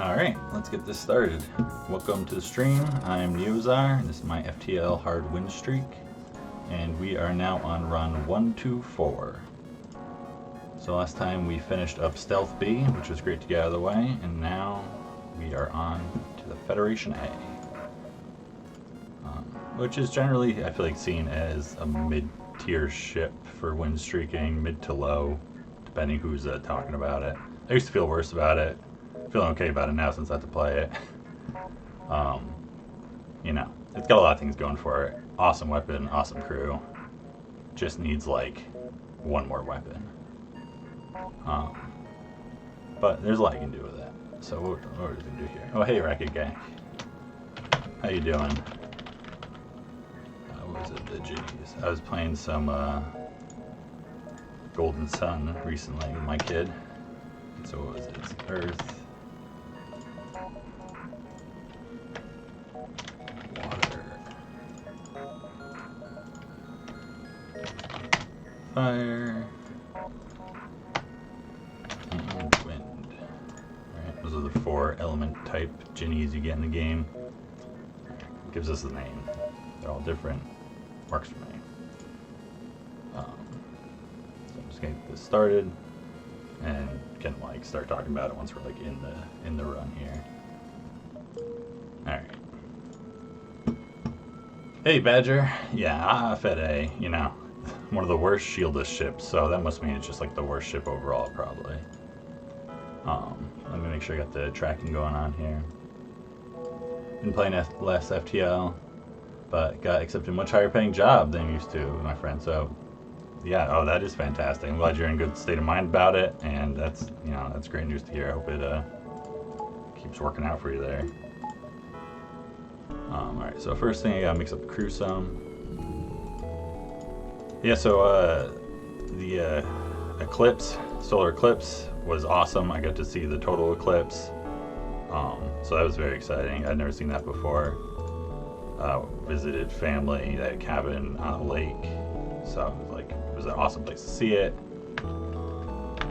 Alright, let's get this started. Welcome to the stream. I'm Neozar. This is my FTL hard win streak. And we are now on run 124. So last time we finished up Stealth B, which was great to get out of the way, and now we are on to the Federation A. Which is generally, I feel like, seen as a mid-tier ship for win streaking, mid to low, depending who's talking about it. I used to feel worse about it. Feeling okay about it now since I have to play it. You know, it's got a lot of things going for it. Awesome weapon, awesome crew. Just needs like one more weapon. But there's a lot you can do with it. So what are we gonna do here? Oh, hey, Racket Gang. How you doing? What was it? The Jiggies. I was playing some Golden Sun recently with my kid. So what was it? It's Earth. Fire and wind. Alright, those are the 4 element type Jinnies you get in the game. It gives us the name. They're all different. Works for me. So I'm just gonna get this started and can like start talking about it once we're like in the run here. Alright. Hey Badger. Yeah, Fed A, you know. One of the worst shieldless ships, so that must mean it's just like the worst ship overall, probably. Let me make sure I got the tracking going on here. Been playing less FTL, but got accepted a much higher paying job than I used to, my friend. So, yeah, oh, that is fantastic. I'm glad you're in good state of mind about it, and that's, you know, that's great news to hear. I hope it keeps working out for you there. All right, so first thing I gotta mix up the crew some. Yeah, so the eclipse, solar eclipse, was awesome. I got to see the total eclipse, so that was very exciting. I'd never seen that before. Visited family, that cabin on the lake, so it was an awesome place to see it.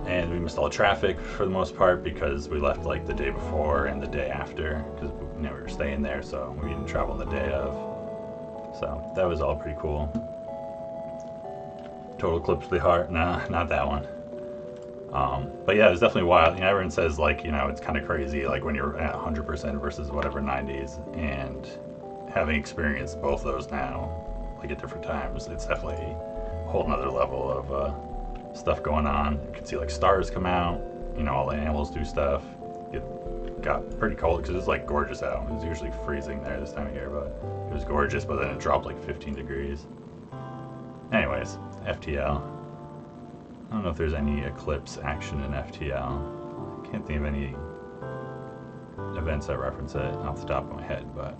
And we missed all the traffic for the most part because we left like the day before and the day after because we were staying there, so we didn't travel the day of. So that was all pretty cool. Total Eclipse of the Heart, nah, not that one. But yeah, it was definitely wild. You know, everyone says like, you know, it's kind of crazy like when you're at 100% versus whatever 90s, and having experienced both those now, like at different times, it's definitely a whole nother level of stuff going on. You can see like stars come out, you know, all the animals do stuff. It got pretty cold because it was like gorgeous out. It was usually freezing there this time of year, but it was gorgeous, but then it dropped like 15 degrees. Anyways, FTL. I don't know if there's any eclipse action in FTL. Can't think of any events that reference it off the top of my head, but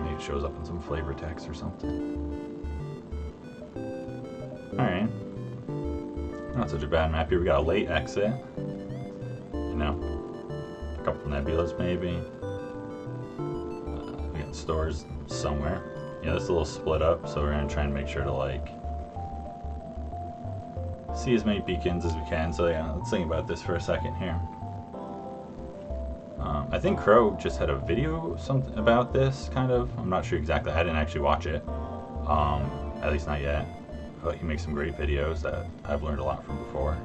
maybe it shows up in some flavor text or something. Alright. Not such a bad map here. We got a late exit. You know, a couple nebulas maybe. We got stores somewhere. Yeah, this is a little split up, so we're gonna try and make sure to like see as many beacons as we can. So yeah, let's think about this for a second here. I think Crow just had a video something about this, kind of. I'm not sure exactly. I didn't actually watch it, at least not yet. But he makes some great videos that I've learned a lot from before.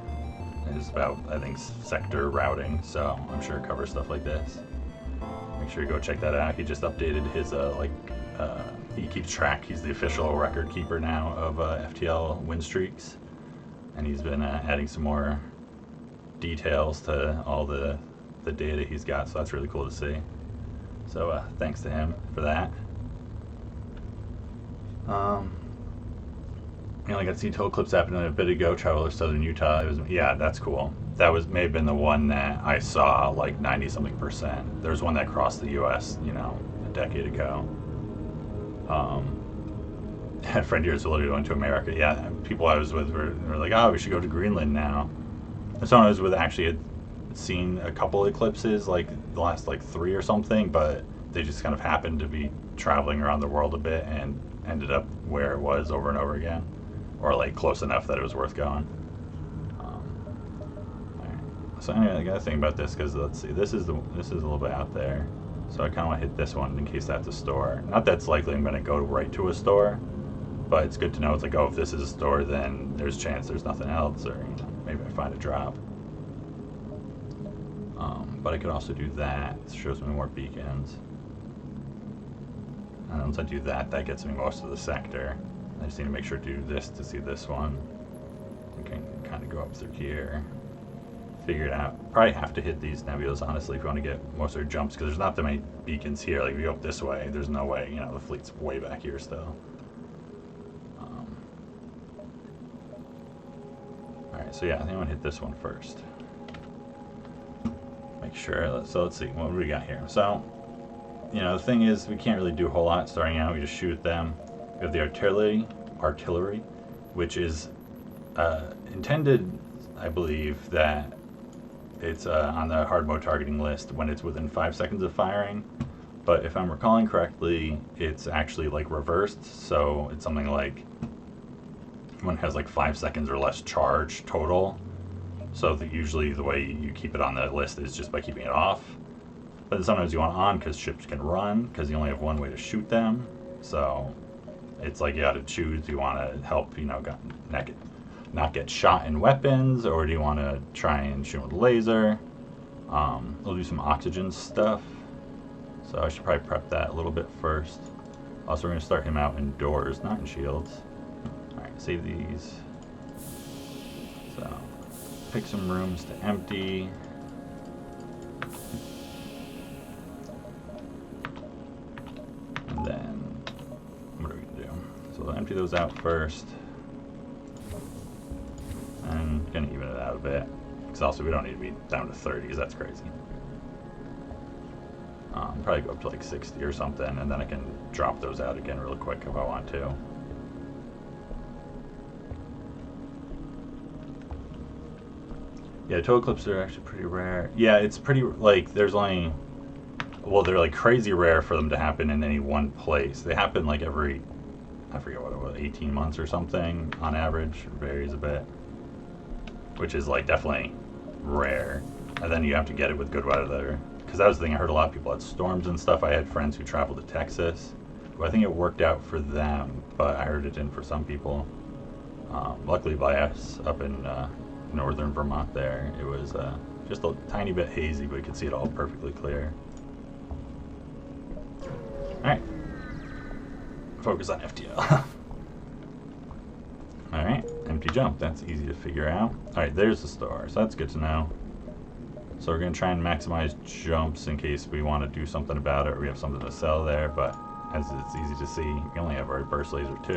And it's about, I think, sector routing, so I'm sure it covers stuff like this. Make sure you go check that out. He just updated his he keeps track. He's the official record keeper now of FTL win streaks. And he's been adding some more details to all the data he's got, so that's really cool to see. So thanks to him for that. You know, I got to see total eclipse happening a bit ago. Traveler Southern Utah. Yeah, that's cool. That may have been the one that I saw like 90-something%. There's one that crossed the U.S. you know, a decade ago. A friend here is literally going to America. Yeah, people I was with were like, oh, we should go to Greenland now. And someone I was with actually had seen a couple eclipses, like the last like 3 or something, but they just kind of happened to be traveling around the world a bit and ended up where it was over and over again, or like close enough that it was worth going. So anyway, I gotta think about this because let's see, this is a little bit out there, so I kind of want to hit this one in case that's a store. Not that's likely I'm gonna go right to a store, but it's good to know. It's like, oh, if this is a store, then there's a chance there's nothing else, or maybe I find a drop. But I could also do that. It shows me more beacons. And once I do that, that gets me most of the sector. I just need to make sure to do this to see this one. I can kind of go up through here. Figure it out. Probably have to hit these nebulas, honestly, if you want to get most of their jumps, because there's not that many beacons here. Like, if you go up this way, there's no way, you know, the fleet's way back here still. Alright, so yeah, I think I'm going to hit this one first. Make sure, so let's see, what do we got here? So, you know, the thing is, we can't really do a whole lot starting out. We just shoot at them. We have the artillery, which is intended, I believe, that it's on the hard mode targeting list when it's within 5 seconds of firing. But if I'm recalling correctly, it's actually like reversed. So it's something like when it has like 5 seconds or less charge total. So that usually the way you keep it on the list is just by keeping it off. But then sometimes you want it on because ships can run, because you only have one way to shoot them. So it's like you got to choose. Do you want to help, you know, not get shot in weapons, or do you want to try and shoot with a laser? We'll do some oxygen stuff. So I should probably prep that a little bit first. Also, we're going to start him out indoors, not in shields. Alright, save these. So, pick some rooms to empty. And then, what are we going to do? So we'll empty those out first. And going to even it out a bit. Because also we don't need to be down to 30s, that's crazy. Probably go up to like 60 or something, and then I can drop those out again real quick if I want to. Yeah, total eclipses are actually pretty rare. Yeah, it's pretty, like, there's only, well, they're like crazy rare for them to happen in any one place. They happen like every, I forget what it was, 18 months or something on average. It varies a bit, which is like definitely rare. And then you have to get it with good weather. Because that was the thing, I heard a lot of people had storms and stuff. I had friends who traveled to Texas, who I think it worked out for them, but I heard it didn't for some people. Luckily by us up in northern Vermont there, it was just a tiny bit hazy, but you could see it all perfectly clear. Alright. Focus on FTL. Alright, empty jump, that's easy to figure out. Alright, there's the store, so that's good to know. So we're going to try and maximize jumps in case we want to do something about it, or we have something to sell there, but as it's easy to see, we only have our burst laser 2,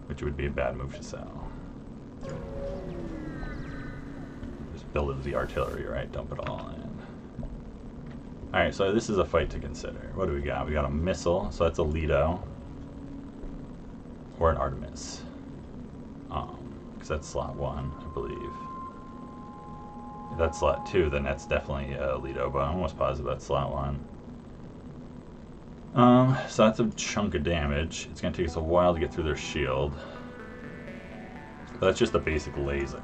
which would be a bad move to sell. Just build it the artillery, right? Dump it all in. Alright, so this is a fight to consider. What do we got? We got a missile, so that's a Lido, or an Artemis, because that's slot 1, I believe. If that's slot 2, then that's definitely a Lido, but I'm almost positive that's slot 1. So that's a chunk of damage. It's going to take us a while to get through their shield. But that's just a basic laser.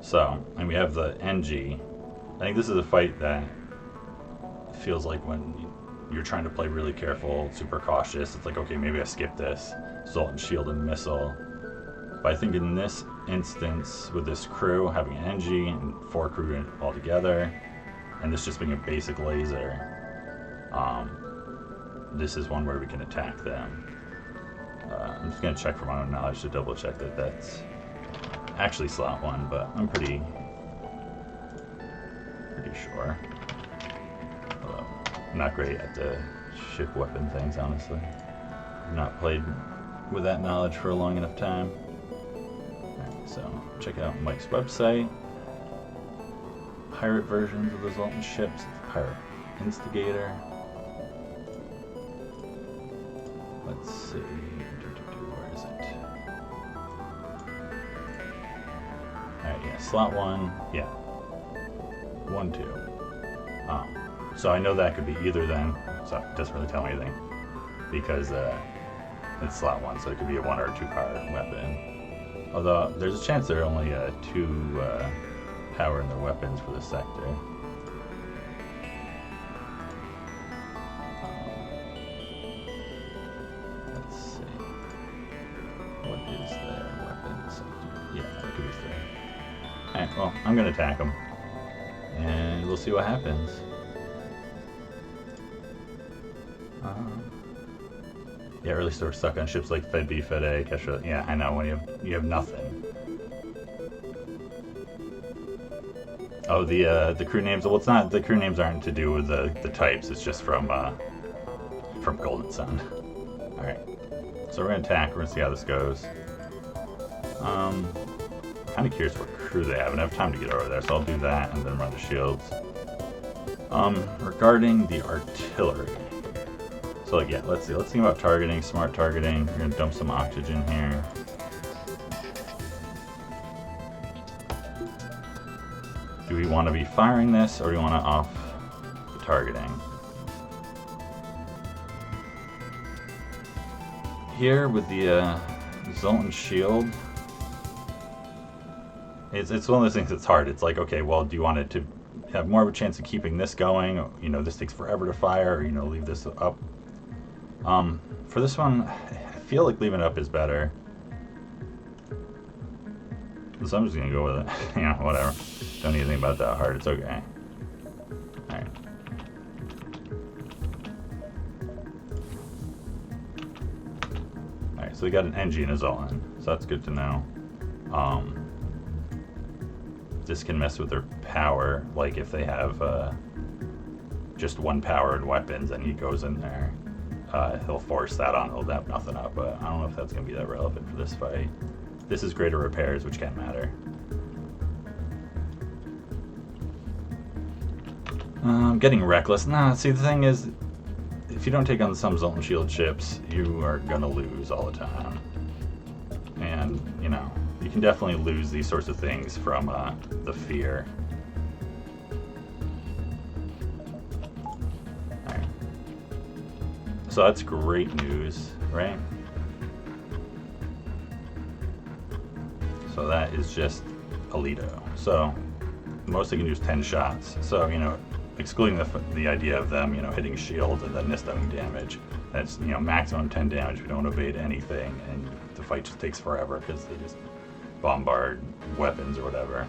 So, and we have the NG. I think this is a fight that feels like when you're trying to play really careful, super cautious, it's like, okay, maybe I skip this. Assault and shield and missile. But I think in this instance, with this crew having an NG and 4 crew all together, and this just being a basic laser, this is one where we can attack them. I'm just going to check for my own knowledge to double check that that's actually slot 1, but I'm pretty sure. Although I'm not great at the ship weapon things, honestly. I've not played with that knowledge for a long enough time. So, check out Mike's website. Pirate versions of the Zoltan ships. Pirate Instigator. Let's see. Where is it? Alright, yeah, slot 1. Yeah. 1, 2. So I know that could be either then. So it doesn't really tell me anything. Because it's slot 1, so it could be a 1 or a 2 car weapon. Although there's a chance there are only 2 power in their weapons for this sector. Let's see. What is their weapon sector? Yeah, that could be 3. Alright, well, I'm gonna attack them. And we'll see what happens. Yeah, early stores stuck on ships like Fed B, Fed A, Kesha. Yeah, I know, when you have nothing. Oh, the crew names. Well, it's not. The crew names aren't to do with the types. It's just from Golden Sun. All right. So we're gonna attack. We're gonna see how this goes. Kind of curious what crew they have. I don't have time to get over there, so I'll do that and then run the shields. Regarding the artillery. So like, yeah, let's see. Let's think about targeting. Smart targeting. We're gonna dump some oxygen here. Do we want to be firing this, or do we want to off the targeting? Here with the Zoltan shield, it's one of those things that's hard. It's like, okay, well, do you want it to have more of a chance of keeping this going? You know, this takes forever to fire, or, you know, leave this up. For this one, I feel like leaving it up is better. So I'm just gonna go with it. You know, whatever. Don't need anything about that hard. It's okay. Alright. Alright, so we got an NG and a Zoltan. So that's good to know. This can mess with their power. Like if they have just one powered weapons and he goes in there, he'll force that on. He'll have nothing up. But I don't know if that's gonna be that relevant for this fight. This is greater repairs, which can't matter. Getting reckless. Nah, see, the thing is, if you don't take on some Zoltan shield ships, you are gonna lose all the time. And, you know, you can definitely lose these sorts of things from the fear. Alright. So that's great news, right? So that is just Alito. So most they can do is 10 shots. So, you know, excluding the idea of them, you know, hitting shield and then Nistung damage, that's, you know, maximum 10 damage. We don't evade anything, and the fight just takes forever because they just bombard weapons or whatever.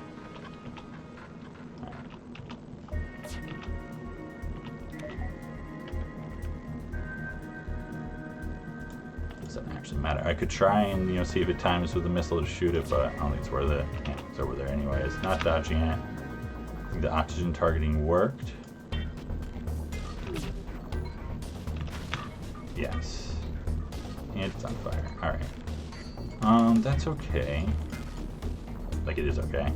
Doesn't actually matter. I could try and, you know, see if it times with a missile to shoot it, but I don't think it's worth it. Yeah, it's over there anyways. Not dodging it. I think the oxygen targeting worked. Yes. And it's on fire. Alright. That's okay. Like, it is okay.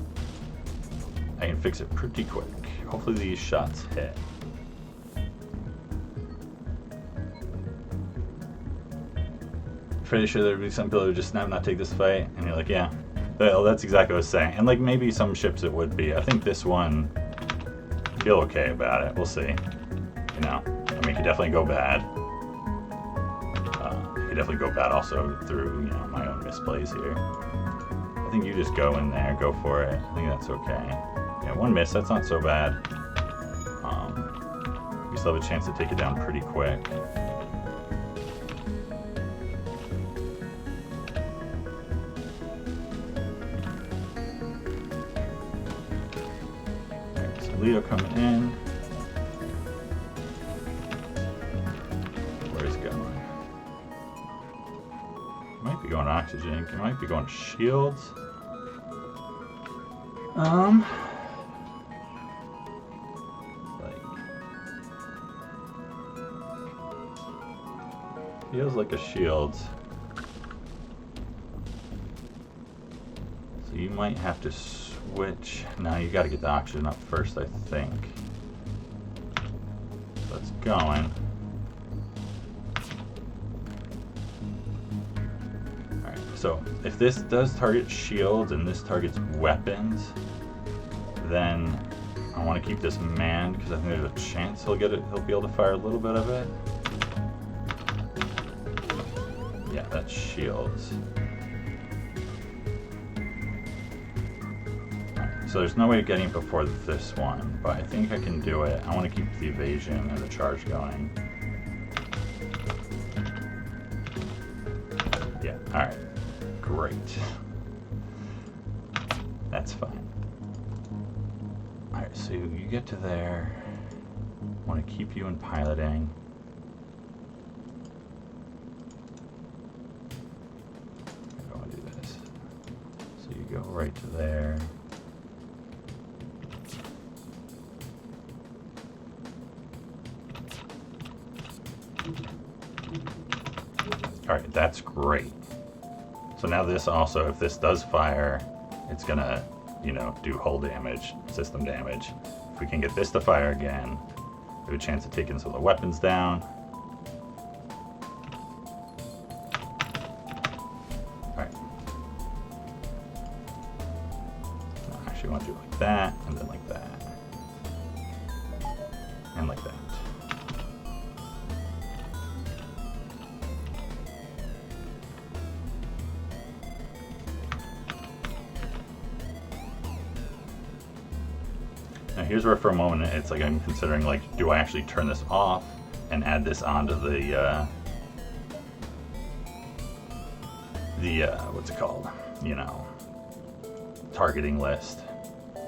I can fix it pretty quick. Hopefully these shots hit. Pretty sure there'd be some people who would just not take this fight, and you're like, yeah. Well, that's exactly what I was saying. And like, maybe some ships it would be. I think this one, I feel okay about it. We'll see. You know, I mean, it could definitely go bad. It could definitely go bad also through, you know, my own misplays here. I think you just go in there, go for it. I think that's okay. Yeah, one miss, that's not so bad. We still have a chance to take it down pretty quick. Leo coming in. Where's he going? Might be going oxygen. He might be going shields. Like, feels like a shield. So you might have to switch. Now you got to get the oxygen up first, I think. So it's going. Alright, so if this does target shields and this targets weapons, then I want to keep this manned because I think there's a chance he'll be able to fire a little bit of it. Yeah, that's shields. So there's no way of getting it before this one, but I think I can do it. I want to keep the evasion and the charge going. Yeah, alright. Great. That's fine. Alright, so you get to there. I want to keep you in piloting. I want to do this. So you go right to there. Alright, that's great. So now this also, if this does fire, it's gonna, you know, do hull damage, system damage. If we can get this to fire again, we have a chance of taking some of the weapons down. Alright. I actually want to do it like that, and then like that. And like that. Now here's where for a moment it's like I'm considering, like, do I actually turn this off and add this onto the what's it called? You know, targeting list.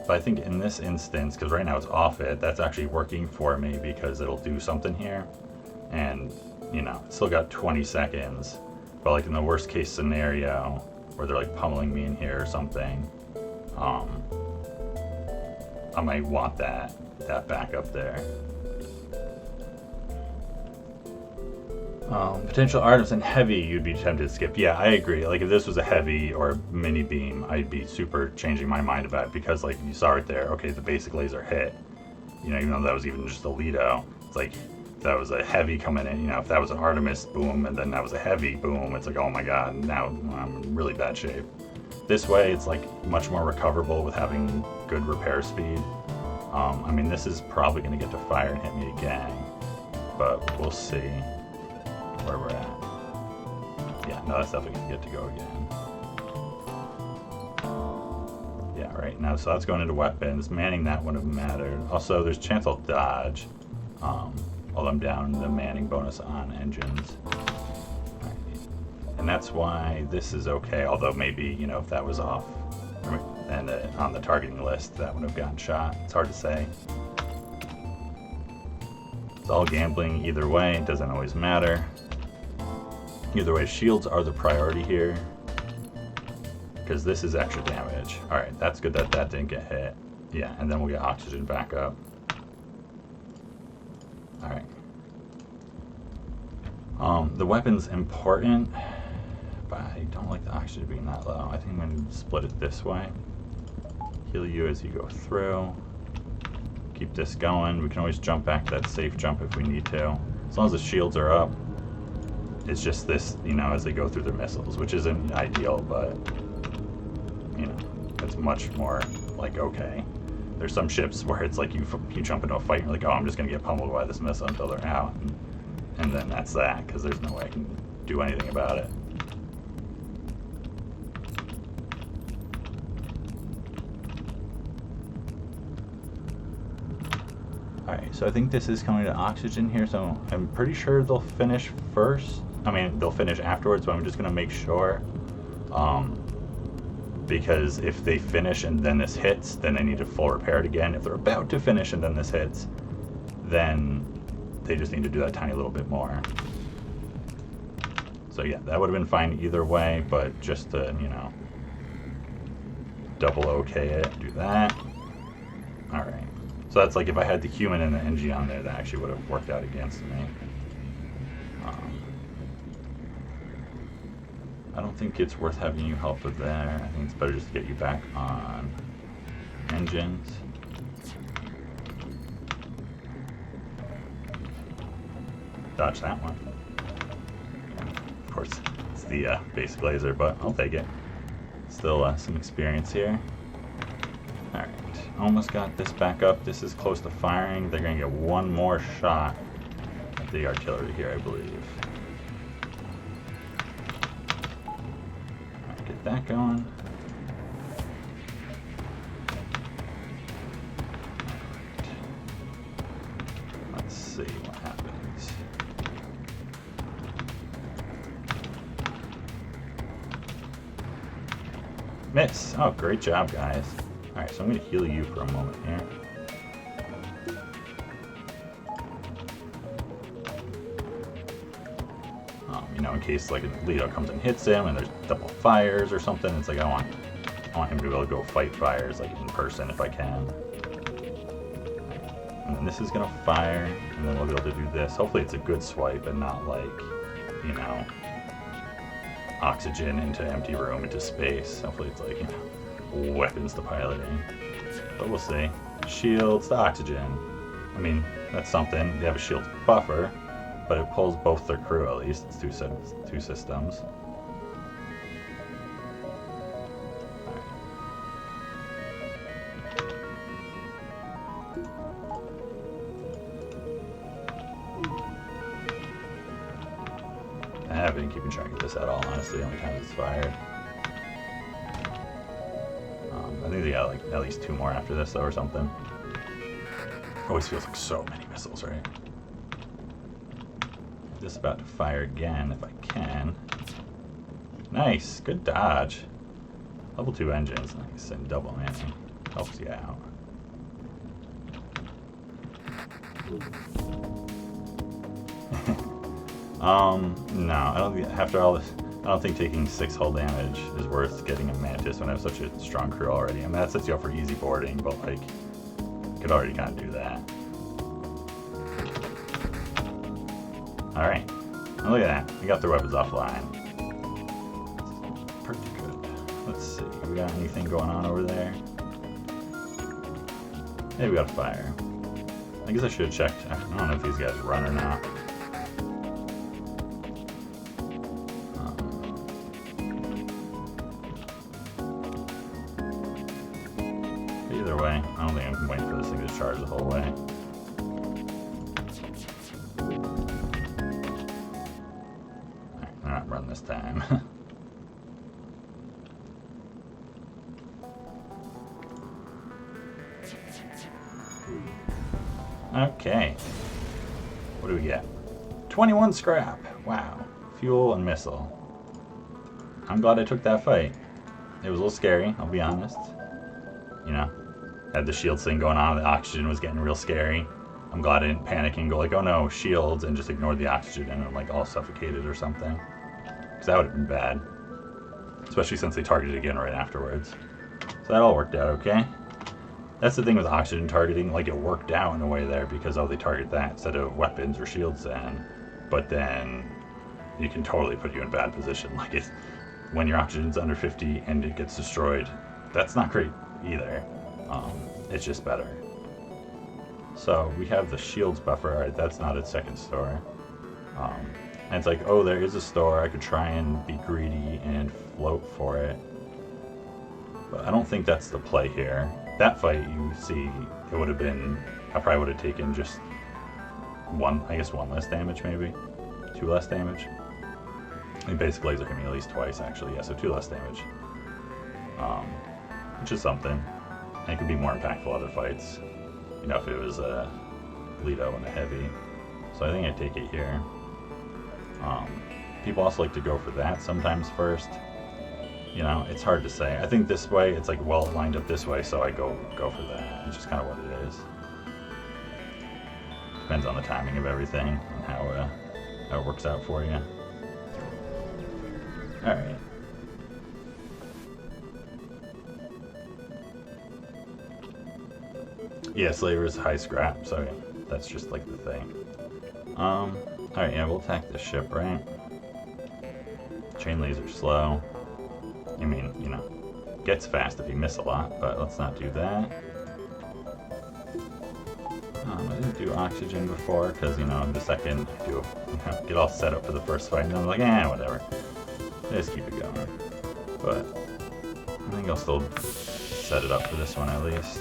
But I think in this instance, because right now it's off it, that's actually working for me because it'll do something here. And, you know, it's still got 20 seconds. But like in the worst case scenario, where they're like pummeling me in here or something, I might want that back up there. Potential items and heavy, you'd be tempted to skip. Yeah, I agree. Like if this was a heavy or a mini beam, I'd be super changing my mind about it because, like you saw right there, okay, the basic laser hit. You know, even though that was even just a Lido, it's like if that was a heavy coming in. You know, if that was an Artemis boom and then that was a heavy boom, it's like, oh my god, now I'm in really bad shape. This way, it's like much more recoverable with having good repair speed. I mean, this is probably going to get to fire and hit me again, but we'll see where we're at. Yeah, no, that's definitely going to get to go again. Yeah, right now, so that's going into weapons. Manning that wouldn't have mattered. Also, there's a chance I'll dodge, while I'm down the manning bonus on engines. And that's why this is okay, although maybe, you know, if that was off and on the targeting list, that would have gotten shot. It's hard to say. It's all gambling either way, it doesn't always matter. Either way, shields are the priority here, because this is extra damage. Alright, that's good that that didn't get hit. Yeah, and then we'll get oxygen back up. Alright. The weapon's important, but I don't like the oxygen being that low. I think I'm going to split it this way. Heal you as you go through. Keep this going. We can always jump back to that safe jump if we need to. As long as the shields are up. It's just this, you know, as they go through their missiles, which isn't ideal, but, you know, it's much more like, okay. There's some ships where it's like you jump into a fight and you're like, oh, I'm just going to get pummeled by this missile until they're out. And then that's that, because there's no way I can do anything about it. Alright, so I think this is coming to oxygen here, so I'm pretty sure they'll finish first. I mean, they'll finish afterwards, but I'm just going to make sure. Because if they finish and then this hits, then they need to full repair it again. If they're about to finish and then this hits, then they just need to do that tiny little bit more. So yeah, that would have been fine either way, but just to, you know, double okay it, do that. Alright. So that's like if I had the human and the NG on there, that actually would have worked out against me. I don't think it's worth having you help with there. I think it's better just to get you back on engines. Dodge that one. Of course, it's the basic laser, but I'll take it. Still some experience here. Alright, almost got this back up. This is close to firing. They're going to get one more shot at the artillery here, I believe. Alright, get that going. Miss. Oh, great job, guys. Alright, so I'm going to heal you for a moment here. You know, in case like Leto comes and hits him and there's double fires or something, it's like I want him to be able to go fight fires like in person if I can. And then this is gonna fire, and then we'll be able to do this. Hopefully it's a good swipe and not like, you know, oxygen into empty room into space. Hopefully it's like, you know, weapons to piloting. But we'll see. Shields to oxygen. I mean, that's something. They have a shield buffer, but it pulls both their crew at least. It's two systems. I haven't been keeping track of this at all, honestly, how many times it's fired. I think they got like at least 2 more after this though or something. Always feels like so many missiles, right? Just about to fire again if I can. Nice, good dodge. Level 2 engines, nice, and double manning. Helps you out. No, I don't think, after all this, I don't think taking 6 hull damage is worth getting a Mantis when I have such a strong crew already. I mean, that sets you up for easy boarding, but like, you could already kind of do that. Alright, look at that. We got their weapons offline. Pretty good. Let's see, we got anything going on over there? Hey, we got a fire. I guess I should have checked. I don't know if these guys run or not. Either way, I don't think I can wait for this thing to charge the whole way. Alright, not run this time. Okay. What do we get? 21 scrap. Wow. Fuel and missile. I'm glad I took that fight. It was a little scary, I'll be honest. You know, had the shields thing going on, the oxygen was getting real scary. I'm glad I didn't panic and go like, oh no, shields, and just ignore the oxygen and I'm like all suffocated or something. Because that would have been bad. Especially since they targeted again right afterwards. So that all worked out okay. That's the thing with oxygen targeting, like it worked out in a way there because, oh, they target that instead of weapons or shields then. But then you can totally put you in a bad position. Like it's, when your oxygen's under 50 and it gets destroyed, that's not great either. It's just better. So we have the shields buffer. All right, that's not its second store. And it's like, oh, there is a store. I could try and be greedy and float for it. But I don't think that's the play here. That fight, you see, it would have been, I probably would have taken just one less damage maybe. 2 less damage. I think basic laser hit me at least twice actually, yeah, so 2 less damage. Which is something. And it could be more impactful other fights. You know, if it was a Leto and a heavy. So I think I'd take it here. People also like to go for that sometimes first. You know, it's hard to say. I think this way, it's like well lined up this way, so I go for that. It's just kind of what it is. Depends on the timing of everything and how it works out for you. All right. Yeah, Slaver's high scrap, so yeah, that's just like the thing. All right, yeah, we'll attack the ship, right? Chain laser slow. I mean, you know, gets fast if you miss a lot, but let's not do that. I didn't do oxygen before, because, you know, the second I do, get all set up for the first fight, and then I'm like, whatever. Just keep it going. But I think I'll still set it up for this one at least.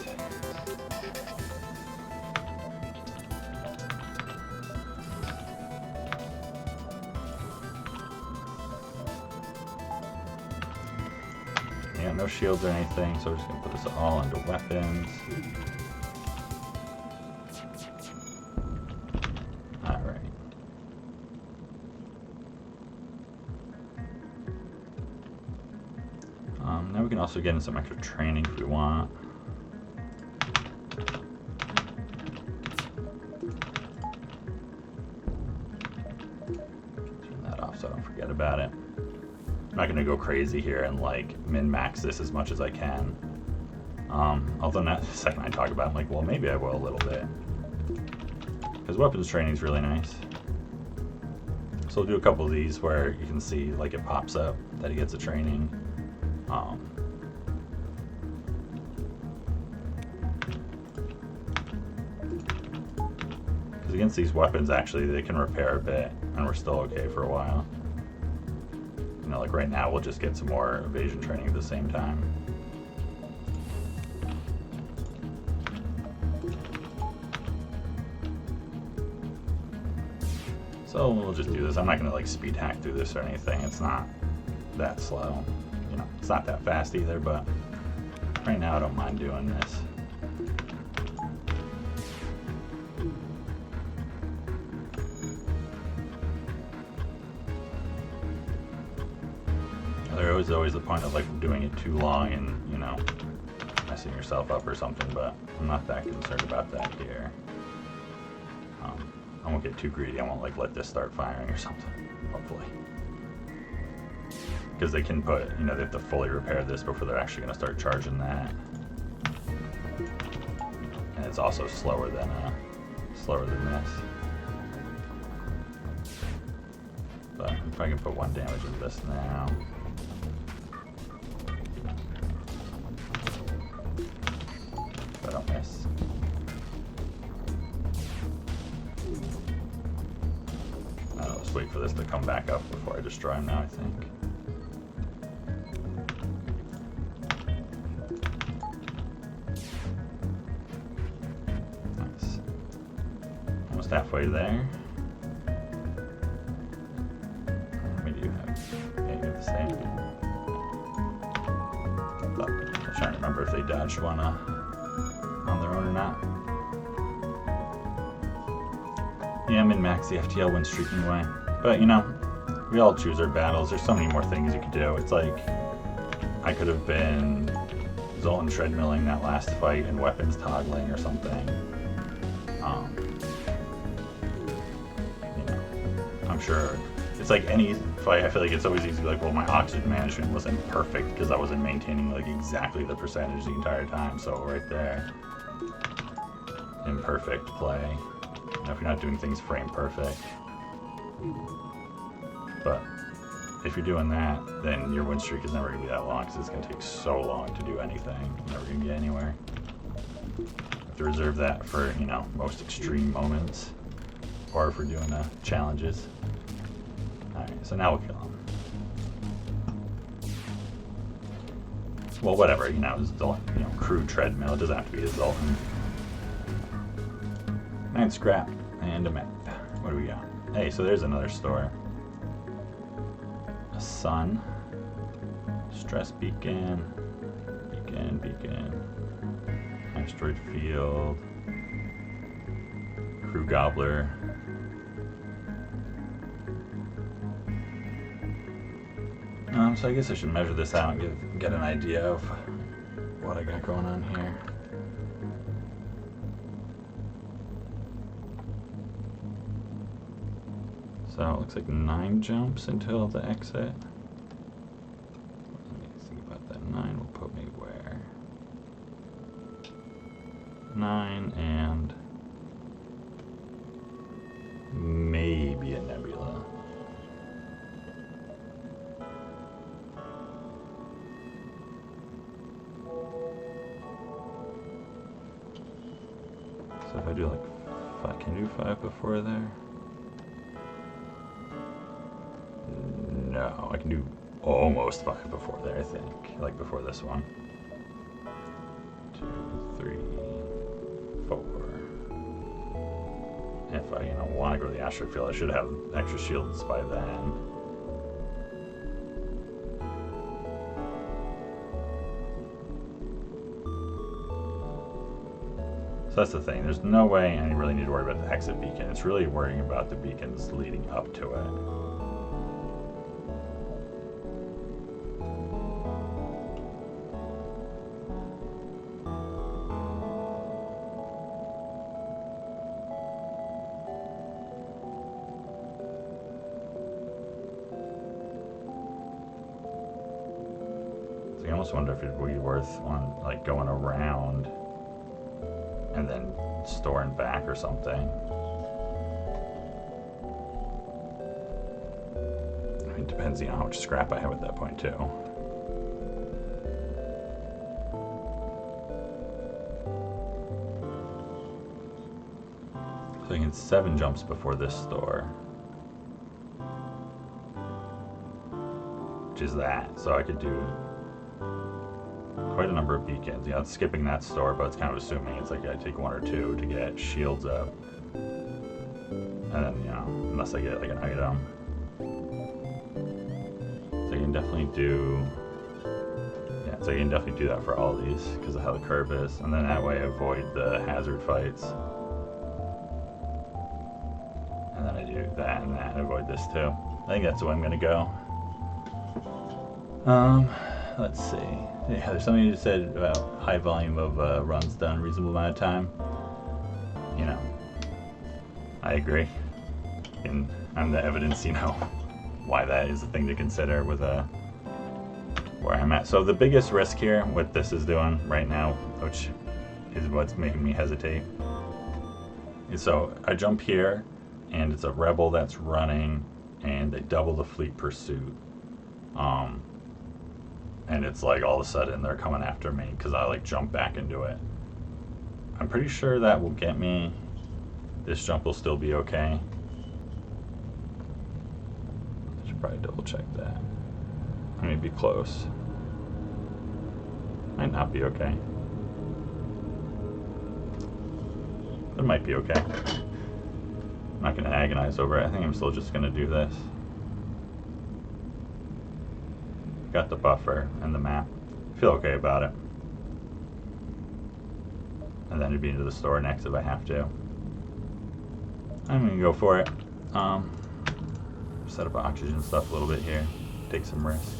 Yeah, no shields or anything, so we're just going to put this all into weapons. Alright. Now we can also get in some extra training if we want. Turn that off so I don't forget about it. I'm not going to go crazy here and like min-max this as much as I can. Although not the second I talk about it, I'm like, well, maybe I will a little bit. Because weapons training is really nice. So we'll do a couple of these where you can see like it pops up that he gets a training. Because against these weapons, actually, they can repair a bit, and we're still okay for a while. You know, like right now, we'll just get some more evasion training at the same time. So we'll just do this. I'm not going to like speed hack through this or anything. It's not that slow. You know, it's not that fast either, but right now I don't mind doing this. There is always the point of like doing it too long and, you know, messing yourself up or something, but I'm not that concerned about that here. I won't get too greedy. I won't like let this start firing or something, hopefully. Because they can put, you know, they have to fully repair this before they're actually going to start charging that. And it's also slower than this. But if I can put 1 damage into this now. If I don't miss. I'll just wait for this to come back up before I destroy him now, I think. Nice. Almost halfway there. We do have, yeah, you have the same. But I'm trying to remember if they dodged one on their own or not. Yeah, min-max the FTL win streak anyway. But, you know, we all choose our battles. There's so many more things you could do. It's like, I could have been Zoltan treadmilling that last fight and weapons toggling or something. You know, I'm sure it's like any fight, I feel like it's always easy to be like, well, my oxygen management wasn't perfect because I wasn't maintaining like exactly the percentage the entire time. So right there, imperfect play. You know, if you're not doing things frame perfect. But if you're doing that, then your win streak is never going to be that long because it's going to take so long to do anything. You're never going to get anywhere. You have to reserve that for, you know, most extreme moments or if we're doing challenges. Alright, so now we'll kill him. Well, whatever, you know, Zoltan, you know, crew treadmill. It doesn't have to be a Zoltan. 9 scrap and a map. What do we got? Hey, so there's another store. A sun. Stress beacon. Beacon. Asteroid field. Crew gobbler. So I guess I should measure this out and get an idea of what I got going on here. So it looks like 9 jumps until the exit. Let me think about that. 9 will put me where? 9 and maybe a nebula. So if I do like 5, can I do 5 before there? No, I can do almost 5 before there, I think. Like before this one. 2, 3, 4. If I, you know, want to go to the asteroid field, I should have extra shields by then. So that's the thing. There's no way I really need to worry about the exit beacon. It's really worrying about the beacons leading up to it. I almost wonder if it would be worth like going around and then storing back or something. I mean, it depends, how much scrap I have at that point too. So I can 7 jumps before this store, which is that. So I could do quite a number of beacons. It's skipping that store, but it's kind of assuming it's like I take 1 or 2 to get shields up, and then unless I get like an item. So I can definitely do. So you can definitely do that for all these because of how the curve is, and then that way I avoid the hazard fights. And then I do that and that and avoid this too. I think that's the way I'm gonna go. Let's see. Yeah, there's something you said about high volume of runs done reasonable amount of time. I agree, and I'm the evidence. Why that is a thing to consider with where I'm at. So the biggest risk here, what this is doing right now, which is what's making me hesitate, is so I jump here, and it's a rebel that's running, and they double the fleet pursuit. And it's like all of a sudden they're coming after me because I like jump back into it. I'm pretty sure that will get me. This jump will still be okay. I should probably double check that. I mean, be close. Might not be okay. It might be okay. I'm not going to agonize over it. I think I'm still just going to do this. Got the buffer and the map. Feel okay about it. And then it'd be into the store next if I have to. I'm gonna go for it. Set up oxygen stuff a little bit here. Take some risks.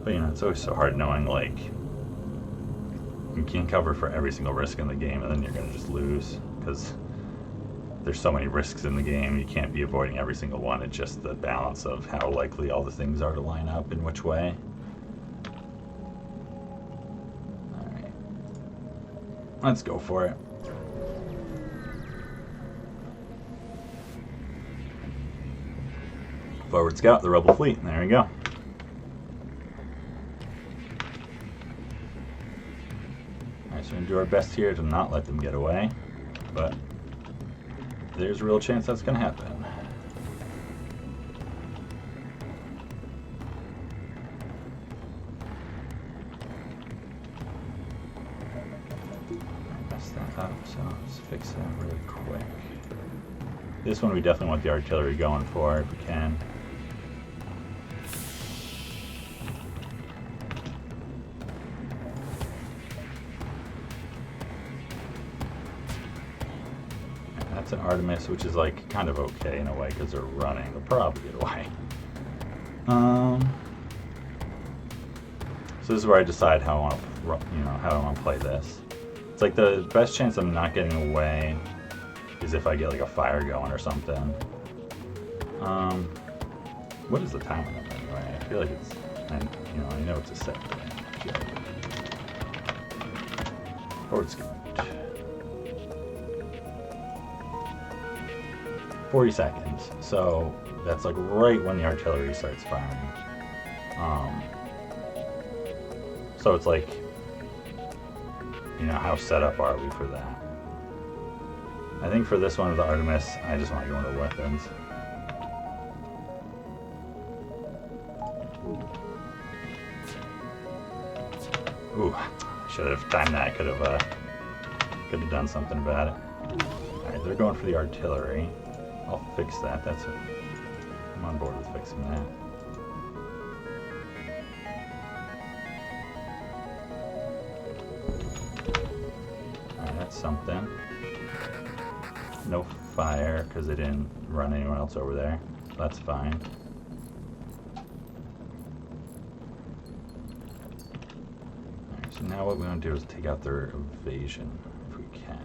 But it's always so hard knowing like you can't cover for every single risk in the game, and then you're gonna just lose because there's so many risks in the game. You can't be avoiding every single one. It's just the balance of how likely all the things are to line up in which way. Alright. Let's go for it. Forward scout, the rebel fleet. There we go. Alright, so we're going to do our best here to not let them get away. But there's a real chance that's going to happen. I messed that up, so let's fix that really quick. This one we definitely want the artillery going for if we can. That's an Artemis, which is like kind of okay in a way because they're running. They'll probably get away. So this is where I decide how I want to, how I want to play this. It's like the best chance I'm not getting away is if I get like a fire going or something. What is the time on it anyway? I feel like it's, I know it's a set thing. Forward scout. 40 seconds, so that's like right when the artillery starts firing. So it's like, how set up are we for that? I think for this one with the Artemis, I just want to go into weapons. Ooh, should have timed that. Could have done something about it. All right, they're going for the artillery. I'll fix that. That's it. I'm on board with fixing that. Alright, that's something. No fire because they didn't run anyone else over there. That's fine. Alright, so now what we want to do is take out their evasion if we can.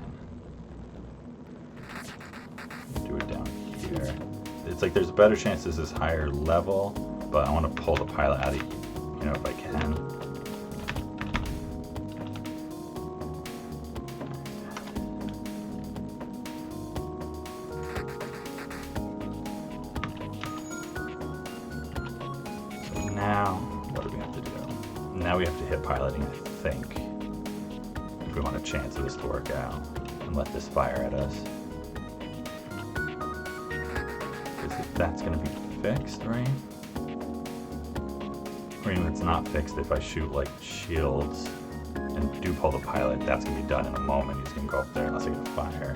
Do it down here. It's like there's a better chance this is higher level, but I want to pull the pilot out of, you know, if I can. So now, what do we have to do? Now we have to hit piloting, I think, if we want a chance of this to work out, and let this fire at us. That's going to be fixed, right? Or even if it's not fixed, if I shoot like shields and do pull the pilot, that's going to be done in a moment. He's going to go up there unless I get a fire.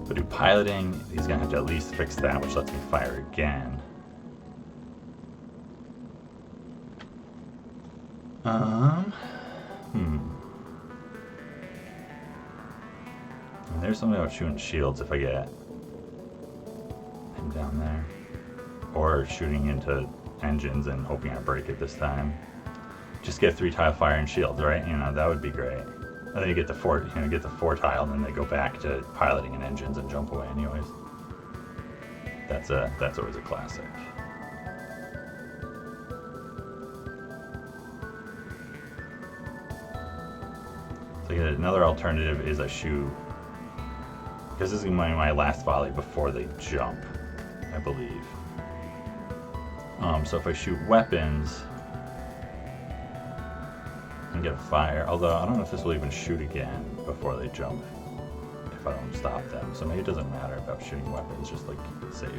But do piloting, he's going to have to at least fix that, which lets me fire again. And there's something about shooting shields if I get him down there. Or shooting into engines and hoping I break it this time. Just get 3-tile fire and shields, right? You know, that would be great. And then you get the 4-tile, and then they go back to piloting and engines and jump away anyways. That's always a classic. So another alternative is I shoot, because this is my last volley before they jump, I believe. So if I shoot weapons and get a fire, although I don't know if this will even shoot again before they jump if I don't stop them. So maybe it doesn't matter about shooting weapons, just like keep it safe.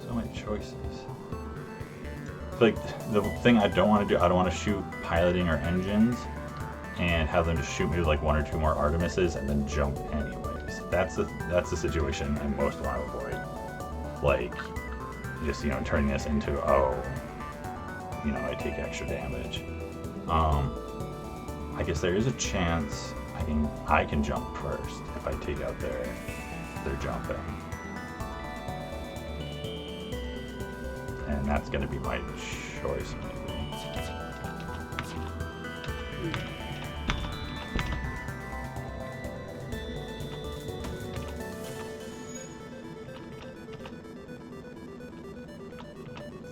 So many choices. I feel like the thing I don't want to do, I don't want to shoot piloting or engines and have them just shoot me with like 1 or 2 more Artemises and then jump anyways. That's the situation I most want to avoid. Like, just, you know, turning this into, oh, you know, I take extra damage. I guess there is a chance I can jump first if I take out their jumping. And that's gonna be my choice maybe.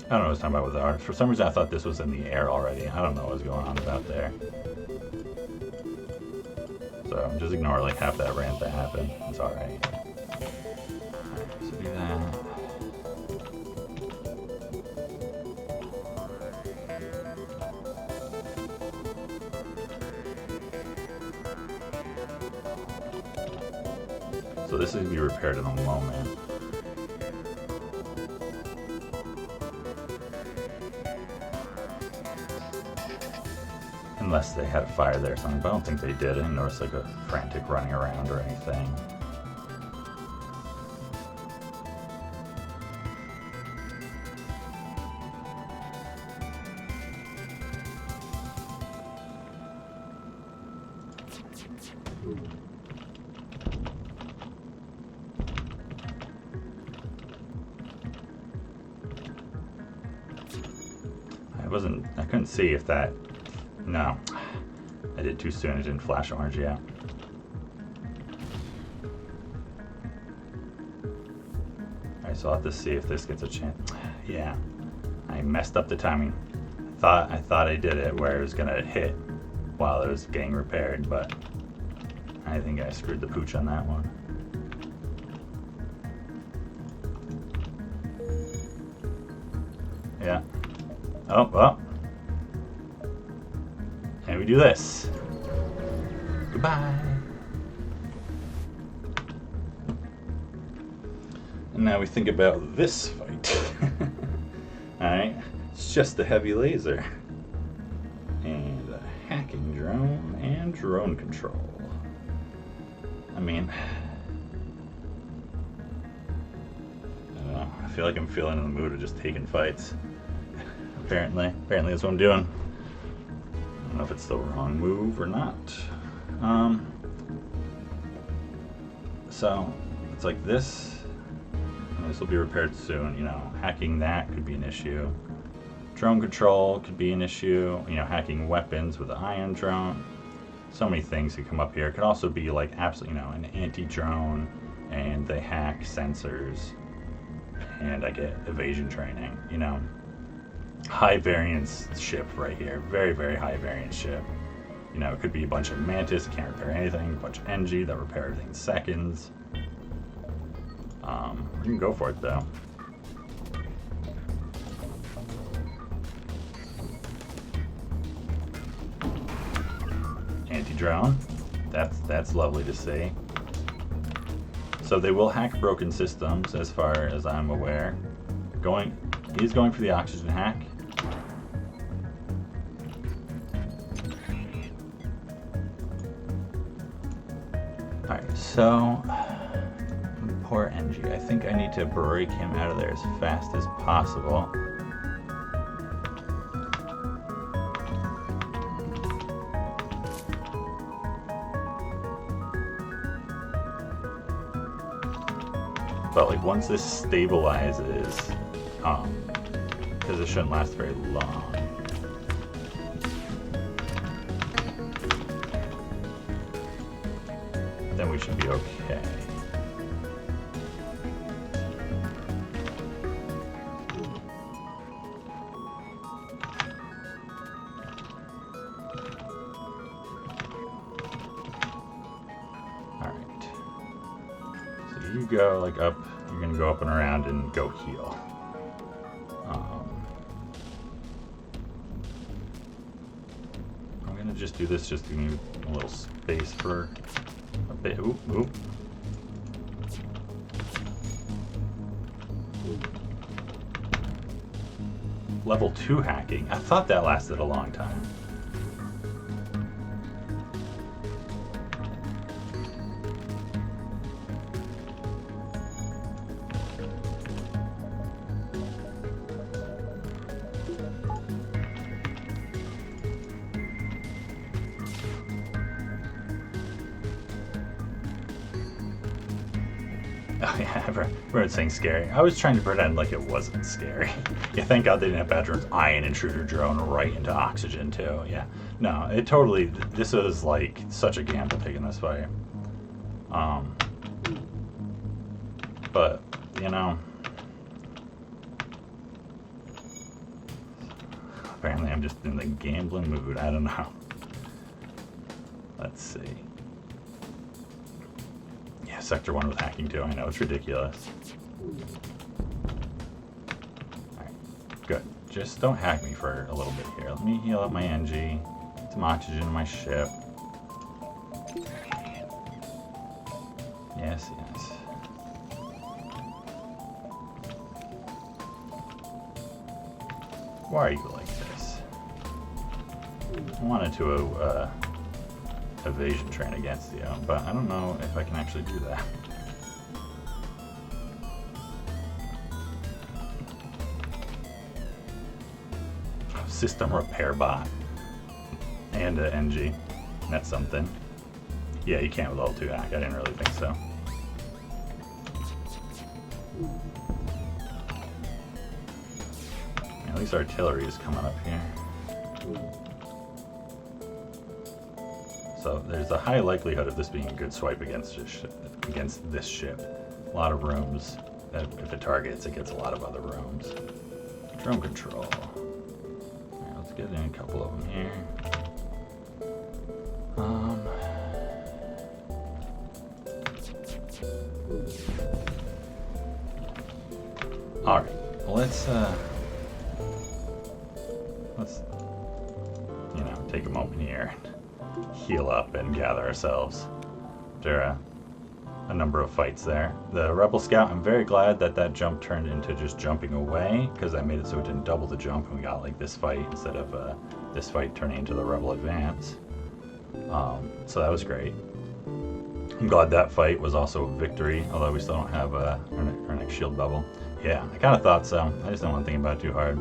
I don't know what I was talking about with the art. For some reason I thought this was in the air already. I don't know what was going on about there. So I'm just ignore like half that rant that happened. It's alright. So do that. So this is going to be repaired in a moment. Unless they had a fire there or something, but I don't think they did. I didn't notice like a frantic running around or anything. I couldn't see if that, no, I did too soon, it didn't flash orange yet. Alright, so I'll have to see if this gets a chance. Yeah, I messed up the timing. I thought I did it where it was gonna hit while it was getting repaired, but I think I screwed the pooch on that one. Yeah. Oh, well. And we do this. Goodbye. And now we think about this fight. Alright, it's just a heavy laser. And a hacking drone and drone control. I mean, I don't know. I feel like I'm feeling in the mood of just taking fights. Apparently that's what I'm doing. I don't know if it's the wrong move or not. So it's like this. And this will be repaired soon. You know, hacking that could be an issue. Drone control could be an issue. You know, hacking weapons with the ion drone. So many things could come up here. It could also be like absolutely, you know, an anti-drone, and they hack sensors, and I get evasion training. You know, high variance ship right here. Very, very high variance ship. You know, it could be a bunch of Mantis, can't repair anything. A bunch of NG that repair everything in seconds. You can go for it though. Anti-drone. That's lovely to see. So they will hack broken systems, as far as I'm aware. He's going for the oxygen hack. Alright, so poor NG. I think I need to break him out of there as fast as possible. But like once this stabilizes, because it shouldn't last very long. Then we should be okay. Alright. So you go like up, you're gonna go up and around and go heal. I'm gonna just do this just to give me a little space for a bit. Oop, oop. Level 2 hacking. I thought that lasted a long time. Oh yeah, everyone saying scary. I was trying to pretend like it wasn't scary. Yeah, thank God they didn't have bad drones. Ion intruder drone right into oxygen too. Yeah, no, it totally. This was like such a gamble taking this fight. But you know, apparently I'm just in the gambling mood. I don't know. Let's see. Sector 1 with hacking too. I know, it's ridiculous. Alright, good. Just don't hack me for a little bit here. Let me heal up my NG, get some oxygen in my ship. Yes, yes. Why are you like this? I wanted to evasion train against you, but I don't know if I can actually do that. System repair bot and a NG. That's something. Yeah, you can't with level 2 hack. I didn't really think so. At least artillery is coming up here. So there's a high likelihood of this being a good swipe against this ship. A lot of rooms. If it targets, it gets a lot of other rooms. Drone control. Alright, let's get in a couple of them here. Alright, let's take a moment here. Heal up and gather ourselves after a number of fights there. The Rebel Scout, I'm very glad that jump turned into just jumping away, because I made it so it didn't double the jump and we got like this fight instead of this fight turning into the Rebel Advance. So that was great. I'm glad that fight was also a victory, although we still don't have our next shield bubble. Yeah, I kind of thought so. I just don't want to think about it too hard.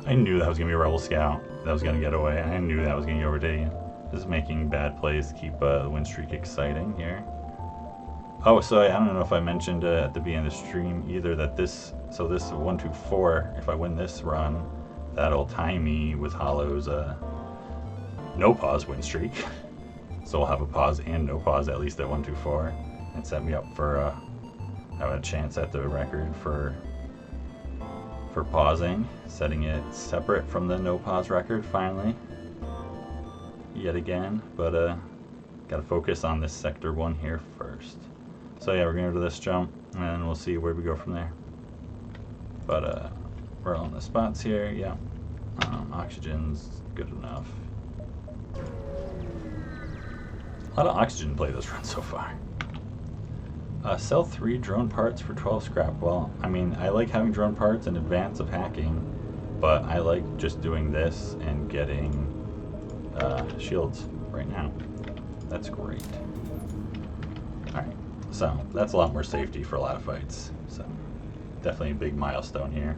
I knew that was going to be a Rebel Scout that was going to get away. I knew that was going to get overtaken. Just making bad plays to keep the win streak exciting here. Oh, so I don't know if I mentioned at the beginning of the stream either that this 124, if I win this run, that'll tie me with Hollow's no pause win streak. So we'll have a pause and no pause at least at 124, and set me up for have a chance at the record for pausing, setting it separate from the no pause record finally. Yet again, but gotta focus on this sector 1 here first. So yeah, we're gonna go to this jump, and then we'll see where we go from there. But we're on the spots here, yeah. Oxygen's good enough. A lot of oxygen play this run so far. Sell 3 drone parts for 12 scrap. Well, I mean, I like having drone parts in advance of hacking, but I like just doing this and getting shields right now. That's great. Alright, so that's a lot more safety for a lot of fights. So definitely a big milestone here.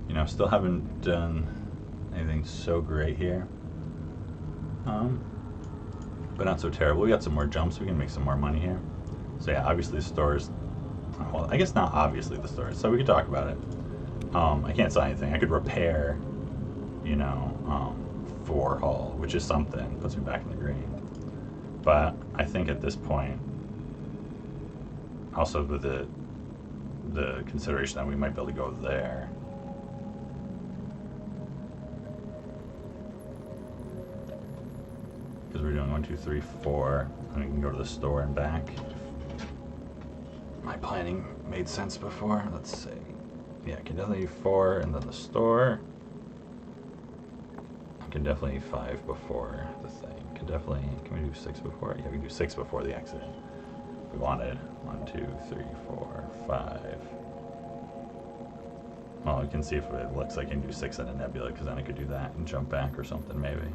You know, still haven't done anything so great here. But not so terrible. We got some more jumps, we can make some more money here. So yeah, obviously the stores, well, I guess not obviously the stores, so we could talk about it. I can't sell anything. I could repair, you know, 4 hull, which is something, puts me back in the green. But I think at this point, also with the consideration that we might be able to go there, because we're doing 1, 2, 3, 4, and we can go to the store and back. My planning made sense before. Let's see. Yeah, I can definitely do 4 and then the store. I can definitely 5 before the thing. Can we do 6 before? Yeah, we can do 6 before the accident. If we wanted. 1, 2, 3, 4, 5. Well, we can see if it looks like I can do 6 in a nebula, because then I could do that and jump back or something, maybe.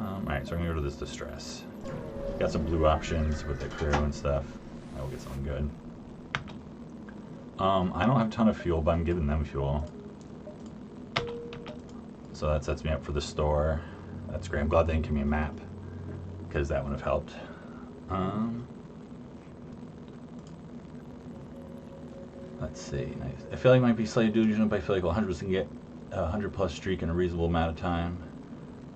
Alright, so I'm gonna go to this distress. Got some blue options with the crew and stuff. I will get something good. I don't have a ton of fuel, but I'm giving them fuel. So that sets me up for the store. That's great. I'm glad they didn't give me a map, because that would have helped. Let's see. Nice. I feel like it might be slightly delusional, but I feel like 100% can get a 100+ streak in a reasonable amount of time.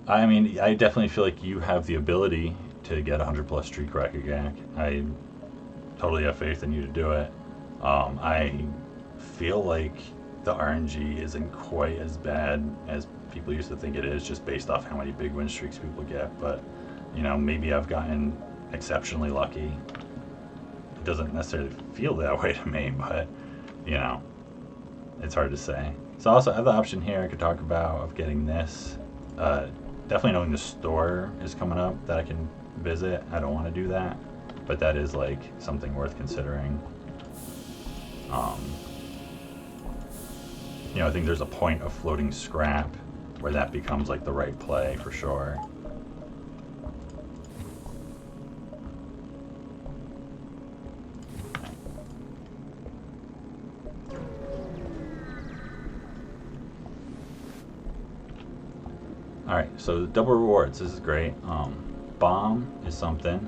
I mean, I definitely feel like you have the ability to get a 100+ streak Rekagak. I totally have faith in you to do it. I feel like the RNG isn't quite as bad as people used to think it is, just based off how many big win streaks people get. But, you know, maybe I've gotten exceptionally lucky. It doesn't necessarily feel that way to me, but, you know, it's hard to say. So I also have the option here I could talk about of getting this. Definitely knowing the store is coming up that I can visit. I don't want to do that, but that is like something worth considering. You know, I think there's a point of floating scrap where that becomes like the right play for sure. Alright, so double rewards, this is great. Bomb is something.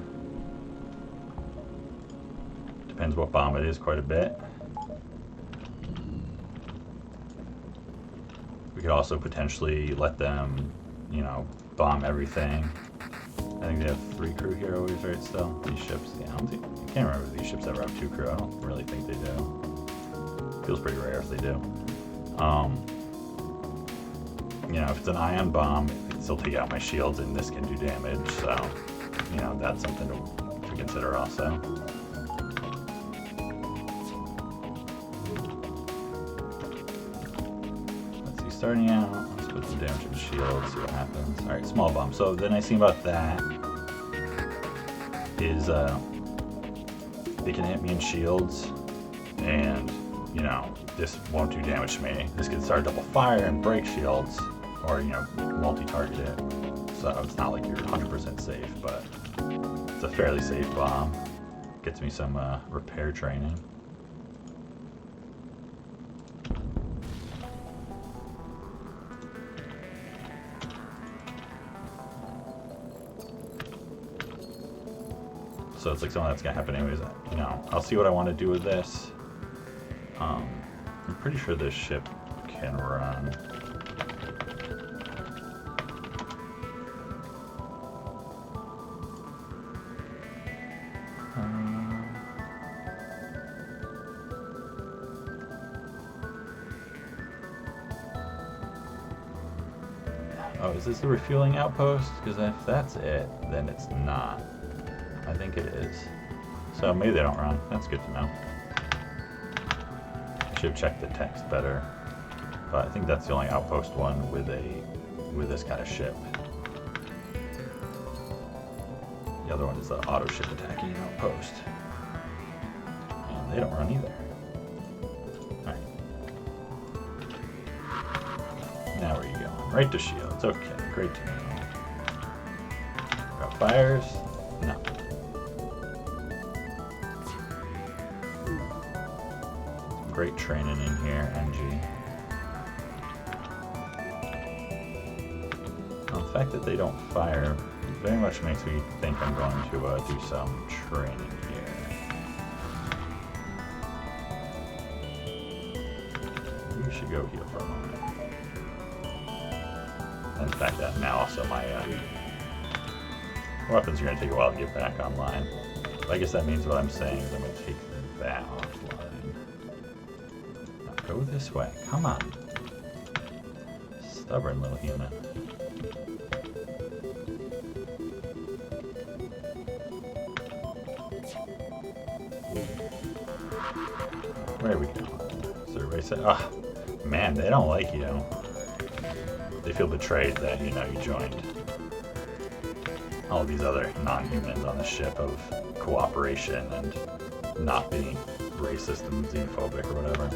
Depends what bomb it is, quite a bit. We could also potentially let them, you know, bomb everything. I think they have 3 crew here always, right, still? These ships, yeah, I can't remember if these ships ever have 2 crew. I don't really think they do. Feels pretty rare if they do. You know, if it's an ion bomb, it can still take out my shields, and this can do damage, so, you know, that's something to consider also. Let's see, starting out, let's put some damage in shields, see what happens. Alright, small bomb. So the nice thing about that is they can hit me in shields, and, you know, this won't do damage to me. This can start double fire and break shields, or, you know, multi-target it. So it's not like you're 100% safe, but it's a fairly safe bomb. Gets me some repair training. So it's like something that's gonna happen anyways. You know, I'll see what I want to do with this. I'm pretty sure this ship can run. Oh, is this the refueling outpost? Because if that's it, then it's not. I think it is. So maybe they don't run. That's good to know. Should have checked the text better. But I think that's the only outpost one with this kind of ship. The other one is the auto ship attacking outpost. And they don't run either. Alright. Now where are you going? Right to shields. Okay, great to know. Got fires? No. Some great training in here, NG. Well, the fact that they don't fire very much makes me think I'm going to do some training here. We should go heal for a moment. And the fact that now also my weapons are going to take a while to get back online. But I guess that means what I'm saying is I'm going to take that offline. Now go this way. Come on. Stubborn little human. Where are we going? Is everybody say, oh, man, they don't like you. They feel betrayed that, you joined all these other non-humans on the ship of cooperation and not being racist and xenophobic or whatever.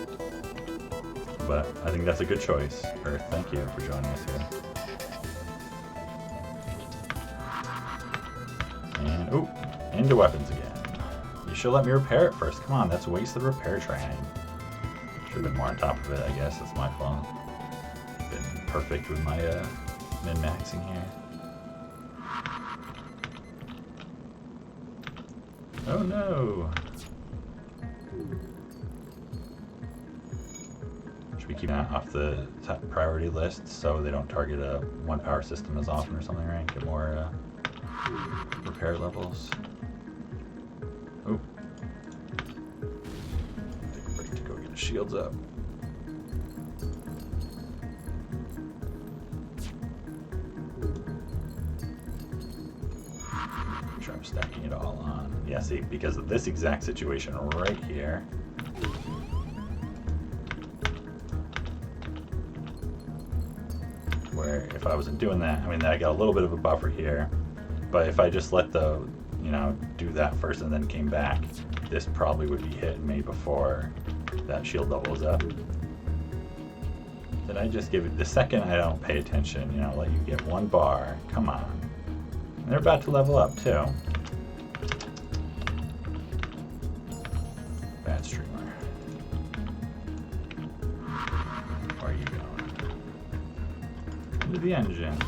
But I think that's a good choice. Earth, thank you for joining us here. And, ooh, into weapons again. You should let me repair it first. Come on, that's wasted repair training. Should have been more on top of it, I guess. That's my fault. Been perfect with my min-maxing here. Oh no! Should we keep that off the top priority list so they don't target one power system as often or something, right? Get more repair levels. Oh. Take a break to go get his shields up. Make sure I'm stacking it all on. Yeah, see, because of this exact situation right here. Where if I wasn't doing that, I mean, I got a little bit of a buffer here. But if I just let the, do that first and then came back, this probably would be hitting me before that shield level is up. Did I just give it, the second I don't pay attention, let you get one bar, come on. And they're about to level up too. Bad streamer. Where are you going? Into the engines.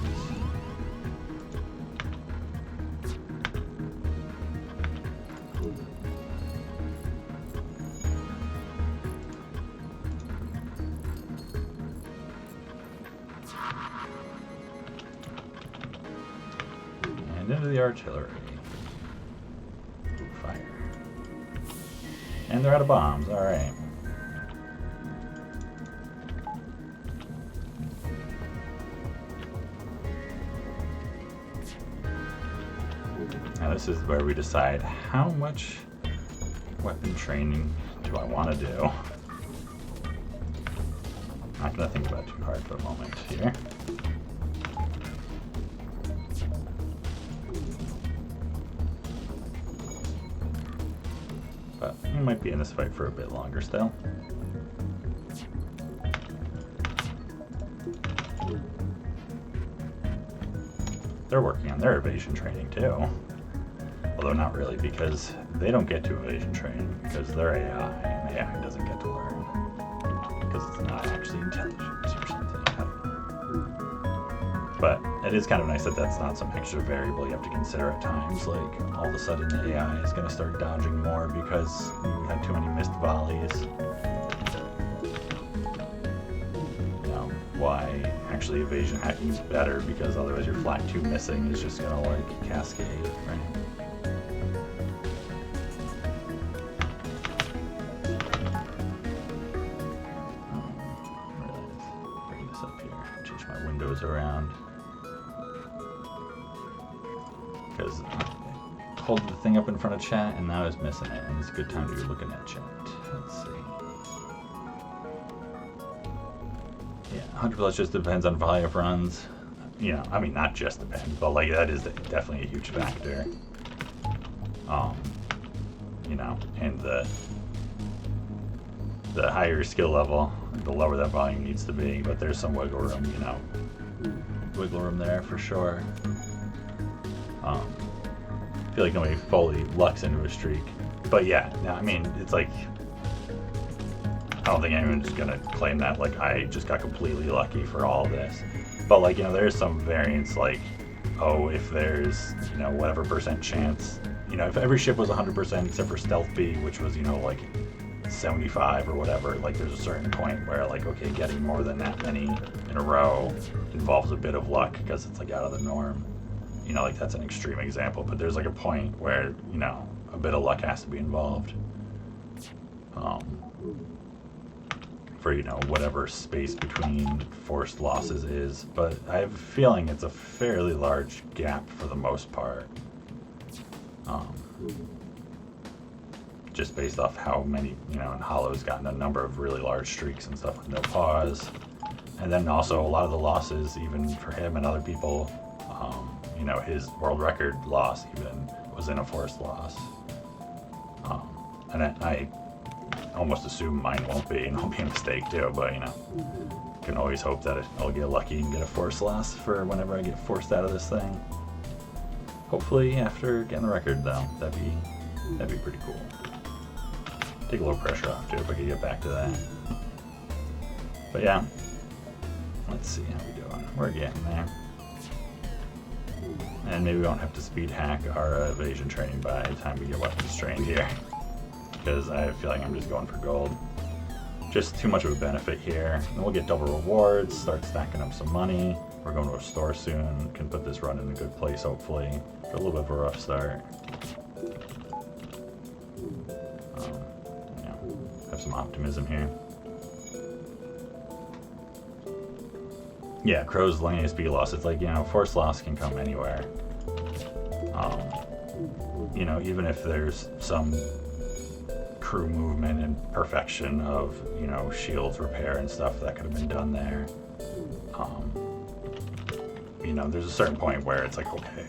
Into the artillery. Ooh, fire. And they're out of bombs, alright. Now this is where we decide how much weapon training do I want to do. I'm not going to think about it too hard for a moment here. But we might be in this fight for a bit longer still. They're working on their evasion training too. Although not really, because they don't get to evasion training because they're AI, and the AI doesn't get to learn. Because it's not actually intelligence or something. I don't know. But it is kind of nice that that's not some extra variable you have to consider at times. Like, all of a sudden the AI is going to start dodging more because you had too many missed volleys. Why actually evasion hacking is better, because otherwise your flag 2 missing is just going to, like, cascade, right? Bring this up here. Change my windows around. because hold the thing up in front of chat, and now I was missing it, and it's a good time to be looking at chat. Let's see. Yeah, 100 plus just depends on volume of runs. You know, I mean, not just depends, but like that is definitely a huge factor. You know, and the higher skill level, the lower that volume needs to be, but there's some wiggle room, you know, wiggle room there for sure. I feel like nobody fully lucks into a streak, but yeah, no, I mean, it's like, I don't think anyone's gonna claim that like I just got completely lucky for all of this, but like, you know, there's some variance, like, oh, if there's, you know, whatever percent chance, you know, if every ship was 100% except for Stealth B, which was, you know, like 75 or whatever, like there's a certain point where like, okay, getting more than that many in a row involves a bit of luck because it's like out of the norm. You know, like that's an extreme example, but there's like a point where, you know, a bit of luck has to be involved. For, you know, whatever space between forced losses is, but I have a feeling it's a fairly large gap for the most part. Just based off how many, you know, and Hollow's gotten a number of really large streaks and stuff with no pause. And then also a lot of the losses, even for him and other people, you know, his world record loss even was in a forced loss. And I almost assume mine won't be, and it'll be a mistake too, but you know, can always hope that I'll get lucky and get a forced loss for whenever I get forced out of this thing. Hopefully after getting the record though, that'd be pretty cool. Take a little pressure off too if I could get back to that. But yeah, let's see how we doing. We're getting there. And maybe we won't have to speed hack our evasion training by the time we get weapons trained here, because I feel like I'm just going for gold. Just too much of a benefit here. And we'll get double rewards, start stacking up some money. We're going to a store soon, can put this run in a good place hopefully. For a little bit of a rough start. Yeah, have some optimism here. Yeah, Crow's lane speed loss. It's like, you know, force loss can come anywhere. You know, even if there's some crew movement and perfection of, you know, shields repair and stuff that could have been done there. You know, there's a certain point where it's like, okay,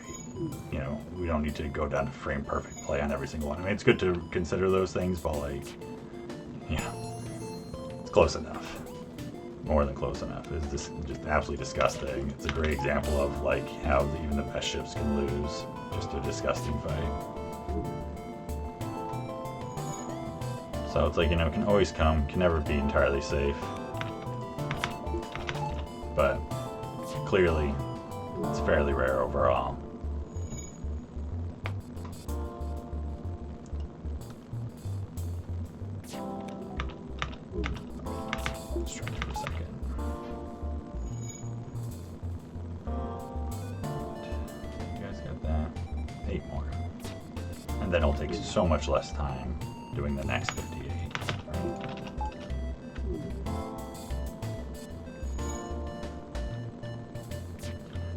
you know, we don't need to go down to frame perfect play on every single one. I mean, it's good to consider those things, but like, you know, it's close enough. More than close enough. It's just absolutely disgusting. It's a great example of like how even the best ships can lose just a disgusting fight. So it's like, you know, it can always come, can never be entirely safe. But clearly, it's fairly rare overall. Let's try for a second. You guys got that? 8 more. And then it'll take so much less time doing the next 58.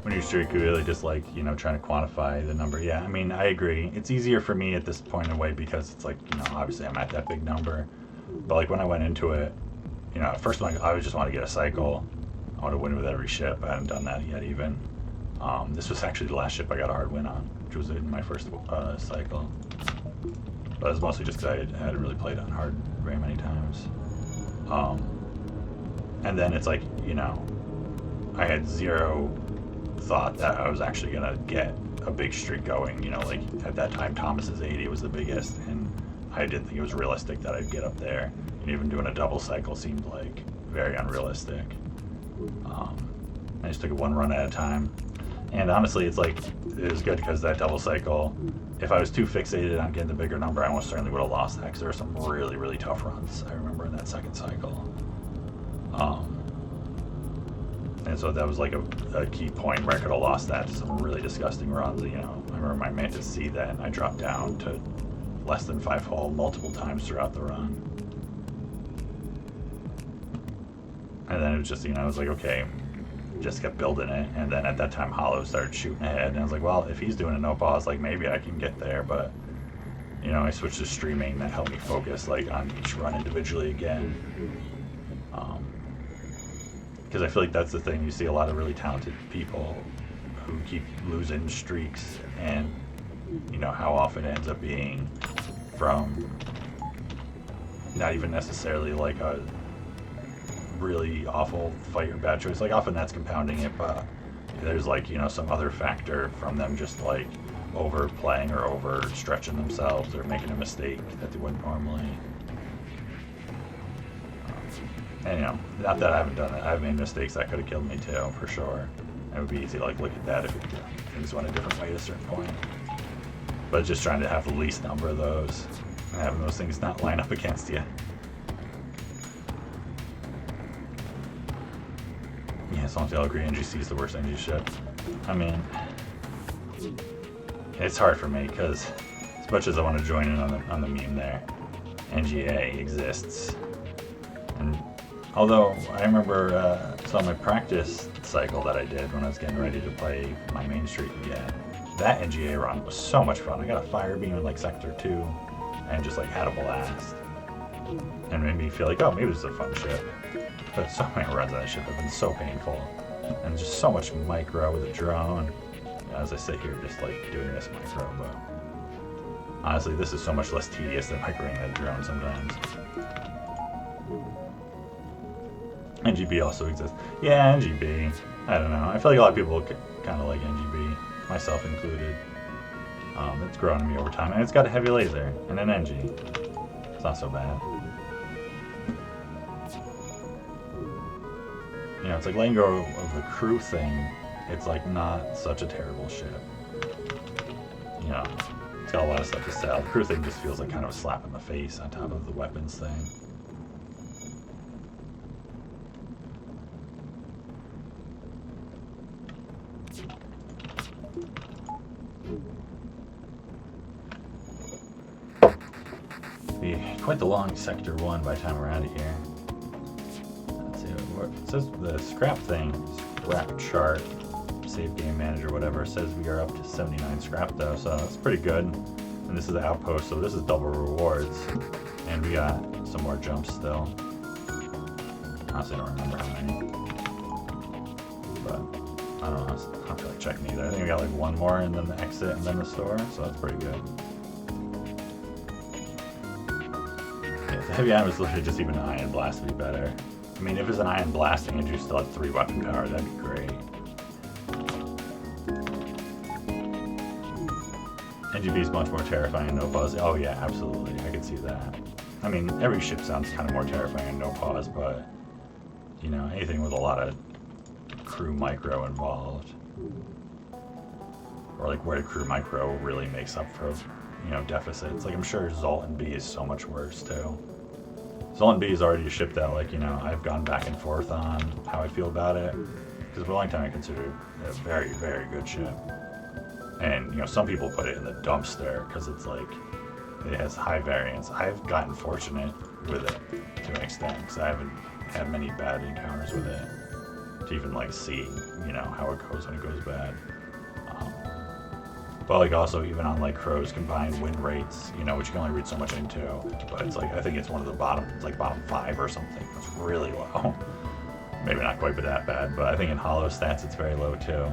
When you're streak, you really just like, you know, trying to quantify the number. Yeah, I mean, I agree. It's easier for me at this point in a way because it's like, you know, obviously I'm at that big number. But like when I went into it, you know, at first I just want to get a cycle. I want to win with every ship. I haven't done that yet even. This was actually the last ship I got a hard win on, which was in my first cycle. But it was mostly just because I hadn't really played on hard very many times. And then it's like, you know, I had zero thought that I was actually going to get a big streak going. You know, like at that time, Thomas's 80 was the biggest, and I didn't think it was realistic that I'd get up there. And even doing a double cycle seemed like very unrealistic. I just took it one run at a time. And honestly, it's like, it was good because that double cycle, if I was too fixated on getting the bigger number, I almost certainly would have lost that because there were some really, really tough runs I remember in that second cycle. And so that was like a key point where I could have lost that to some really disgusting runs. You know, I remember my Mantis C that, and I dropped down to less than 5 hull multiple times throughout the run. And then it was just, you know, I was like, okay, just kept building it. And then at that time, Hollow started shooting ahead, and I was like, well, if he's doing a no pause, like maybe I can get there. But you know, I switched to streaming. That helped me focus like on each run individually again. Because I feel like that's the thing. You see a lot of really talented people who keep losing streaks, and you know how often it ends up being from not even necessarily like a really awful fight or bad choice. Like often that's compounding it, but there's like, you know, some other factor from them just like overplaying or overstretching themselves or making a mistake that they wouldn't normally. And you know, not that I haven't done it. I've made mistakes that could have killed me too, for sure. It would be easy to like look at that if things went a different way at a certain point. But just trying to have the least number of those and having those things not line up against you. Yeah, so I'll agree. NGC is the worst NG ship. I mean, it's hard for me because as much as I want to join in on the meme there, NGA exists. And although I remember so my practice cycle that I did when I was getting ready to play my main streak again, that NGA run was so much fun. I got a fire beam in like Sector 2 and just like had a blast. And made me feel like, oh, maybe this is a fun ship. But so many runs on that ship have been so painful. And just so much micro with a drone. As I sit here just like doing this micro, but honestly this is so much less tedious than microing that drone sometimes. NGB also exists. Yeah, NGB. I don't know. I feel like a lot of people kind of like NGB, myself included. It's grown on me over time, and it's got a heavy laser and an NG. It's not so bad. You know, it's like letting go of the crew thing. It's like not such a terrible ship. You know, it's got a lot of stuff to sell. The crew thing just feels like kind of a slap in the face on top of the weapons thing. Be quite the long Sector 1 by the time we're out of here. Let's see what it says. The scrap thing, scrap chart, save game manager, whatever, says we are up to 79 scrap though, so that's pretty good. And this is the outpost, so this is double rewards. And we got some more jumps still. Honestly, I don't remember how many. But I don't know, I don't feel like checking either. I think we got like one more and then the exit and then the store, so that's pretty good. The heavy iron was literally just even an ion blast would be better. I mean, if it's an ion blasting and you still had 3 weapon power, that'd be great. NGB is much more terrifying in no pause. Oh yeah, absolutely. I could see that. I mean, every ship sounds kind of more terrifying in no pause, but you know, anything with a lot of crew micro involved, or like where crew micro really makes up for, you know, deficits. Like I'm sure Zoltan B is so much worse too. Zoltan B is already a ship that, like, you know, I've gone back and forth on how I feel about it, because for a long time I considered it a very, very good ship. And, you know, some people put it in the dumpster because it's like, it has high variance. I've gotten fortunate with it to an extent, because I haven't had many bad encounters with it to even like see, you know, how it goes when it goes bad. But like also even on like Crow's combined win rates, you know, which you can only read so much into, but it's like, I think it's one of the bottom, it's like bottom 5 or something. It's really low. Maybe not quite that bad, but I think in Hollow stats it's very low too.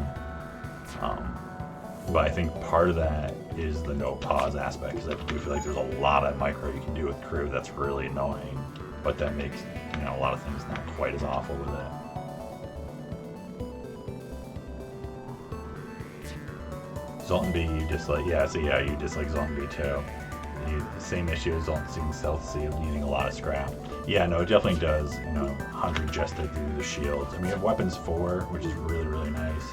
But I think part of that is the no pause aspect, because I do feel like there's a lot of micro you can do with Crew that's really annoying, but that makes, you know, a lot of things not quite as awful with it. Zoltan B, you dislike, yeah, so yeah, you dislike Zoltan B too. Same issue as Zoltan Stealth C, needing a lot of scrap. Yeah, no, it definitely does, you know, 100 gested through the shields. I mean, you have weapons 4, which is really, really nice.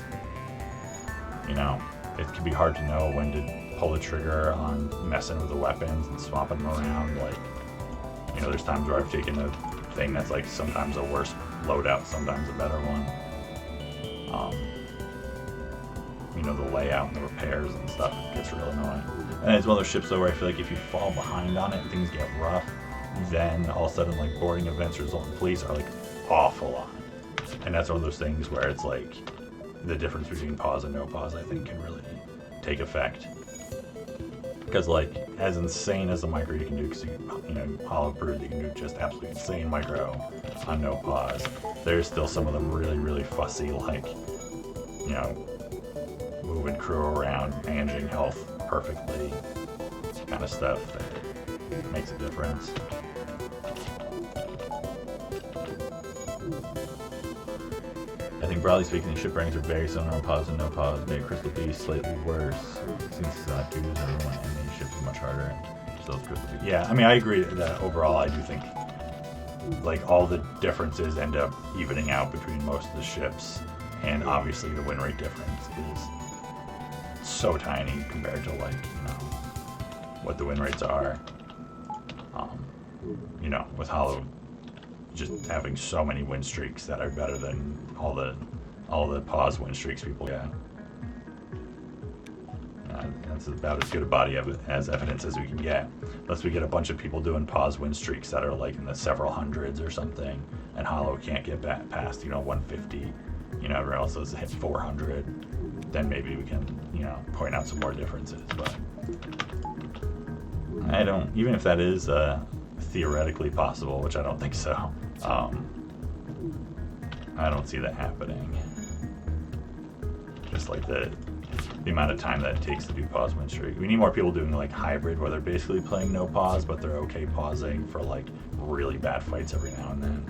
You know, it can be hard to know when to pull the trigger on messing with the weapons and swapping them around. Like, you know, there's times where I've taken a thing that's like sometimes a worse loadout, sometimes a better one. You know, the layout and the repairs and stuff gets real annoying. And it's one of those ships though where I feel like if you fall behind on it and things get rough, then all of a sudden like boarding events or Zoltan police are like awful on. And that's one of those things where it's like the difference between pause and no pause, I think, can really take effect. Because like, as insane as the micro you can do, because you know, hollow proved you can do just absolutely insane micro on no pause, there's still some of them really fussy, like, you know, moving crew around, managing health perfectly, kind of stuff that makes a difference. I think broadly speaking, the ship rankings are very similar on pause and no pause. Maybe Crystal Beast slightly worse. Since dudes everyone and ships are much harder. So it's Crystal Beast. Yeah, I mean, I agree that overall, I do think like all the differences end up evening out between most of the ships, and obviously the win rate difference is so tiny compared to, like, you know, what the win rates are. You know, with Hollow just having so many win streaks that are better than all the pause win streaks people get. That's about as good a body of it as evidence as we can get, unless we get a bunch of people doing pause win streaks that are like in the several hundreds or something, and Hollow can't get back past, you know, 150. You know, everyone else has hit 400. Then maybe we can, you know, point out some more differences. But I don't, even if that is theoretically possible, which I don't think so. I don't see that happening. Just like the amount of time that it takes to do pause win streak. We need more people doing like hybrid, where they're basically playing no pause, but they're okay pausing for like really bad fights every now and then.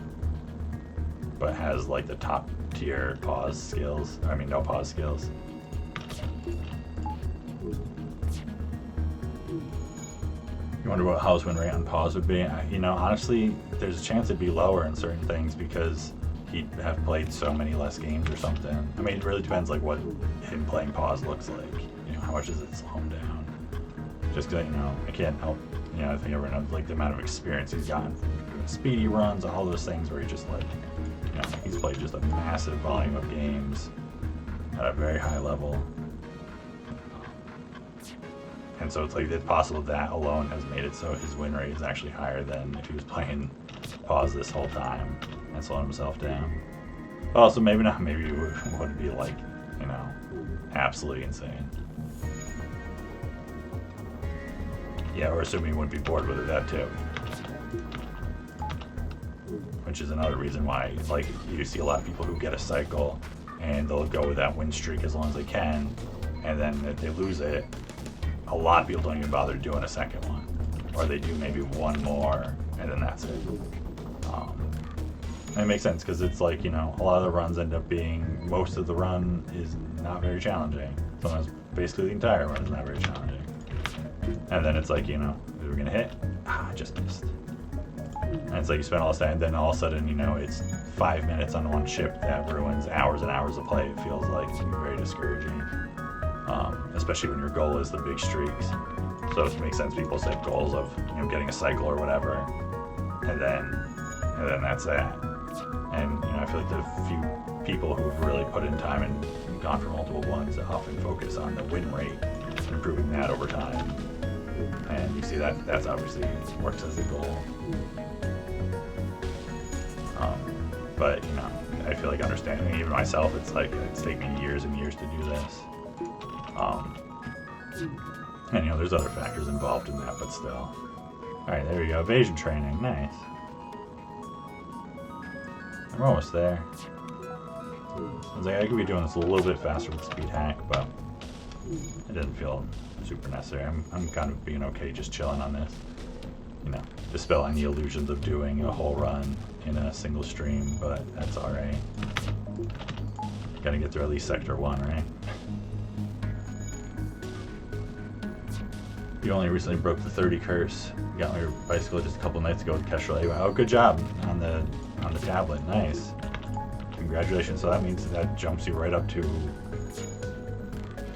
But has like the top tier pause skills. I mean, no pause skills. You wonder what House win rate on pause would be? You know, honestly, there's a chance it'd be lower in certain things because he'd have played so many less games or something. I mean, it really depends, like, what him playing pause looks like. You know, how much does it slow him down? Just because, you know, I can't help, you know, I think everyone knows, like, the amount of experience he's gotten. Speedy runs, all those things where he just, like, you know, he's played just a massive volume of games at a very high level. And so it's like, it's possible that alone has made it so his win rate is actually higher than if he was playing pause this whole time and slowing himself down. But also maybe not, maybe it wouldn't be like, you know, absolutely insane. Yeah, we're assuming he wouldn't be bored with it, that too. Which is another reason why, like, you see a lot of people who get a cycle and they'll go with that win streak as long as they can, and then if they lose it, a lot of people don't even bother doing a second one, or they do maybe one more and then that's it. And it makes sense because it's like, you know, a lot of the runs end up being, most of the run is not very challenging. Sometimes basically the entire run is not very challenging. And then it's like, you know, we're gonna hit, I just missed. And it's like you spend all this time, and then all of a sudden, you know, it's 5 minutes on one ship that ruins hours and hours of play. It feels like it's very discouraging. Especially when your goal is the big streaks. So it makes sense people set goals of, you know, getting a cycle or whatever, and then that's that. And, you know, I feel like the few people who've really put in time and gone for multiple ones often focus on the win rate and improving that over time. And you see that's obviously works as a goal. But, you know, I feel like understanding, even myself, it's like it's taken me years and years to do this. And, you know, there's other factors involved in that, but still. Alright, there we go. Evasion training. Nice. I'm almost there. I was like, I could be doing this a little bit faster with speed hack, but it didn't feel super necessary. I'm kind of being okay just chilling on this. You know, dispel any illusions of doing a whole run in a single stream, but that's alright. Gotta get through at least Sector 1, right? You only recently broke the 30 curse. You got on your bicycle just a couple nights ago with Kestrel. Oh, good job on the tablet. Nice. Congratulations. So that means that jumps you right up to,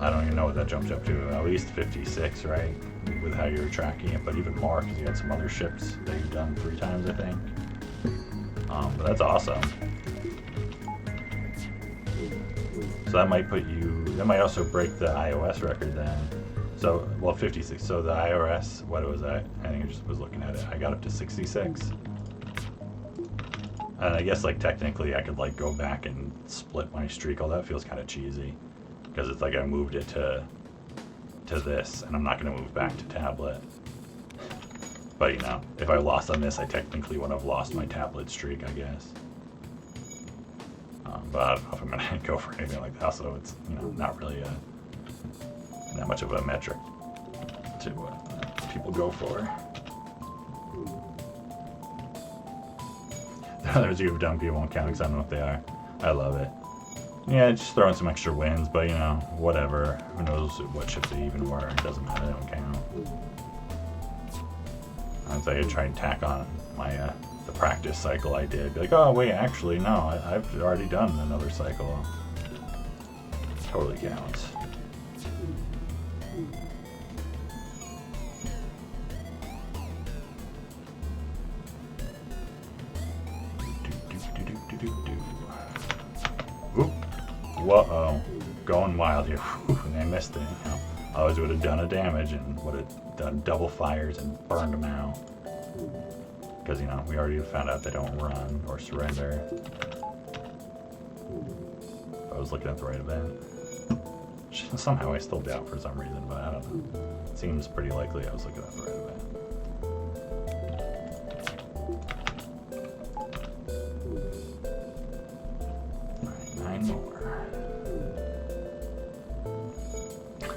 I don't even know what that jumps you up to, at least 56, right? With how you're tracking it, but even more because you had some other ships that you've done 3 times, I think. But that's awesome. So that might put you, that might also break the iOS record then. So, well, 56. So the iOS, what was that? I think I just was looking at it. I got up to 66. And I guess like technically I could like go back and split my streak, although that feels kind of cheesy because it's like I moved it to this, and I'm not going to move back to tablet. But you know, if I lost on this, I technically would have lost my tablet streak, I guess. But I don't know if I'm going to go for anything like that. So it's, you know, not really that much of a metric to what people go for. There's you dumb people won't count because I don't know what they are. I love it. Yeah, just throwing some extra wins, but you know, whatever. Who knows what ships they even were? It doesn't matter. They don't count. I was like, I try and tack on my the practice cycle I did. Be like, oh wait, actually no, I've already done another cycle. Totally counts. Oop. Whoa, going wild here. I missed it. You know, I always would have done a damage and would have done double fires and burned them out. Because, you know, we already found out they don't run or surrender. I was looking at the right event. Somehow I still doubt for some reason, but I don't know. It seems pretty likely I was looking at the right event. More.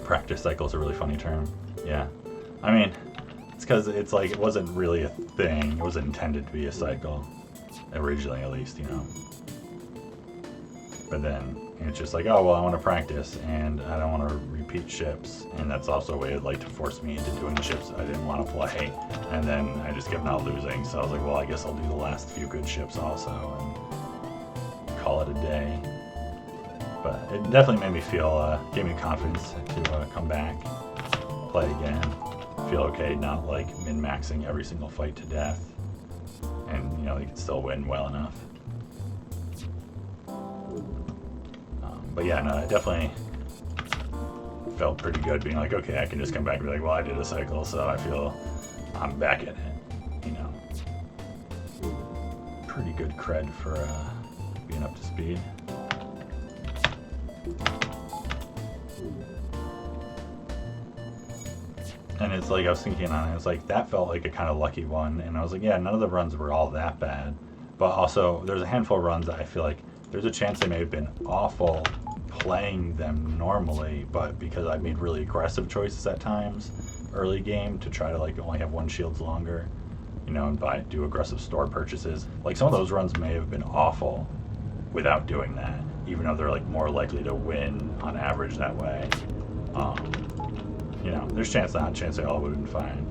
Practice cycle is a really funny term. Yeah. I mean, it's because it's like it wasn't really a thing. It was intended to be a cycle. Originally, at least, you know. But then it's just like, oh, well, I want to practice and I don't want to repeat ships. And that's also a way it'd like to force me into doing ships I didn't want to play. And then I just kept not losing. So I was like, well, I guess I'll do the last few good ships also and call it a day. But it definitely made me feel, gave me confidence to come back, play again, feel okay, not like min-maxing every single fight to death, and you know, you can still win well enough. But yeah, no, it definitely felt pretty good being like, okay, I can just come back and be like, well, I did a cycle, so I feel I'm back in it, you know. Pretty good cred for being up to speed. And it's like, I was thinking on it, it's like, that felt like a kind of lucky one. And I was like, yeah, none of the runs were all that bad. But also, there's a handful of runs that I feel like there's a chance they may have been awful playing them normally, but because I made really aggressive choices at times, early game, to try to like only have one shields longer, you know, and do aggressive store purchases. Like, some of those runs may have been awful without doing that, even though they're like more likely to win on average that way. You know, there's chance not chance they all would have been fine.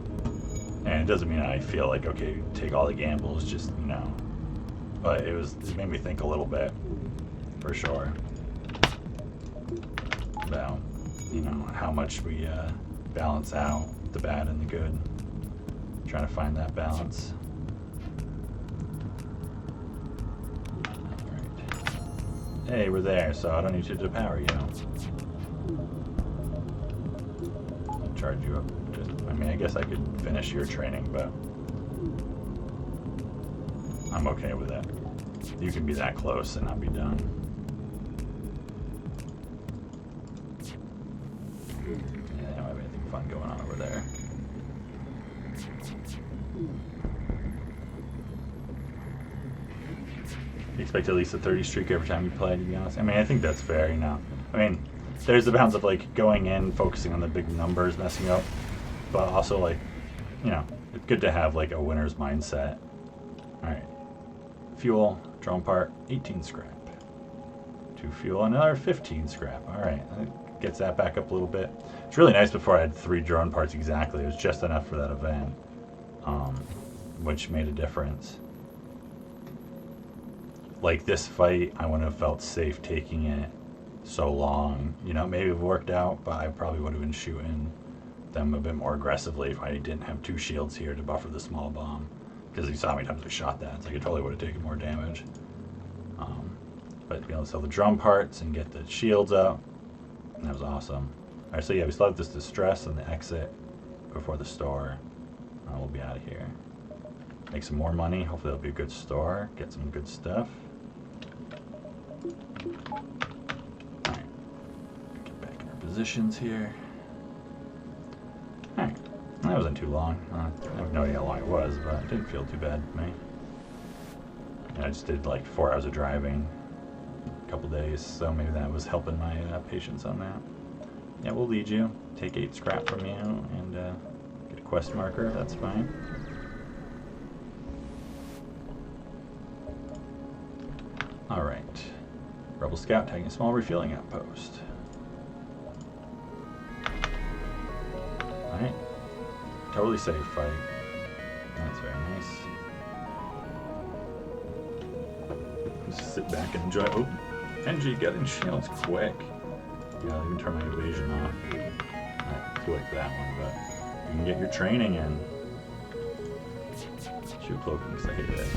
And it doesn't mean I feel like, okay, take all the gambles, just, you know. But it made me think a little bit, for sure, about, you know, how much we balance out the bad and the good. Trying to find that balance. Alright. Hey, we're there, so I don't need to depower you. Charge you up. I mean, I guess I could finish your training, but I'm okay with it. You can be that close and not be done. Yeah, I don't have anything fun going on over there. You expect at least a 30 streak every time you play, to be honest. I mean, I think that's fair, you know. I mean, there's the balance of like going in, focusing on the big numbers, messing up, but also like, you know, it's good to have like a winner's mindset. All right, fuel, drone part, 18 scrap. 2 fuel, another 15 scrap. All right, that gets that back up a little bit. It's really nice. Before I had 3 drone parts exactly. It was just enough for that event, which made a difference. Like this fight, I wouldn't have felt safe taking it so long. You know, maybe it worked out, but I probably would have been shooting them a bit more aggressively if I didn't have 2 shields here to buffer the small bomb. Because you saw how many times I shot that. It's like I totally would have taken more damage. But to be able to sell the drum parts and get the shields up, that was awesome. Alright, so yeah, we still have this distress and the exit before the store. We'll be out of here. make some more money. Hopefully it'll be a good store, get some good stuff. Alright, get back in our positions here. Alright, that wasn't too long. I have no idea how long it was, but it didn't feel too bad to me. I just did like 4 hours of driving a couple days, so maybe that was helping my patience on that. Yeah, we'll lead you. Take 8 scrap from you and get a quest marker. That's fine. Alright. Rebel Scout taking a small refueling outpost. Alright. Totally safe fight. That's very nice. Just sit back and enjoy. Oh, NG getting shields quick. Yeah, I'll even turn my evasion off. Alright, too late for that one, but you can get your training in. Shoot cloaking because I hate it.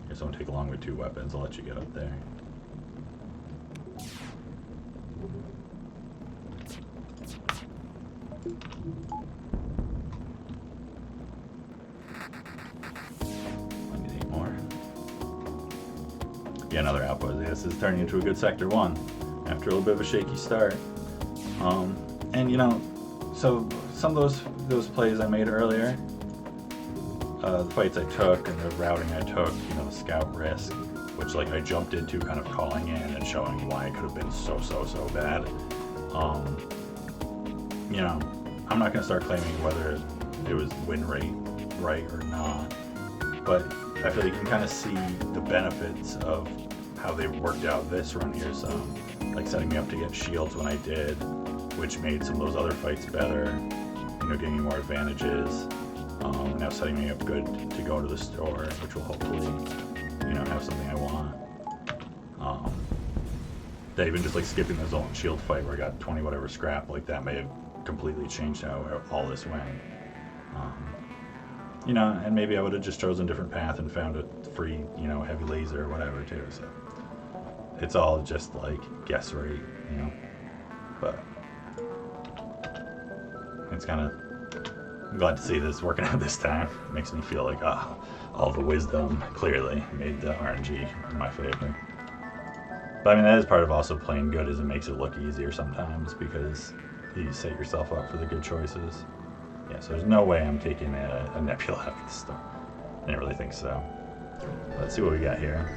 Guess I won't take long with 2 weapons. I'll let you get up there. I need 8 more. Yeah, another outpost. This is turning into a good Sector 1 after a little bit of a shaky start. And you know, so some of those plays I made earlier, the fights I took and the routing I took, you know, the scout risk, which like I jumped into kind of calling in and showing why it could have been so bad. You know, I'm not going to start claiming whether it was win rate right or not, but I feel like you can kind of see the benefits of how they worked out this run here. So, like setting me up to get shields when I did, which made some of those other fights better, you know, giving me more advantages. Now setting me up good to go to the store, which will hopefully, you know, have something I want. Even just like skipping the zone shield fight where I got 20 whatever scrap, like that may have completely changed how all this went. You know, and maybe I would have just chosen a different path and found a free, you know, heavy laser or whatever too. So it's all just like guess rate, you know. But it's kind of, I'm glad to see this working out this time. It makes me feel like, all the wisdom clearly made the RNG in my favor. But I mean, that is part of also playing good, is it makes it look easier sometimes because you set yourself up for the good choices. Yeah, so there's no way I'm taking a Nebula out of the store. I didn't really think so. Let's see what we got here.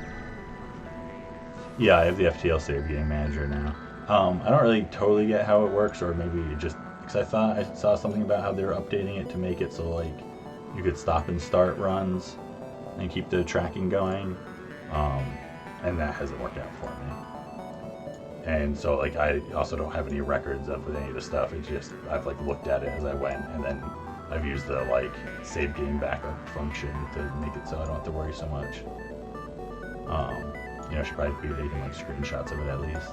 Yeah, I have the FTL save game manager now. I don't really totally get how it works, or maybe just because I thought I saw something about how they were updating it to make it so like you could stop and start runs and keep the tracking going, and that hasn't worked out for me. And so like I also don't have any records of any of the stuff. It's just I've like looked at it as I went, and then I've used the like save game backup function to make it so I don't have to worry so much. You know, I should probably be taking like screenshots of it at least.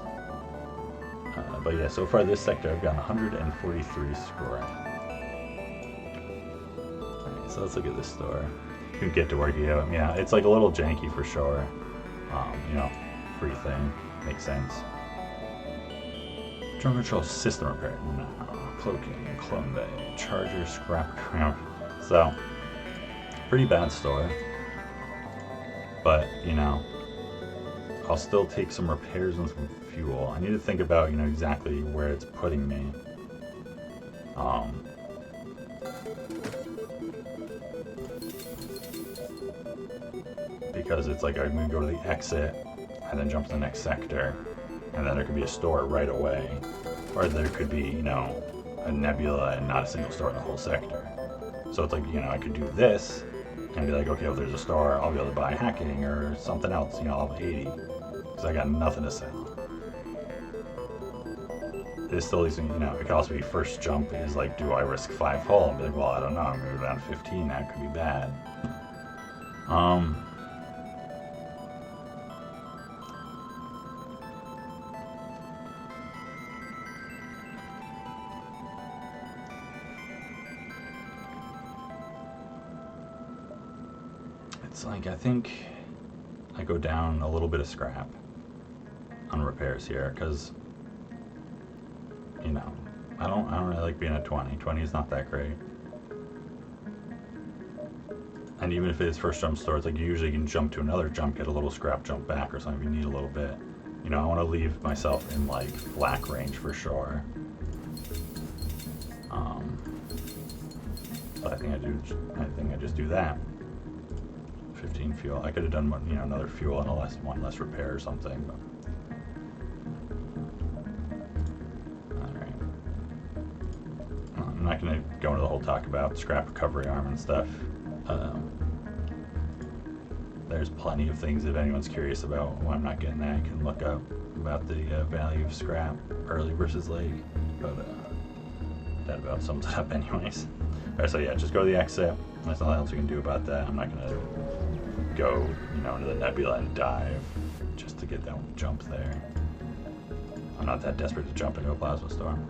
But yeah, so far this sector I've got 143 scrap. Alright, so let's look at this store. You can get to work it out. Yeah, it's like a little janky for sure. You know, free thing. Makes sense. Drone control system repair. No. Cloaking, clone bay, charger, scrap ground. So, pretty bad store. But, you know, I'll still take some repairs and some fuel. I need to think about, you know, exactly where it's putting me. Because it's like I'm going to go to the exit and then jump to the next sector, and then there could be a store right away, or there could be, you know, a nebula and not a single store in the whole sector. So it's like, you know, I could do this and be like, okay, well, there's a store, I'll be able to buy hacking or something else, you know, I'll have 80, because I got nothing to sell. This still leaves me, you know, it could also be first jump is like, do I risk 5 hull? And be like, well, I don't know, I'm going to go down to 15 now, it could be bad. It's like, I think I go down a little bit of scrap on repairs here, because, you know, I don't really like being at 20. 20 is not that great. And even if it is first jump store, it's like you usually can jump to another jump, get a little scrap jump back or something if you need a little bit. You know, I want to leave myself in like flak range for sure. So I think I just do that. 15 fuel. I could have done, you know, another fuel and one less repair or something. But. All right. I'm not going to go into the whole talk about scrap recovery arm and stuff. There's plenty of things if anyone's curious about why I'm not getting that. You can look up about the value of scrap early versus late. But that about sums it up anyways. Alright, so yeah, just go to the exit. There's nothing else we can do about that. I'm not going to go, you know, into the nebula and dive just to get that jump there. I'm not that desperate to jump into a plasma storm.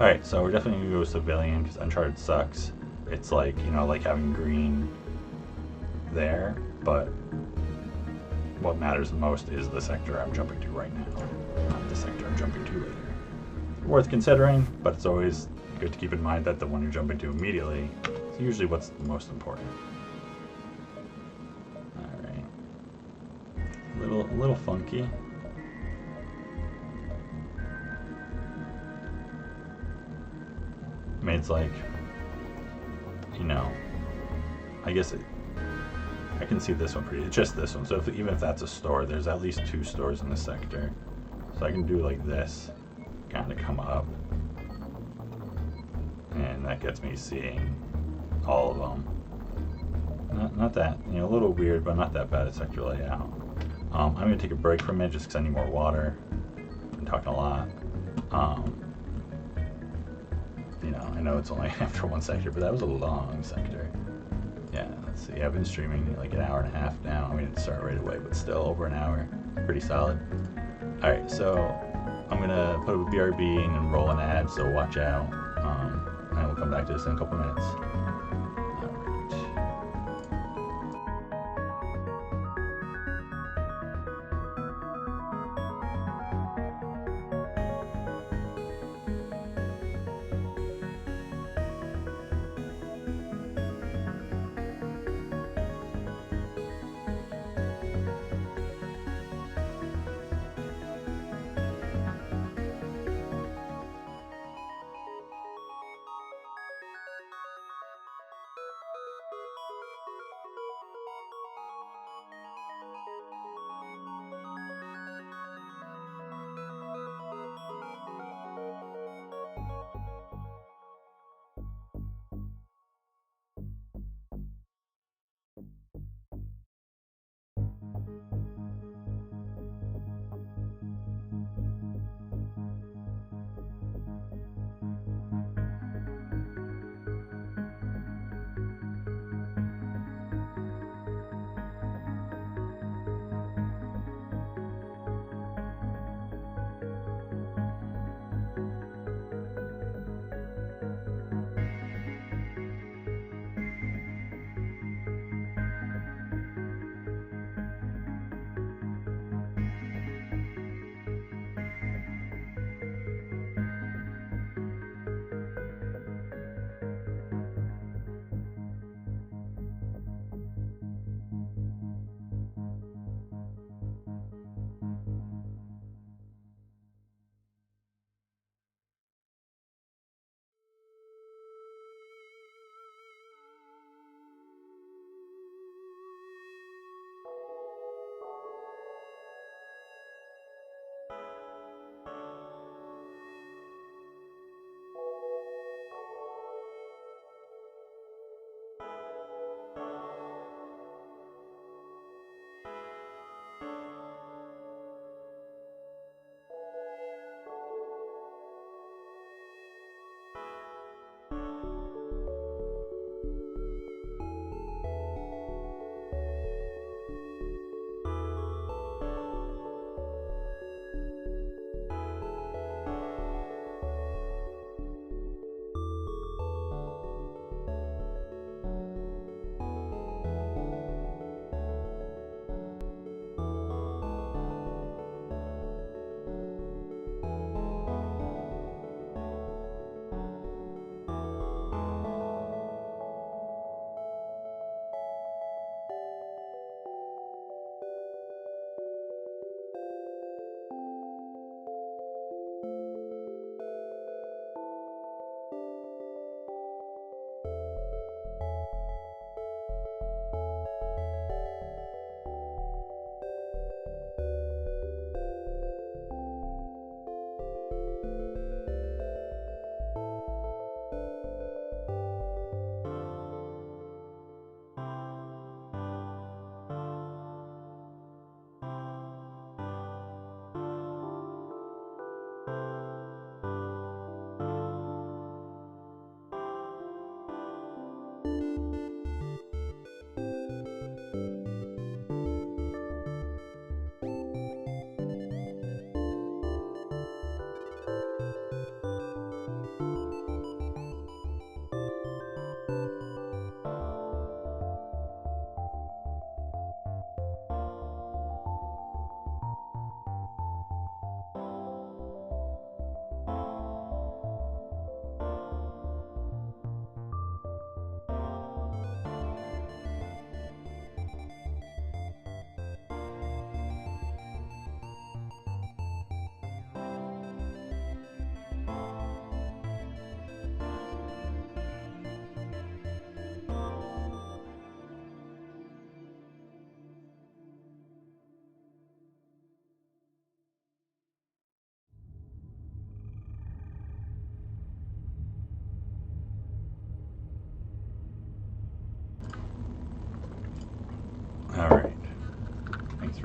Alright, so we're definitely going to go civilian because Uncharted sucks. It's like, you know, like having green there, but what matters the most is the sector I'm jumping to right now, not the sector I'm jumping to later. Worth considering, but it's always good to keep in mind that the one you're jumping to immediately is usually what's the most important. Alright. A little funky. I mean, it's like, you know, I guess I can see this one pretty, just this one. So even if that's a store, there's at least 2 stores in the sector. So I can do like this, kind of come up. And that gets me seeing all of them. Not that, you know, a little weird, but not that bad at sector layout. I'm going to take a break from it just because I need more water. I'm talking a lot. You know, I know it's only after one sector, but that was a long sector. Yeah, let's see. I've been streaming like an hour and a half now. I mean, it started right away, but still over an hour. Pretty solid. Alright, so I'm going to put up a BRB and roll an ad, so watch out. And we'll come back to this in a couple minutes.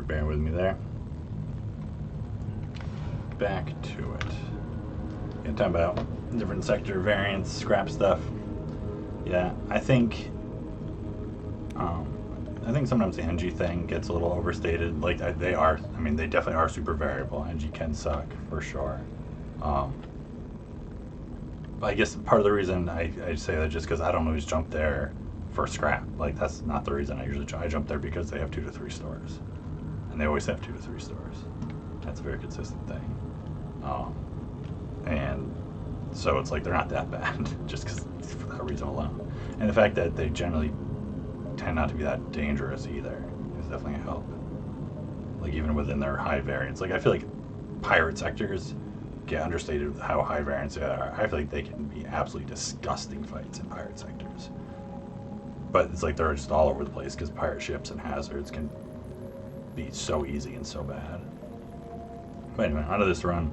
bearing with me there. Back to it. Yeah, talking about different sector variants, scrap stuff. Yeah, I think sometimes the NG thing gets a little overstated. Like they are, I mean, they definitely are super variable. NG can suck for sure. I guess part of the reason I say that just because I don't always jump there for scrap. Like that's not the reason I usually jump. I jump there because they have 2 to 3 stores, and they always have 2 to 3 stores. That's a very consistent thing. And so it's like they're not that bad just because for that reason alone. And the fact that they generally tend not to be that dangerous either is definitely a help. Like even within their high variance. Like I feel like pirate sectors get understated with how high variance they are. I feel like they can be absolutely disgusting fights in pirate sectors. But it's like they're just all over the place because pirate ships and hazards can be so easy and so bad. But anyway, out of this run.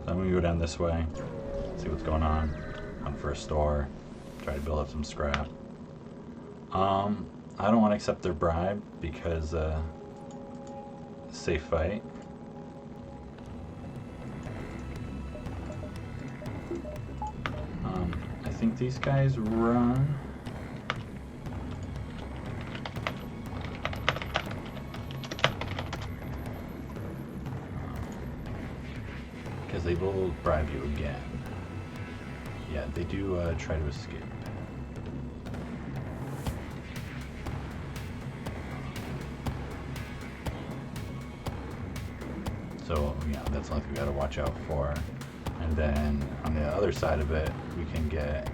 So I'm going to go down this way, see what's going on. Hunt for a store, try to build up some scrap. I don't want to accept their bribe because safe fight. I think these guys run. Because they will bribe you again. Yeah, they do try to escape. So, yeah, that's something we gotta watch out for. And then on the other side of it, we can get,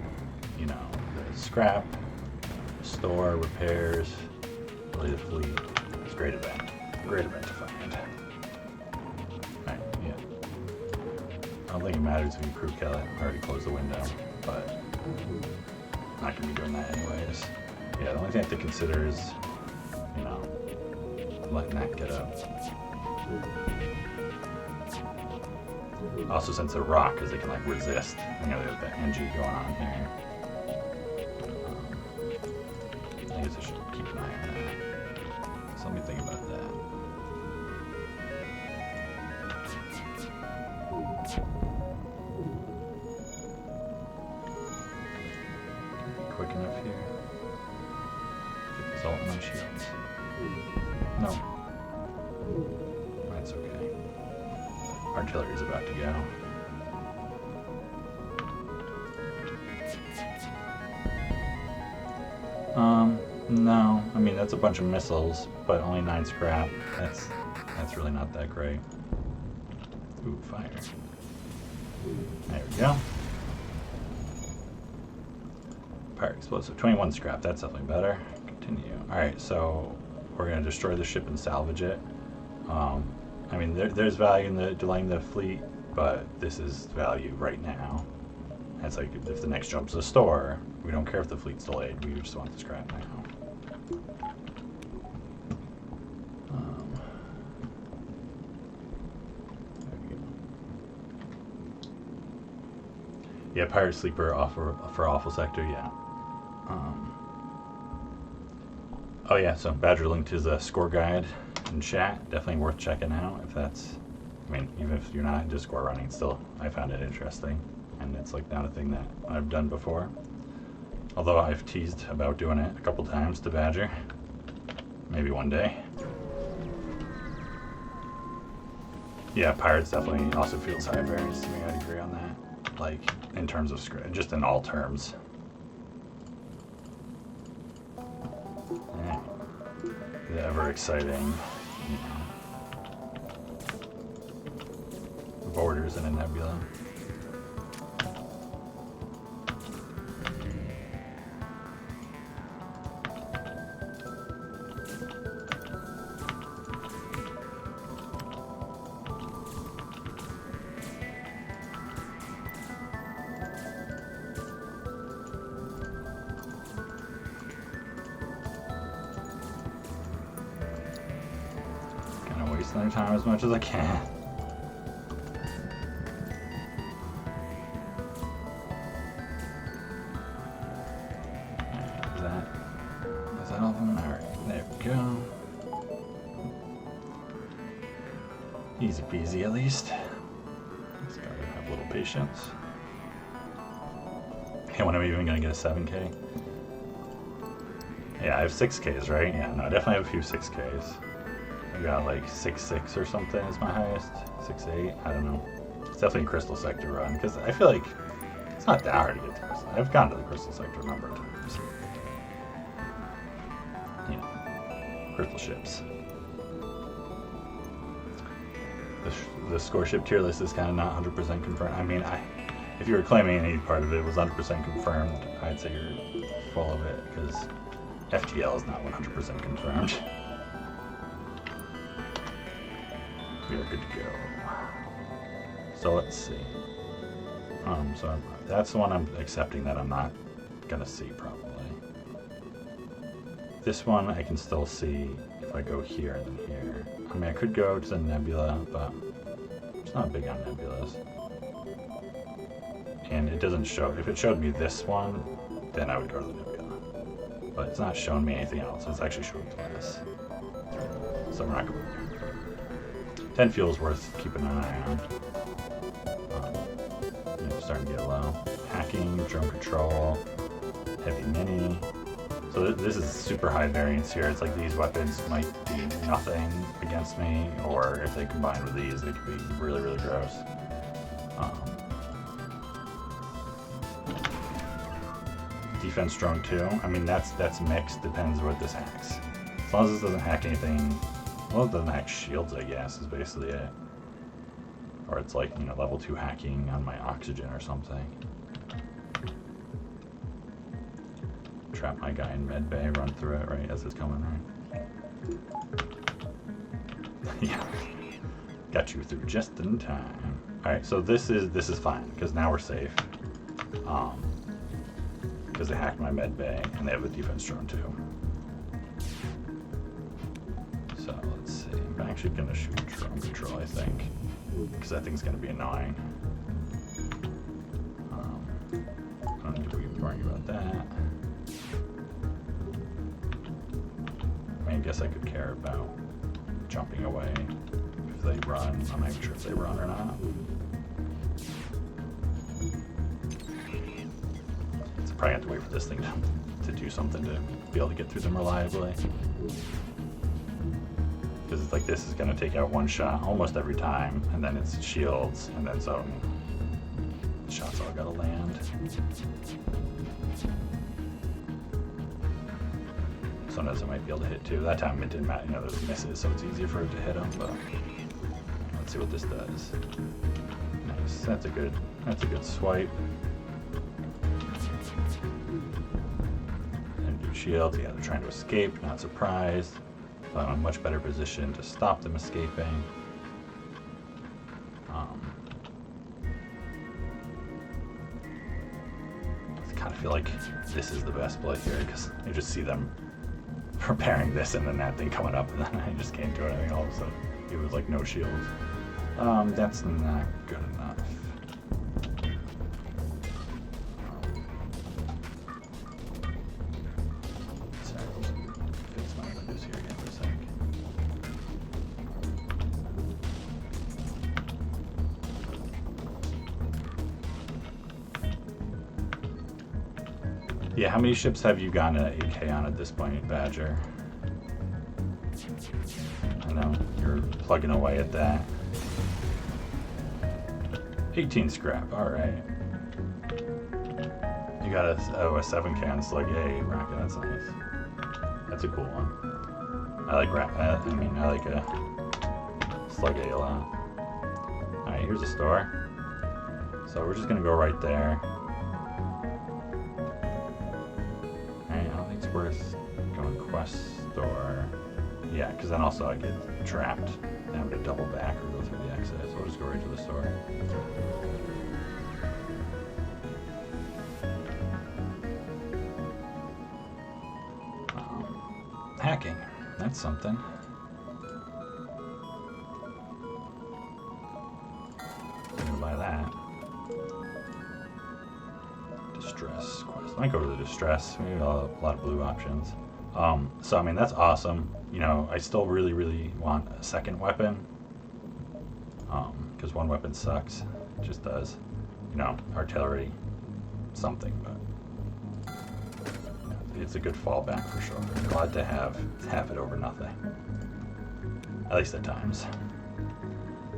you know, the scrap, store, repairs, really the fleet. It's a great event. Great event to find. Alright, yeah. I don't think it matters if you crew kill it. I already closed the window, but I'm not gonna be doing that anyways. Yeah, the only thing I have to consider is, you know, letting that get up. Also, since they're rock, because they can like resist. You know, there's the NG going on here. I guess I should keep an eye on that. So let me think about that. Quick enough here. Get this ult on my shields. No. That's okay. Artillery's about to go. No. I mean, that's a bunch of missiles, but only 9 scrap. That's really not that great. Ooh, fire. There we go. Pirate explosive. 21 scrap. That's definitely better. Continue. Alright, so we're going to destroy the ship and salvage it. I mean, there's value in delaying the fleet, but this is value right now. And it's like if the next jump's a store, we don't care if the fleet's delayed. We just want the scrap now. Yeah, Pirate Sleeper for Awful Sector, yeah. Oh yeah, so Badger linked his score guide in chat. Definitely worth checking out if that's, I mean, even if you're not into score running, still, I found it interesting. And it's like not a thing that I've done before. Although I've teased about doing it a couple times to Badger. Maybe one day. Yeah, Pirates definitely also feels high variance to me. I'd agree on that. Like, in terms of script, just in all terms. Yeah. The ever exciting, you know, borders in a nebula. Wasting their time as much as I can. Is that all of them? Alright, there we go. keep easy at least. Just gotta have a little patience. Hey, when am I even gonna get a 7K? Yeah, I have 6Ks, right? Yeah, no, I definitely have a few 6Ks. I got like 6.6 or something is my highest. 6.8, I don't know. It's definitely a Crystal Sector run, because I feel like it's not that hard to get to Crystal. I've gone to the Crystal Sector a number of times. You know, crystal ships. The score ship tier list is kind of not 100% confirmed. I mean, if you were claiming any part of it was 100% confirmed, I'd say you're full of it, because FTL is not 100% confirmed. We are good to go. So let's see. So that's the one I'm accepting that I'm not gonna see probably. This one I can still see if I go here and then here. I mean, I could go to the nebula, but it's not big on nebulas. And it doesn't show. If it showed me this one, then I would go to the nebula. But it's not showing me anything else. It's actually showing this. So we're not going. 10 fuel is worth keeping an eye on. Starting to get low. Hacking, drone control, heavy mini. So this is super high variance here. It's like these weapons might do nothing against me, or if they combine with these, they could be really, really gross. Defense drone too. I mean, that's mixed. Depends what this hacks. As long as this doesn't hack anything. Well, it doesn't hack shields, I guess, is basically it. Or it's like, you know, level 2 hacking on my oxygen or something. Trap my guy in med bay, run through it right as it's coming, right? Yeah. Got you through just in time. Alright, so this is fine, because now we're safe. Because they hacked my med bay and they have a defense drone too. So let's see. I'm actually gonna shoot drone control, I think. Because that thing's going to be annoying. I don't need to be worrying about that. I mean, I guess I could care about jumping away if they run. I'm not even sure if they run or not. So probably have to wait for this thing to do something to be able to get through them reliably. Because it's like this is going to take out one shot almost every time, and then it's shields, and then so the shots all got to land. Sometimes I might be able to hit too. That time it didn't matter, you know, there's misses, so it's easier for it to hit them. But let's see what this does. Nice. That's a good swipe. And do shields. Yeah, they're trying to escape. Not surprised. I'm in a much better position to stop them escaping. I kind of feel like this is the best play here, because you just see them preparing this and then that thing coming up, and then I just can't do it. I mean, all of a sudden it was like no shields. That's not good enough. Yeah, how many ships have you gotten an 8K on at this point, Badger? I know, you're plugging away at that. 18 scrap, alright. You got a 7K on Slug A rocket, that's nice. That's a cool one. I like I like a Slug A lot. Alright, here's a store. So we're just gonna go right there. Worth going quest store. Yeah, because then also I get trapped and I'm going to double back or go through the exit, so I'll just go right to the store. Hacking, that's something. I'm going to buy that. Distress quest. I might go to the distress. We have a lot of blue options. So I mean, that's awesome. You know, I still really want a second weapon. because one weapon sucks. It just does. You know, artillery, something, but it's a good fallback for sure. Glad to have it over nothing, at least at times.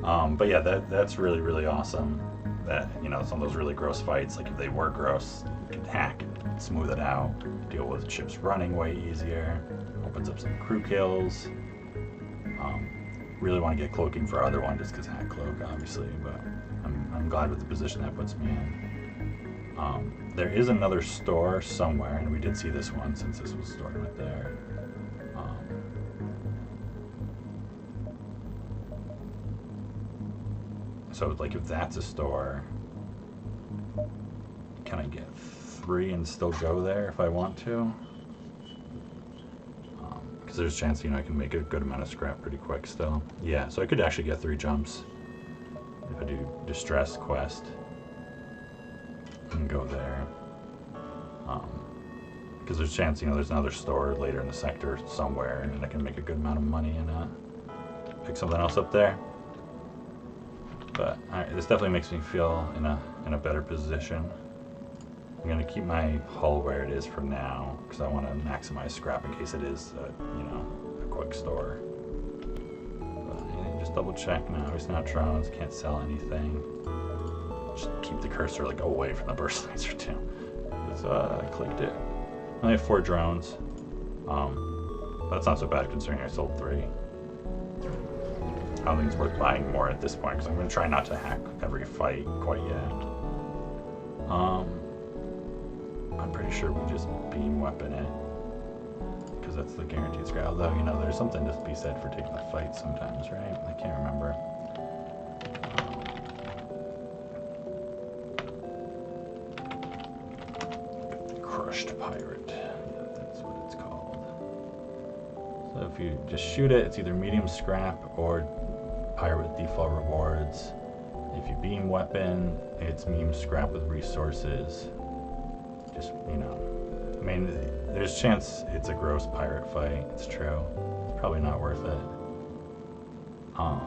But yeah, that's really, really awesome. That, you know, some of those really gross fights, like if they were gross, you can hack and smooth it out, deal with ships running way easier, opens up some crew kills. Really want to get cloaking for other one just because hack cloak, obviously, but I'm glad with the position that puts me in. There is another store somewhere, and we did see this one since this was stored right there. So like if that's a store, can I get 3 and still go there if I want to? Because there's a chance, you know, I can make a good amount of scrap pretty quick still. Yeah, so I could actually get 3 jumps if I do distress quest and go there. Because there's a chance, you know, there's another store later in the sector somewhere, and I can make a good amount of money and pick something else up there. But this definitely makes me feel in a better position. I'm gonna keep my hull where it is for now because I want to maximize scrap in case it is, you know, a quick store. But just double check now. Obviously not drones. Can't sell anything. Just keep the cursor like away from the burst laser too. I clicked it. I only have 4 drones. But that's not so bad considering I sold 3. I don't think it's worth buying more at this point because I'm going to try not to hack every fight quite yet. I'm pretty sure we just beam weapon it because that's the guaranteed scrap. Although, you know, there's something to be said for taking the fight sometimes, right? I can't remember. Crushed pirate. That's what it's called. So if you just shoot it, it's either medium scrap or pirate with default rewards. If you beam weapon, it's medium scrap with resources. Just, you know, I mean, there's a chance it's a gross pirate fight. It's true. It's probably not worth it. I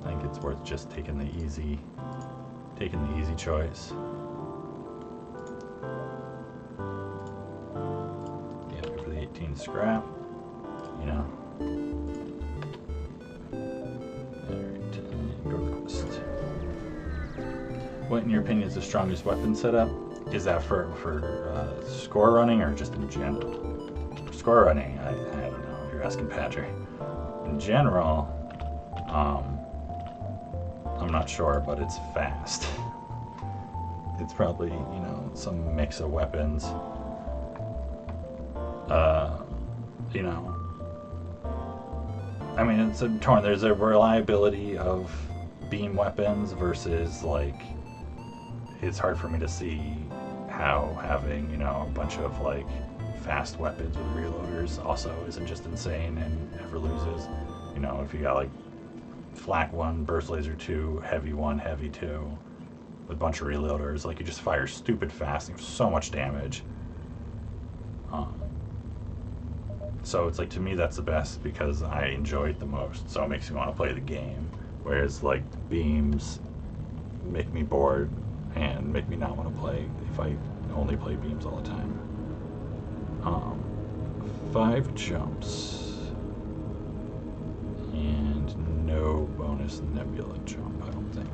think it's worth just taking the easy choice. Yeah, go for the 18 scrap. You know. Alright, go to the quest. What, in your opinion, is the strongest weapon setup? Is that for score running or just in general? For score running, I don't know if you're asking Patrick. In general, I'm not sure, but it's fast. It's probably, you know, some mix of weapons. You know, I mean, it's a torn. There's a reliability of beam weapons versus, like, it's hard for me to see how having, you know, a bunch of like fast weapons with reloaders also isn't just insane and never loses. You know, if you got like flak 1, burst laser 2, heavy 1, heavy 2, with a bunch of reloaders, like you just fire stupid fast and you have so much damage. So it's like, to me that's the best because I enjoy it the most, so it makes me want to play the game. Whereas like beams make me bored and make me not want to play if I only play beams all the time. 5 jumps and no bonus nebula jump, I don't think.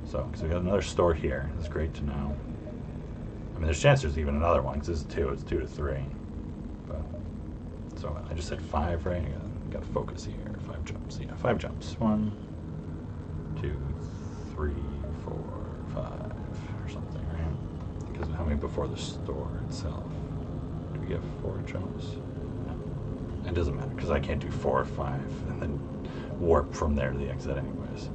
So, because we got another store here, that's great to know. I mean, there's a chance there's even another one because this is 2, it's 2 to 3. But so I just said 5, right? I got to focus here. 5 jumps, yeah, 5 jumps. 1, 2, 3, 4, 5, or something, right? Because how many before the store itself? Do we get 4 jumps? No. It doesn't matter, because I can't do 4 or 5, and then warp from there to the exit anyways.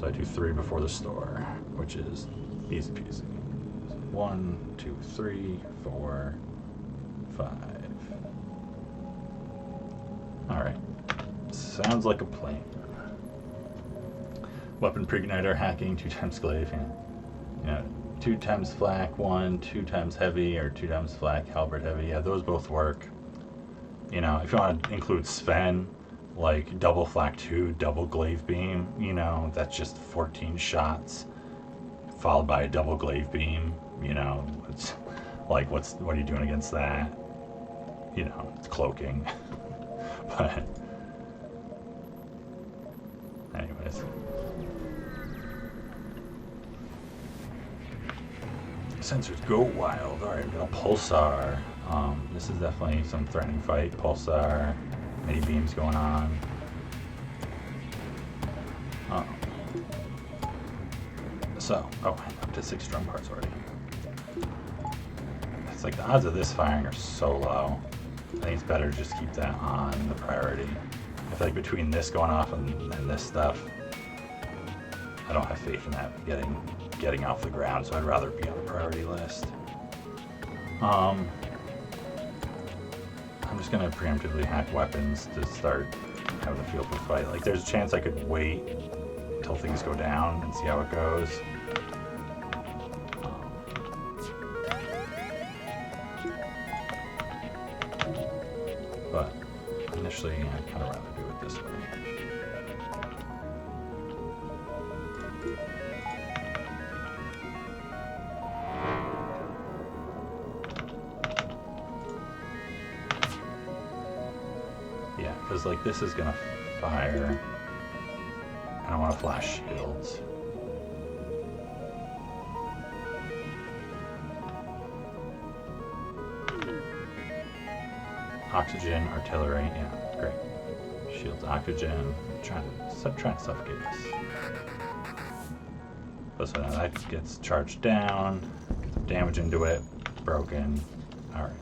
So I do 3 before the store, which is easy peasy. 1, 2, 3, 4, 5. Alright. Sounds like a plan. Weapon preigniter hacking, 2 times glaive, yeah. You know, 2 times flak 1, 2 times heavy, or 2 times flak halberd heavy. Yeah, those both work. You know, if you want to include Sven like double flak 2, double glaive beam, you know, that's just 14 shots followed by a double glaive beam, you know, it's like what are you doing against that? You know, it's cloaking. But anyways. Sensors go wild. Alright, we got a pulsar. This is definitely some threatening fight. Pulsar, mini beams going on. Up to 6 drum parts already. It's like the odds of this firing are so low. I think it's better to just keep that on the priority. I feel like between this going off and this stuff, I don't have faith in that getting off the ground, so I'd rather be on the priority list. I'm just gonna preemptively hack weapons to start having the feel for fight. Like there's a chance I could wait until things go down and see how it goes. But initially, I'd kind of rather do it this way. Yeah, because like this is gonna fire, and I want to flash shields. Oxygen, artillery, yeah, great. Shields, oxygen, trying to suffocate this. But so now that gets charged down, get some damage into it, broken. Alright.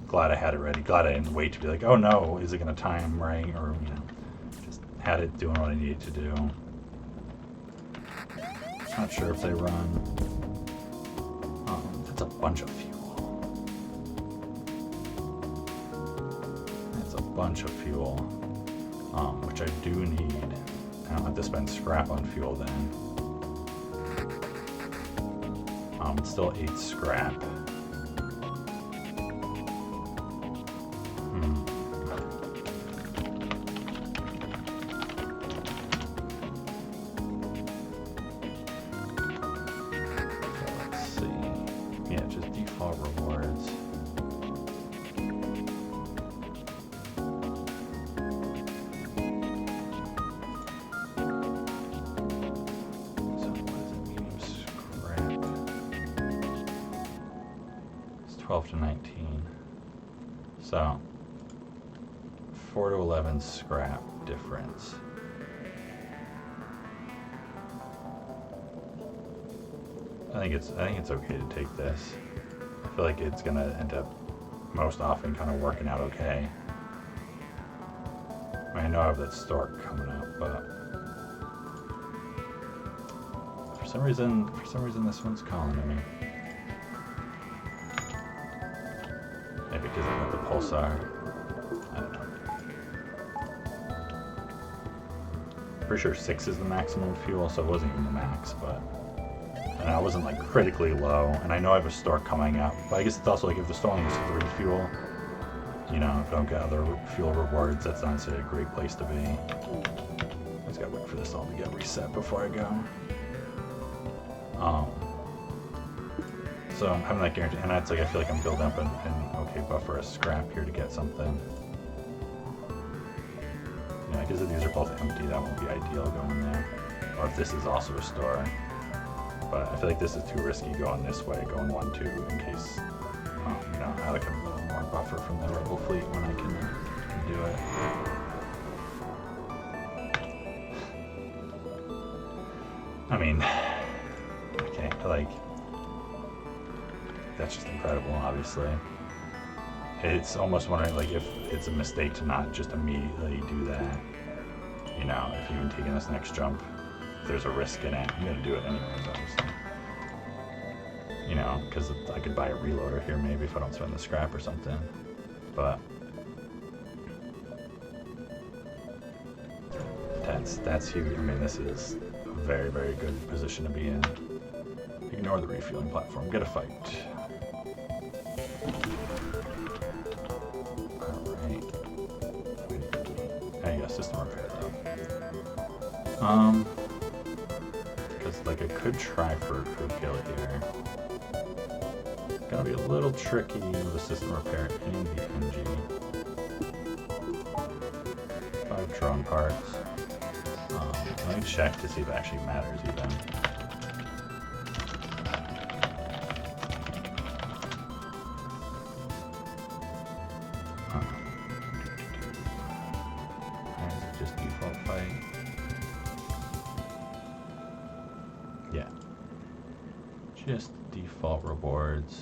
Glad I had it ready. Glad I didn't wait to be like, oh no, is it gonna time right? Or, you know, just had it doing what I needed to do. Not sure if they run. That's a bunch of fuel. Bunch of fuel, which I do need. I don't have to spend scrap on fuel then. It's still 8 scrap. So let's see. Yeah, just default rewards. To 19, so 4 to 11 scrap difference. I think it's okay to take this. I feel like it's gonna end up most often kind of working out okay. I mean, I know I have that stork coming up, but for some reason this one's calling to me. Maybe because I got the pulsar. I don't know. Pretty sure 6 is the maximum fuel, so it wasn't even the max, but. And I wasn't like critically low, and I know I have a stork coming up, but I guess it's also like if the stork only has 3 fuel, you know, if I don't get other fuel rewards, that's not necessarily a great place to be. I just gotta wait for this all to get reset before I go. So I'm having that guarantee, and that's like I feel like I'm building up an okay buffer of scrap here to get something. Yeah, I guess if these are both empty, that won't be ideal going there. Or if this is also a store. But I feel like this is too risky going this way, going 1-2 in case, you know, I like a little more buffer from the rebel fleet when I can do it. I mean, okay, like. That's just incredible, obviously. It's almost wondering like if it's a mistake to not just immediately do that. You know, if you're even taking this next jump, if there's a risk in it, I'm gonna do it anyways, obviously. You know, because I could buy a reloader here maybe if I don't spend the scrap or something. But that's huge. I mean, this is a very, very good position to be in. Ignore the refueling platform. Get a fight. Because like I could try for a crew kill here. It's gonna be a little tricky with the system repair and the NG. 5 drone parts. Let me check to see if it actually matters even. Is it just default fight? Yeah. Just default rewards.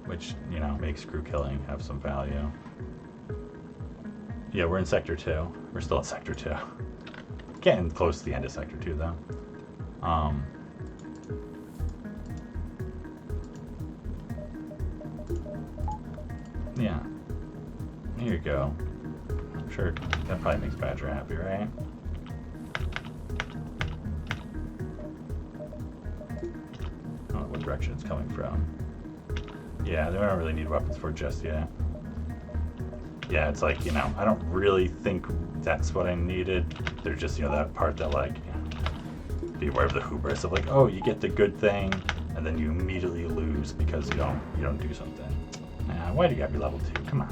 Which, you know, makes crew killing have some value. Yeah, we're in Sector 2. We're still in Sector 2. Getting close to the end of Sector 2, though. Yeah. Here you go. I'm sure that probably makes Badger happy, right? I don't know what direction it's coming from. Yeah, they don't really need weapons for just yet. Yeah, it's like, you know, I don't really think that's what I needed. There's just, you know, that part that, like, be aware of the hubris of, like, oh, you get the good thing, and then you immediately lose because you don't do something. Nah, why do you gotta be level 2? Come on.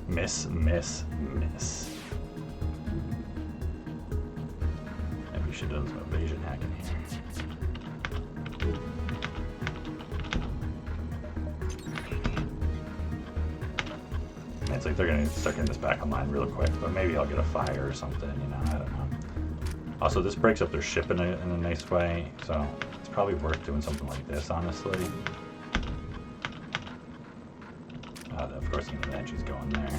Miss. Maybe we should have done some evasion hacking here. It's like they're gonna start getting this back online real quick, but maybe I'll get a fire or something, you know, I don't know. Also, this breaks up their ship in a nice way, so it's probably worth doing something like this, honestly. Of course, the Banshee's going there.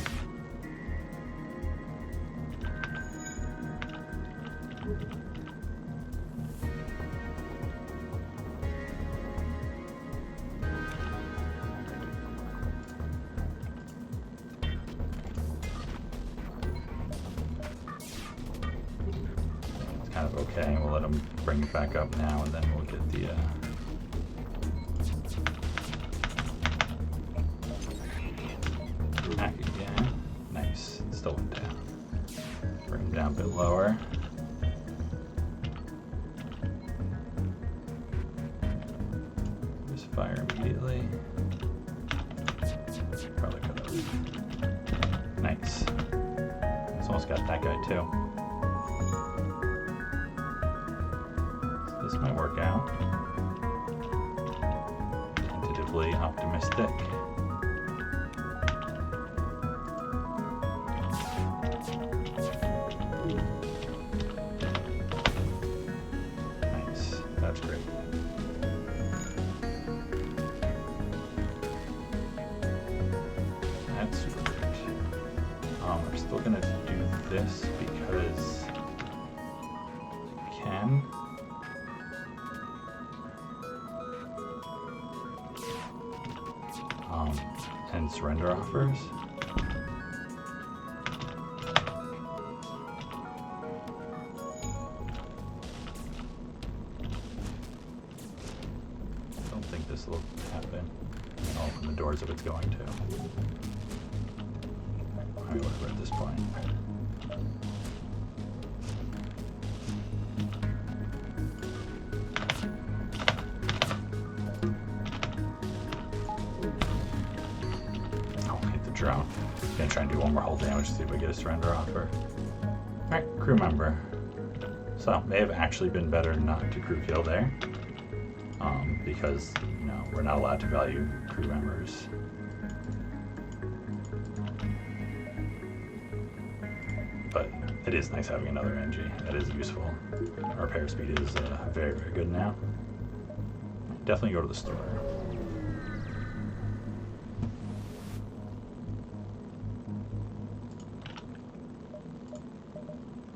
It's kind of okay. We'll let them bring it back up now, and then we'll get the... hack again. Nice. Still went down. Bring him down a bit lower. Just fire immediately. Probably could have. Nice. It's almost got that guy too. So this might work out. Tentatively optimistic. That's great. That's super great. We're still gonna do this because we can. And surrender offers. This will happen. I'll open the doors if it's going to. I mean, whatever at this point. I'll hit the drone. Gonna try and do one more hull damage to see if we get a surrender offer. Alright, crew member. So, may have actually been better not to crew kill there. Because, you know, we're not allowed to value crew members. But it is nice having another NG. That is useful. Our repair speed is very, very good now. Definitely go to the store.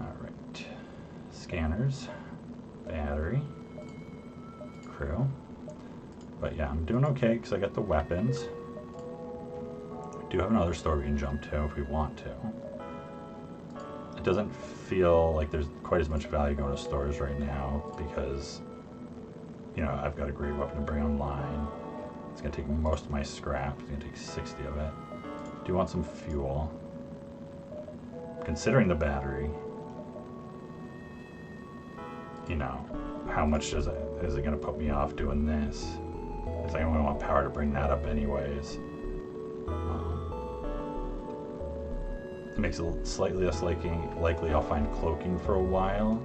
Alright. Scanners. Battery. Crew. But yeah, I'm doing okay because I got the weapons. We do have another store we can jump to if we want to. It doesn't feel like there's quite as much value going to stores right now because you know, I've got a great weapon to bring online. It's going to take most of my scrap. It's going to take 60 of it. Do want some fuel. Considering the battery, you know, how much is it going to put me off doing this? Because I only want power to bring that up anyways. It makes it slightly less likely I'll find cloaking for a while.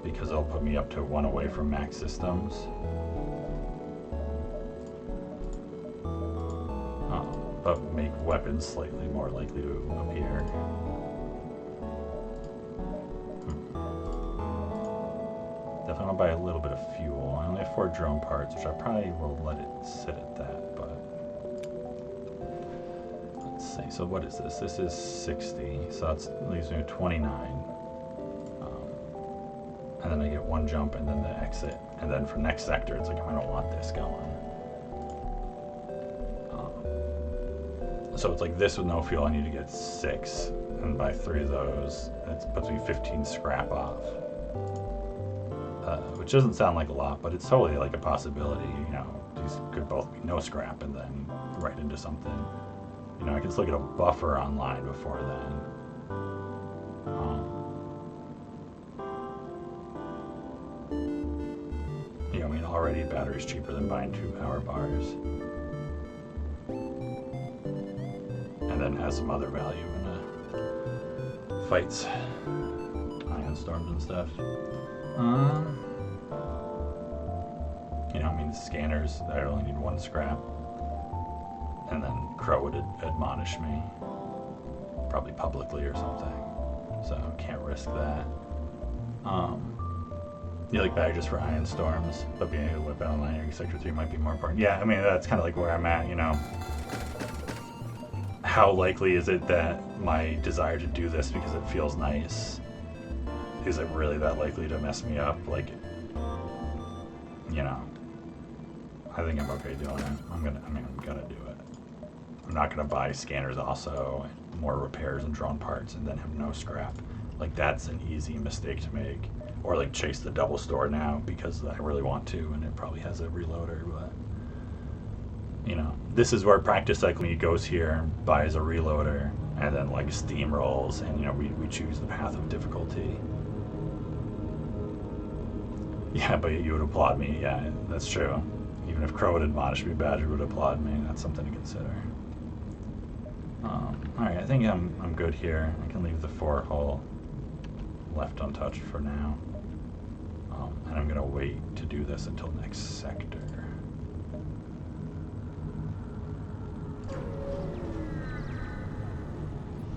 Because it'll put me up to 1 away from max systems. But make weapons slightly more likely to appear. Definitely want to buy a little bit of fuel. I only have 4 drone parts, which I probably will let it sit at that, but let's see. So what is this? This is 60, so that leaves me with 29. And then I get 1 jump and then the exit. And then for next sector, it's like, I don't want this going. So it's like this with no fuel, I need to get 6. And by 3 of those, it puts me 15 scrap off. Which doesn't sound like a lot, but it's totally like a possibility. You know, these could both be no scrap and then right into something. You know, I can still get a buffer online before then. You know, I mean, already battery's cheaper than buying 2 power bars. And then has some other value in fights, ion storms and stuff. You know, I mean, the scanners, I only need 1 scrap. And then Crow would admonish me, probably publicly or something. So can't risk that. You like badges for ion storms, but being able to whip out online in Sector 3 might be more important. Yeah, I mean, that's kind of like where I'm at, you know. How likely is it that my desire to do this because it feels nice, is it really that likely to mess me up? Like, you know, I think I'm okay doing it. I'm gonna do it. I'm not gonna buy scanners also, more repairs and drone parts, and then have no scrap. Like, that's an easy mistake to make. Or like chase the double store now because I really want to, and it probably has a reloader, but you know, this is where practice cycling goes here and buys a reloader and then like steamrolls, and you know, we choose the path of difficulty. Yeah, but you would applaud me. Yeah, that's true. Even if Crow would admonish me, Badger would applaud me. That's something to consider. Alright, I think I'm good here. I can leave the 4 hull left untouched for now. And I'm gonna wait to do this until next sector.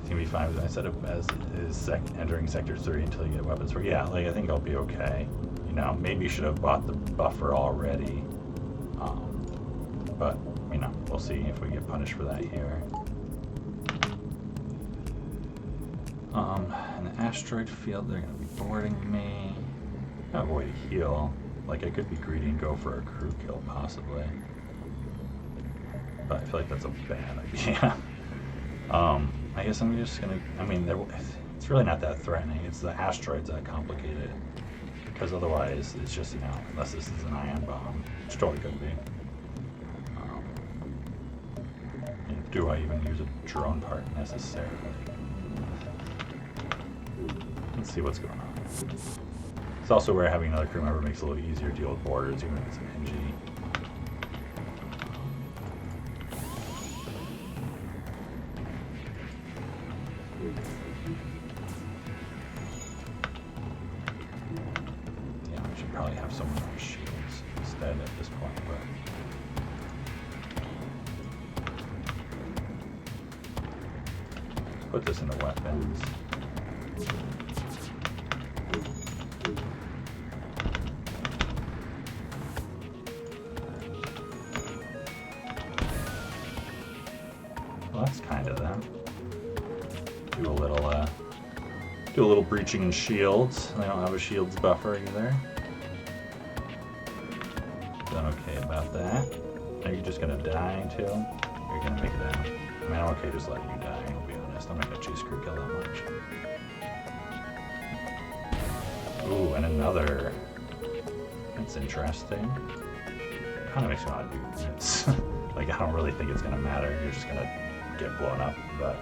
It's gonna be fine. I set up as is entering sector 3 until you get weapons for. Yeah, like I think I'll be okay. You know, maybe you should have bought the buffer already. But you know, we'll see if we get punished for that here. In the asteroid field, they're gonna be boarding me. Have a way to heal. Like, I could be greedy and go for a crew kill, possibly. But I feel like that's a bad idea. I guess I'm just gonna, I mean, it's really not that threatening. It's the asteroids that complicate it. Because otherwise, it's just, you know, unless this is an ion bomb, which totally could be. Do I even use a drone part necessarily? Let's see what's going on. It's also where having another crew member makes it a little easier to deal with borders, even if it's an NG. Yeah, we should probably have someone on shields instead at this point, but put this into weapons. Well, that's kind of them. Do a little breaching and shields. I don't have a shields buffer either. Done okay about that. Are you just gonna die too? Or are you gonna make it out? I mean, I'm okay just letting you die, I'll be honest. I'm not gonna chase crew kill that much. Ooh, and another That's interesting. Kind of makes me want to do this. Like, I don't really think it's going to matter. You're just going to get blown up, but...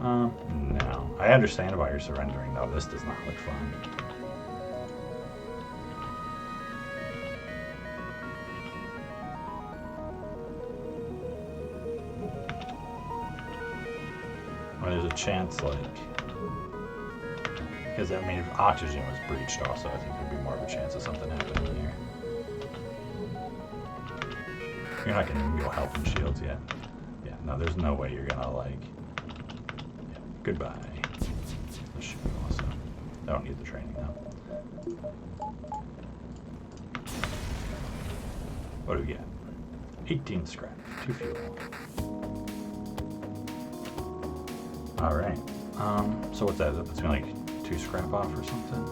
no. I understand why you're surrendering, though. This does not look fun. Well, there's a chance, like... Because, I mean, if oxygen was breached also, I think there'd be more of a chance of something happening here. You're not getting real health and shields yet. Yeah, no, there's no way you're gonna, like... Yeah, goodbye. Let's shoot you also. I don't need the training, though. What do we get? 18 scrap. 2 fuel. Alright. So what's that? That puts me, like, 2 scrap off or something?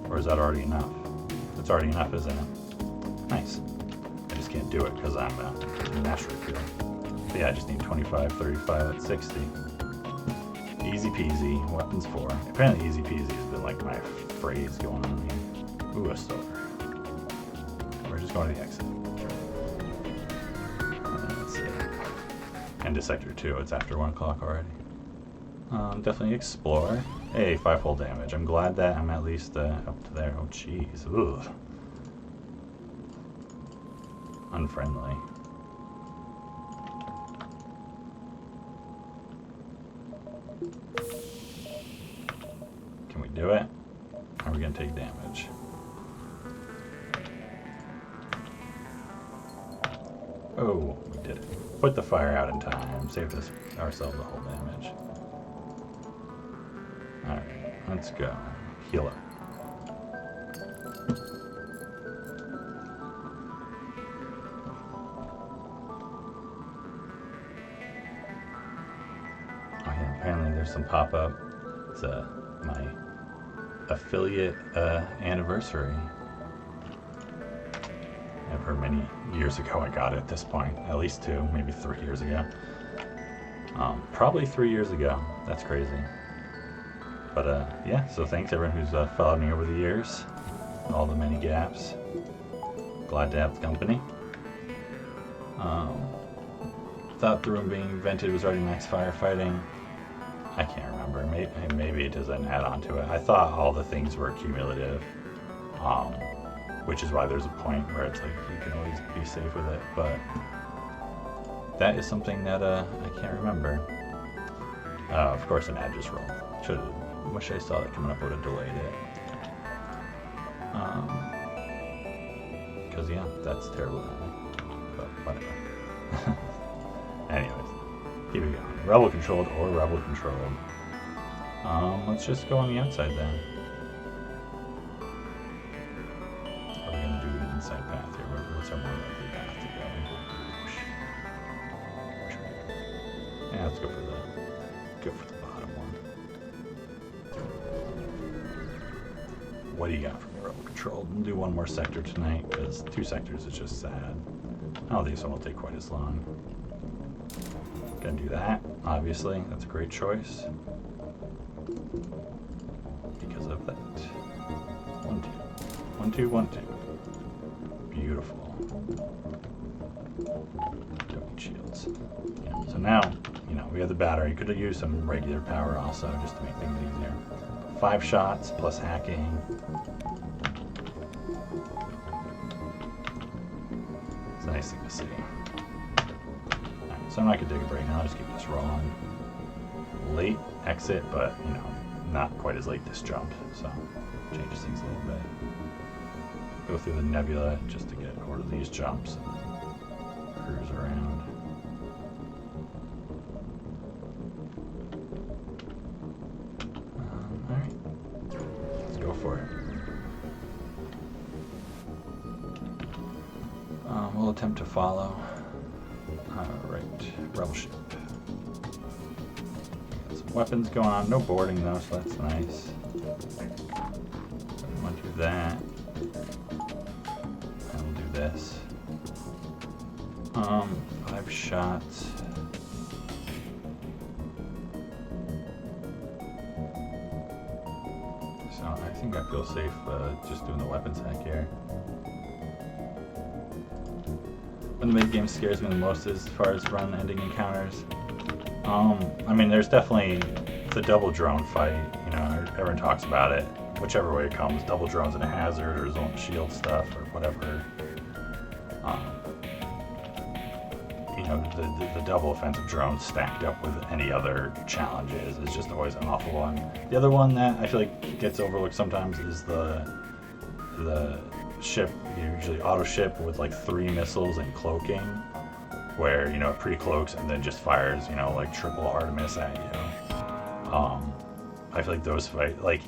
Or is that already enough? It's already enough, isn't it? Nice. I just can't do it because I'm master fuel. But yeah, I just need 25, 35, that's 60. Easy peasy, weapons 4. Apparently easy peasy has been like my phrase going on here. Ooh, a store. We're just going to the exit. Let's see. Into sector 2, it's after 1 o'clock already. Definitely explore. Hey, 5 full damage. I'm glad that I'm at least up to there. Oh, jeez. Ugh. Unfriendly. Can we do it? Or are we going to take damage? Oh, we did it. Put the fire out in time. Saved ourselves the whole damage. Alright, let's go. Heal up. Oh yeah, apparently there's some pop-up. It's my affiliate anniversary. I've heard many years ago I got it at this point. At least 2, maybe 3 years ago. Probably 3 years ago. That's crazy. But yeah, so thanks everyone who's followed me over the years. All the many gaps. Glad to have the company. Thought the room being invented was already max firefighting. I can't remember. Maybe it does an add-on to it. I thought all the things were cumulative. Which is why there's a point where it's like you can always be safe with it. But that is something that I can't remember. Of course an ad just rolled. Wish I saw that coming up, would have delayed it. Because yeah, that's terrible. But whatever. Anyways, keep it going. Rebel controlled or rebel controlled. Let's just go on the outside then. Are we gonna do an inside path here? What's our more likely path to go? Yeah, let's go for the bottom one. What do you got for me, rebel controlled? We'll do one more sector tonight because 2 sectors is just sad. I don't think this one will take quite as long. Gonna do that, obviously. That's a great choice. Because of that. 1, 2. 1, 2, 1, 2. Beautiful. Don't need shields. Yeah, so now, we have the battery. Could have used some regular power also just to make things easier. 5 shots plus hacking. It's a nice thing to see. Alright, so I'm not going to take a break now. I'll just keep this rolling. Late exit, but, not quite as late this jump. So, changes things a little bit. Go through the nebula just to get over these jumps and cruise around. Alright, let's go for it. We'll attempt to follow. Alright, rebel ship. Got some weapons going on. No boarding though, so that's nice. I want to do that. And we'll do this. 5 shots. So I think I feel safe just doing the weapons hack here. When the mid-game scares me the most as far as run-ending encounters. I mean, there's definitely the double drone fight. You know, everyone talks about it. Whichever way it comes, double drones and a hazard or zone shield stuff or whatever. You know, the double offensive drone stacked up with any other challenges is just always an awful one. The other one that I feel like gets overlooked sometimes is the ship, usually auto ship with like 3 missiles and cloaking, where, you know, it pre-cloaks and then just fires, you know, like triple Artemis at you. I feel like those fight, like,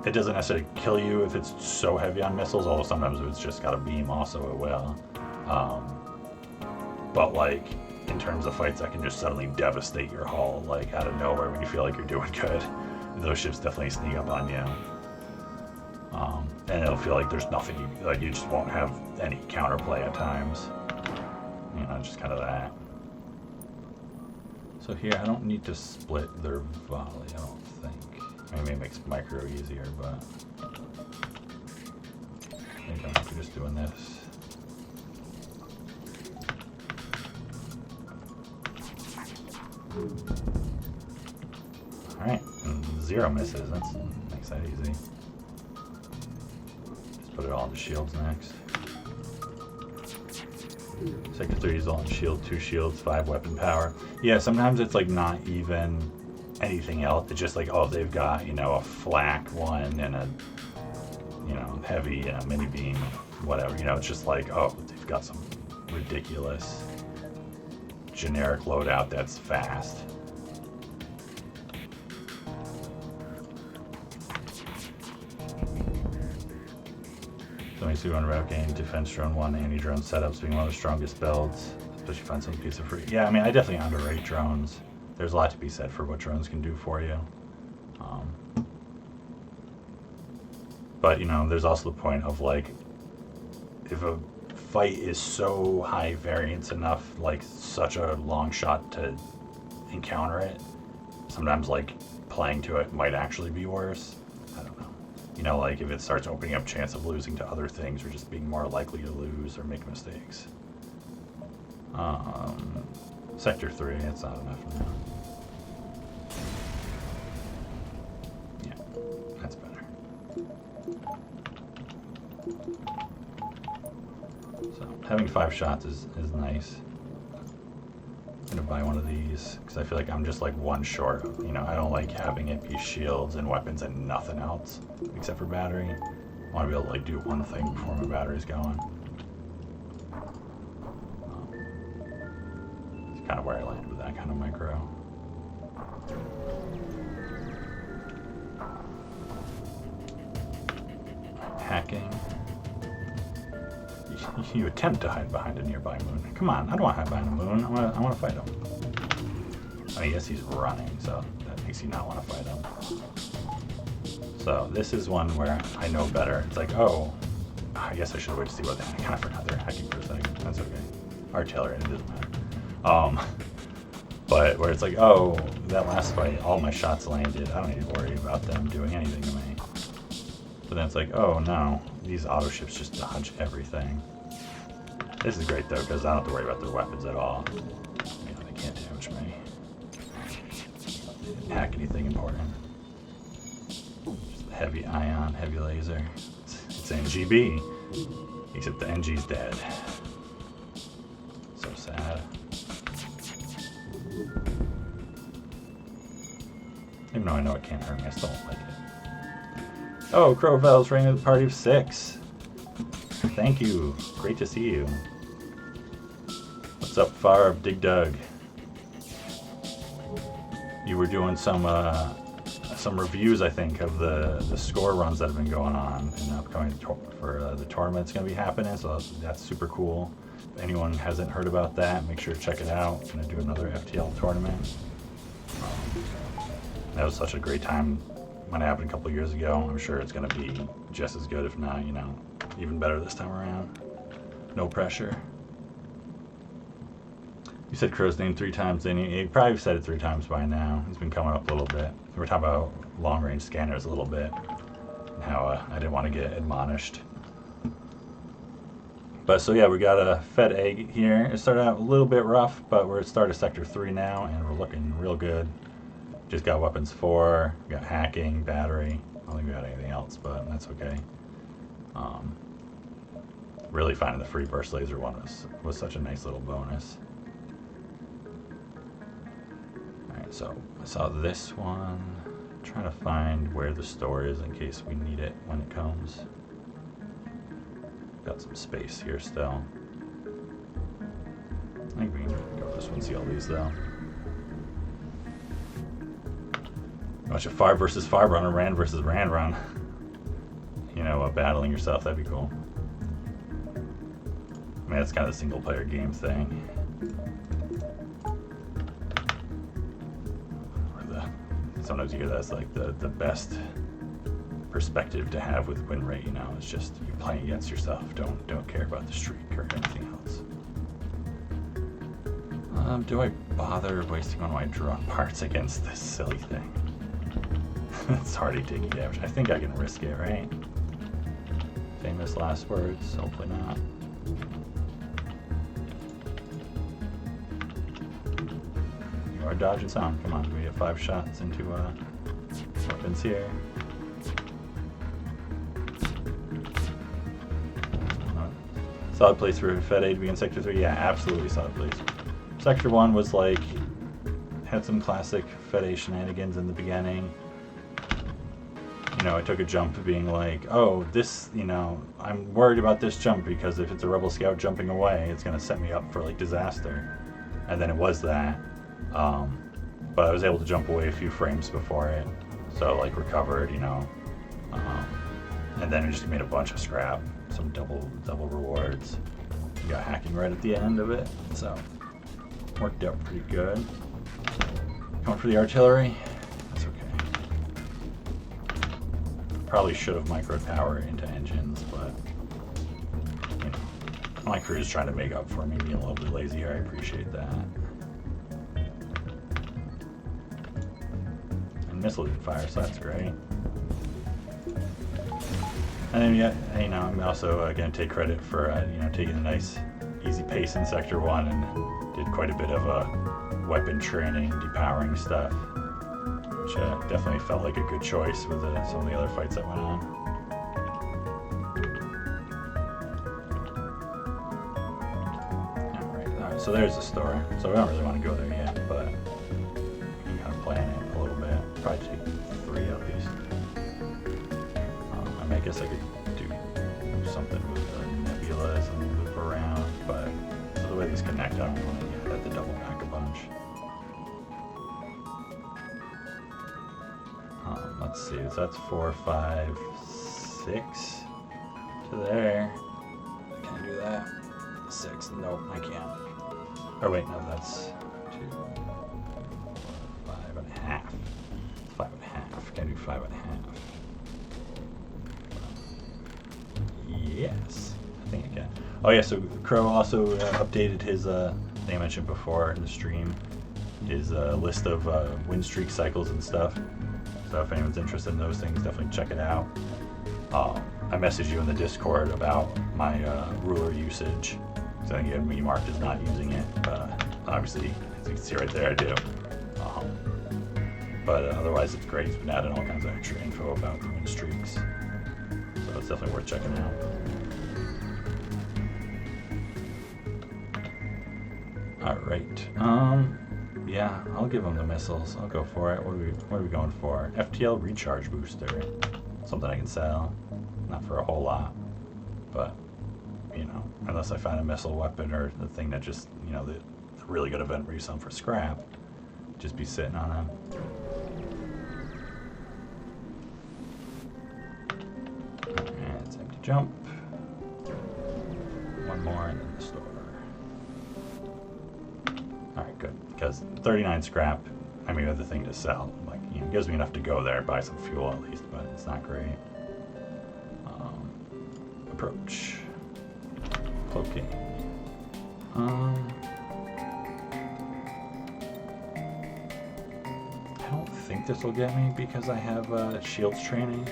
it doesn't necessarily kill you if it's so heavy on missiles, although sometimes if it's just got a beam also it will. But like, in terms of fights that can just suddenly devastate your hull, like out of nowhere when you feel like you're doing good, those ships definitely sneak up on you. And it'll feel like there's nothing, you just won't have any counterplay at times. You know, just kind of that. So here, I don't need to split their volley, I don't think. Maybe it makes micro easier, but I think I'm actually just doing this. Alright, 0 misses, that makes that easy. Just put it all into shields next. Sector 3 is all in shield, 2 shields, 5 weapon power. Yeah, sometimes it's like not even anything else. It's just like, oh, they've got, you know, a flak one and a, you know, heavy and a mini beam, whatever. You know, it's just like, oh, they've got some ridiculous generic loadout that's fast. So we see one route gain, defense drone 1, anti-drone setups being one of the strongest builds, especially find some piece of free. Yeah, I mean, I definitely underrate drones. There's a lot to be said for what drones can do for you. But, you know, there's also the point of, like, if a fight is so high variance enough, like such a long shot to encounter it, sometimes, like, playing to it might actually be worse. I don't know. You know, like, if it starts opening up chance of losing to other things or just being more likely to lose or make mistakes. Sector 3, it's not enough now. Yeah, that's better. So, having 5 shots is nice. I'm gonna buy one of these, because I feel like I'm just like one short. You know, I don't like having it be shields and weapons and nothing else, except for battery. I want to be able to like do one thing before my battery's going. It's kind of where I land with that kind of micro. Hacking. You attempt to hide behind a nearby moon. Come on, I don't want to hide behind a moon. I want to fight him. I mean, yes, he's running, so that makes you not want to fight him. So this is one where I know better. It's like, oh, I guess I should wait to see what they. I kind of forgot they're hacking for a second. That's okay. Artillery, it doesn't matter. But where it's like, oh, that last fight, all my shots landed. I don't need to worry about them doing anything to me. But then it's like, oh no, these auto ships just dodge everything. This is great though, because I don't have to worry about their weapons at all. You know, they can't damage me. They didn't hack anything important. Just heavy ion, heavy laser. It's NGB, except the NG's dead. So sad. Even though I know it can't hurt me, I still don't like it. Oh, Crowfell's ring of the party of 6. Thank you. Great to see you. What's up, Farb? Dig Dug. You were doing some reviews, I think, of the score runs that have been going on in the upcoming for the tournament's going to be happening. So that's super cool. If anyone hasn't heard about that, make sure to check it out. I'm going to do another FTL tournament. That was such a great time when it happened a couple years ago. I'm sure it's going to be just as good, if not, you know, even better this time around. No pressure. You said Crow's name 3 times, then he probably said it 3 times by now. He's been coming up a little bit. We were talking about long-range scanners a little bit. how I didn't want to get admonished. But so yeah, we got a Fed A here. It started out a little bit rough, but we're at start of Sector 3 now, and we're looking real good. Just got weapons 4, we got hacking, battery. I don't think we got anything else, but that's okay. Really finding the free burst laser one was such a nice little bonus. Alright, so I saw this one. I'm trying to find where the store is in case we need it when it comes. Got some space here still. I think we can go this one, see all these though. Watch a 5 versus 5 run, or Rand versus Rand run. You know, battling yourself, that'd be cool. I mean, that's kind of a single player game thing. Sometimes you hear that's like the best perspective to have with win rate, you know. It's just you playing against yourself. Don't care about the streak or anything else. Do I bother wasting one of my drone parts against this silly thing? It's already taking damage. I think I can risk it, right? Famous last words. Hopefully not. You are dodging some. Come on, we have 5 shots into weapons here. Solid place for Fed A to be in Sector 3? Yeah, absolutely solid place. Sector 1 was like, had some classic Fed A shenanigans in the beginning. You know, I took a jump being like, oh, this, you know, I'm worried about this jump because if it's a Rebel Scout jumping away, it's going to set me up for like disaster. And then it was that. But I was able to jump away a few frames before it. So like recovered, you know. And then we just made a bunch of scrap. Some double rewards. We got hacking right at the end of it. So worked out pretty good. Going for the artillery. That's okay. Probably should have microed power into engines, but you know, my crew is trying to make up for me being a little bit lazy here. I appreciate that. And missile didn't fire, so that's great. And then yeah, you know, I'm also going to take credit for you know, taking a nice easy pace in Sector 1 and did quite a bit of weapon training, depowering stuff, which definitely felt like a good choice with some of the other fights that went on. Alright, so there's the store. So we don't really want to go there yet, but we can kind of plan it a little bit. Probably take 3 at least. I mean, I guess I could do something with the nebulas and loop around, but the way these connect, I don't want to have to double back a bunch. Let's see, so that's 4, 5, 6 to there. Can I do that? 6, nope, I can't. Oh wait, no, that's 2, 5.5. 5.5, can I do 5.5? Yes, I think I can. Oh yeah, so Crow also updated his thing I mentioned before in the stream, his list of win streak cycles and stuff. So if anyone's interested in those things, definitely check it out. I messaged you in the Discord about my ruler usage. So I think you had me marked as not using it. Obviously, as you can see right there, I do. But otherwise, it's great. It's been adding all kinds of extra info about the win streaks. So it's definitely worth checking out. Alright, yeah, I'll give him the missiles. I'll go for it. What are we going for? FTL recharge booster. Something I can sell. Not for a whole lot, but, you know, unless I find a missile weapon or the thing that just, you know, the really good event where you sell them for scrap, just be sitting on them. And it's empty jump. One more and then the store. Alright, good. Because 39 scrap, I mean, we have the thing to sell. Like, you know, it gives me enough to go there, buy some fuel at least, but it's not great. Approach. Cloaking. I don't think this will get me because I have shields training.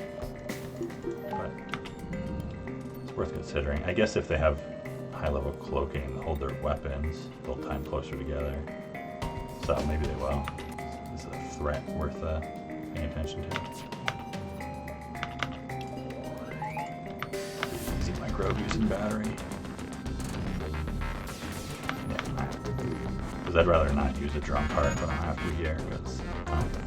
It's worth considering. I guess if they have high-level cloaking and hold their weapons, they'll time closer together. So maybe they will. It's a threat worth paying attention to. Easy micro using battery. Yeah, because I'd rather not use a drum part, but I don't have to here because I don't have before.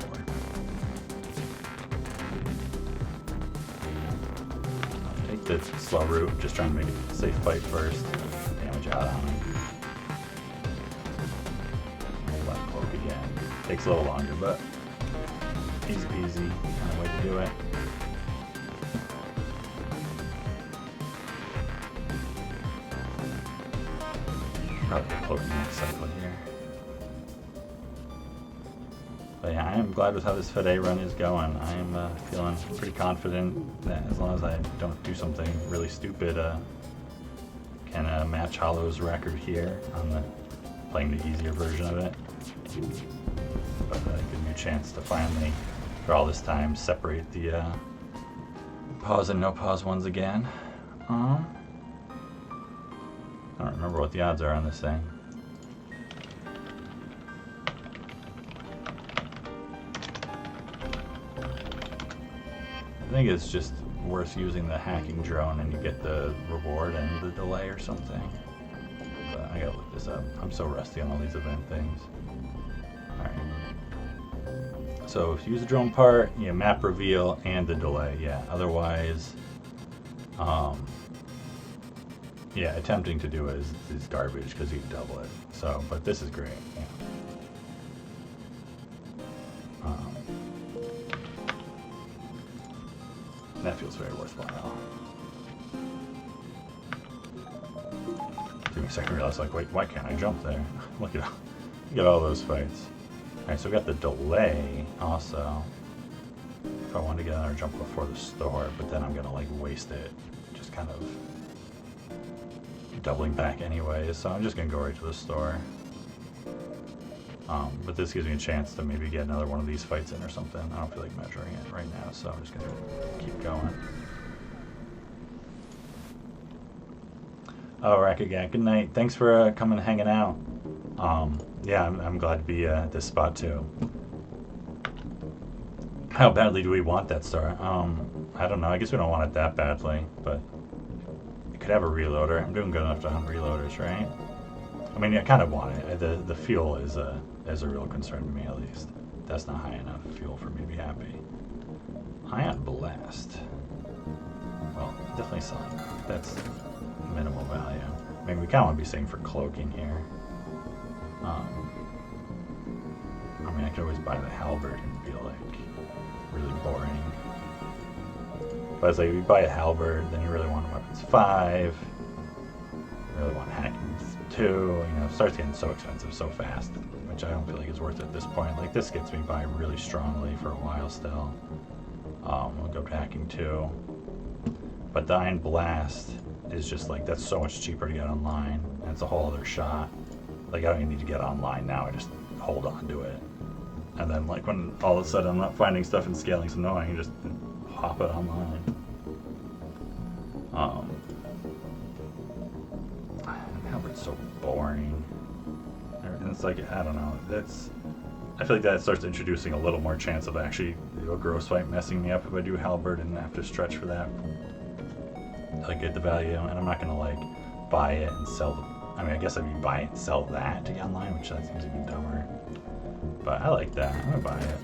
I'll take the slow route, just trying to make it a safe fight first. Damage out on him. Left cloak again. Takes a little longer, but easy peasy kind of way to do it. Probably get cloak next cycle here. But yeah, I am glad with how this FTL run is going. I am feeling pretty confident that as long as I don't do something really stupid, can match Hollow's record here on playing the easier version of it. But give me a chance to finally, for all this time, separate the pause and no pause ones again. I don't remember what the odds are on this thing. I think it's just worth using the hacking drone and you get the reward and the delay or something. But I gotta look this up. I'm so rusty on all these event things. Alright. So if you use the drone part, you map reveal and the delay. Yeah, otherwise, yeah, attempting to do it is garbage because you can double it. So, but this is great. Yeah. That feels very worthwhile. Took me a second to realize, like, wait, why can't I jump there? Look at all those fights. Alright, so we got the delay also. If I wanted to get another jump before the store, but then I'm gonna like waste it. Just kind of doubling back anyways, so I'm just gonna go right to the store. But this gives me a chance to maybe get another one of these fights in or something. I don't feel like measuring it right now, so I'm just gonna keep going. Oh, Rakagat, good night. Thanks for coming and hanging out. Yeah, I'm glad to be at this spot too. How badly do we want that star? I don't know. I guess we don't want it that badly, but it could have a reloader. I'm doing good enough to hunt reloaders, right? I mean, I kind of want it. The fuel is a real concern to me, at least. That's not high enough fuel for me to be happy. Ion Blast. Well, definitely selling. That's minimal value. I mean, we kind of want to be saving for cloaking here. I mean, I could always buy the halberd and be like really boring. But it's like, if you buy a halberd, then you really want weapons 5. You really want hacking 2. You know, it starts getting so expensive so fast, which I don't feel like is worth it at this point. Like, this gets me by really strongly for a while still. We'll go to hacking 2. But the Ion Blast is just like, that's so much cheaper to get online. And it's a whole other shot. Like, I don't even need to get online now. I just hold on to it. And then, like, when all of a sudden I'm not finding stuff and scaling's annoying, you just hop it online. Halberd's so boring. And it's like, I don't know. I feel like that starts introducing a little more chance of actually a gross fight messing me up if I do halberd and have to stretch for that. Like, get the value, and I'm not gonna like buy it and sell the. I mean, I guess I'd be buy it and sell that to get online, which that seems even dumber. But I like that. I'm gonna buy it.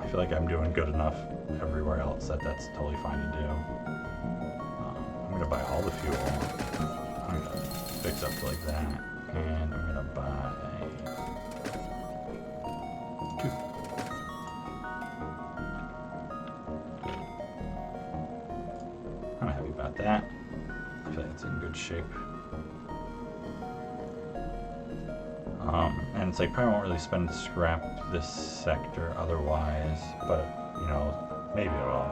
I feel like I'm doing good enough everywhere else that that's totally fine to do. I'm gonna buy all the fuel. I'm gonna fix up like that, and I'm gonna buy 2. I'm happy about that. I feel like it's in good shape. And it's like, probably won't really spend scrap this sector otherwise, but, you know, maybe it will.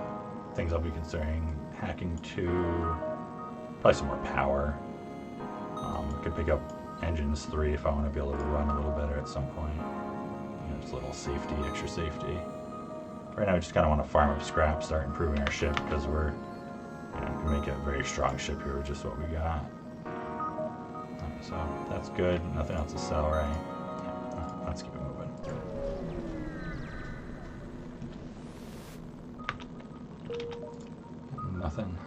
Things I'll be considering, hacking 2, probably some more power. Could pick up engines 3 if I want to be able to run a little better at some point. You know, just a little safety, extra safety. Right now we just kind of want to farm up scrap, start improving our ship, because we're can make a very strong ship here with just what we got. Alright, so that's good. Nothing else to sell, right? Yeah, let's keep it moving. Nothing.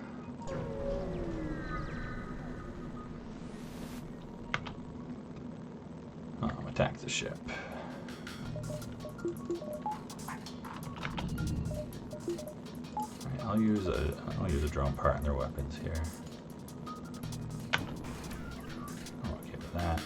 Attack the ship. Alright, I'll use a drone part in their weapons here. I'm okay with that.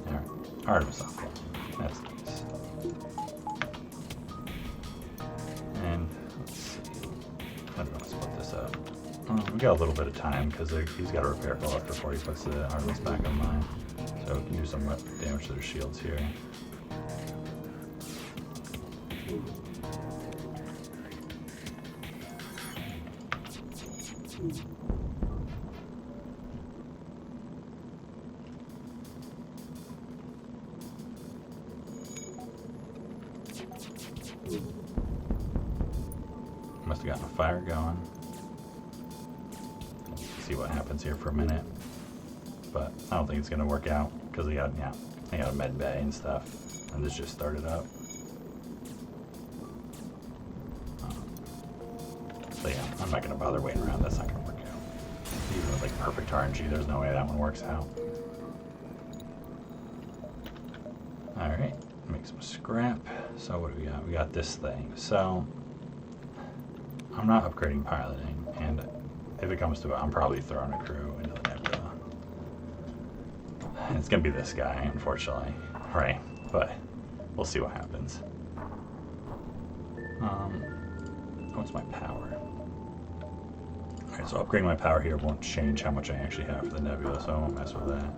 Alright, Artemis off. That's nice. And let's see. I don't know, let's split this up. We got a little bit of time because he's got a repair call up before he puts the Artemis back online. So we can do some damage to their shields here. Must have gotten a fire going. See what happens here for a minute. But I don't think it's gonna work out because they got a med bay and stuff. And this just started up. So yeah, I'm not gonna bother waiting around, that's not gonna work out. Even with like perfect RNG, there's no way that one works out. Alright, make some scrap. So what do we got? We got this thing. So I'm not upgrading piloting, and if it comes to it, I'm probably throwing a crew into the nebula. It's gonna be this guy, unfortunately. Right, but we'll see what happens. What's my power? Alright, so upgrading my power here won't change how much I actually have for the nebula, so I won't mess with that.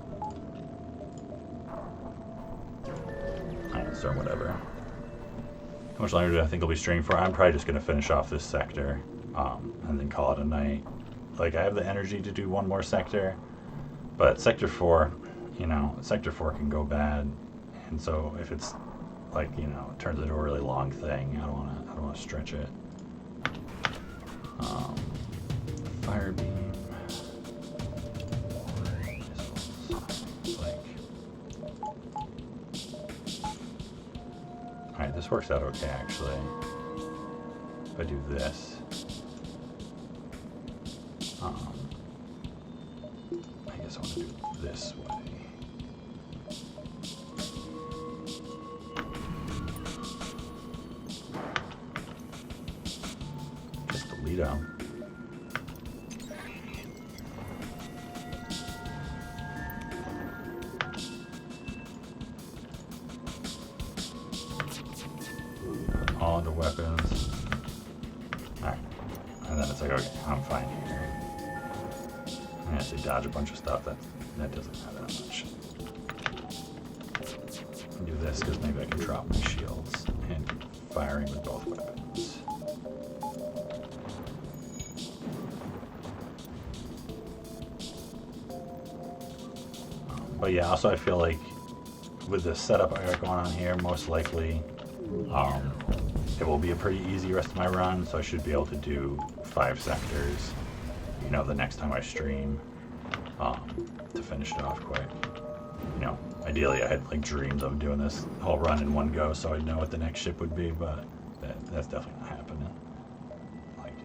Alright, so whatever. How much longer do I think I'll be streaming for? I'm probably just going to finish off this sector and then call it a night. Like, I have the energy to do one more sector, but Sector 4, Sector 4 can go bad. And so if it's, like, it turns into a really long thing, I don't want to stretch it. Fire beam. Alright, this works out okay, actually. If I do this, I guess I want to do it this way. Just Toledo. All into weapons. Alright. And then it's like, okay, I'm fine here. I actually dodge a bunch of stuff. That doesn't matter that much. Do this because maybe I can drop my shields and firing with both weapons. But yeah, also I feel like with the setup I got going on here, most likely it will be a pretty easy rest of my run, so I should be able to do 5 sectors, the next time I stream, to finish it off quick. Ideally I had like dreams of doing this whole run in one go so I'd know what the next ship would be, but that's definitely not happening. Like,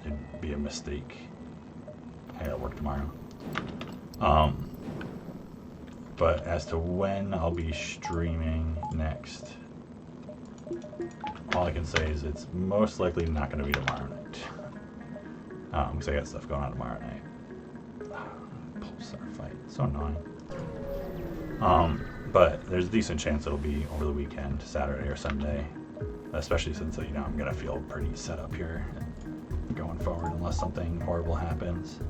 it'd be a mistake. I gotta work tomorrow. But as to when I'll be streaming next, all I can say is it's most likely not going to be tomorrow night. Because I got stuff going on tomorrow night. Pulsar fight. So annoying. But there's a decent chance it'll be over the weekend, Saturday or Sunday. Especially since, I'm going to feel pretty set up here going forward unless something horrible happens.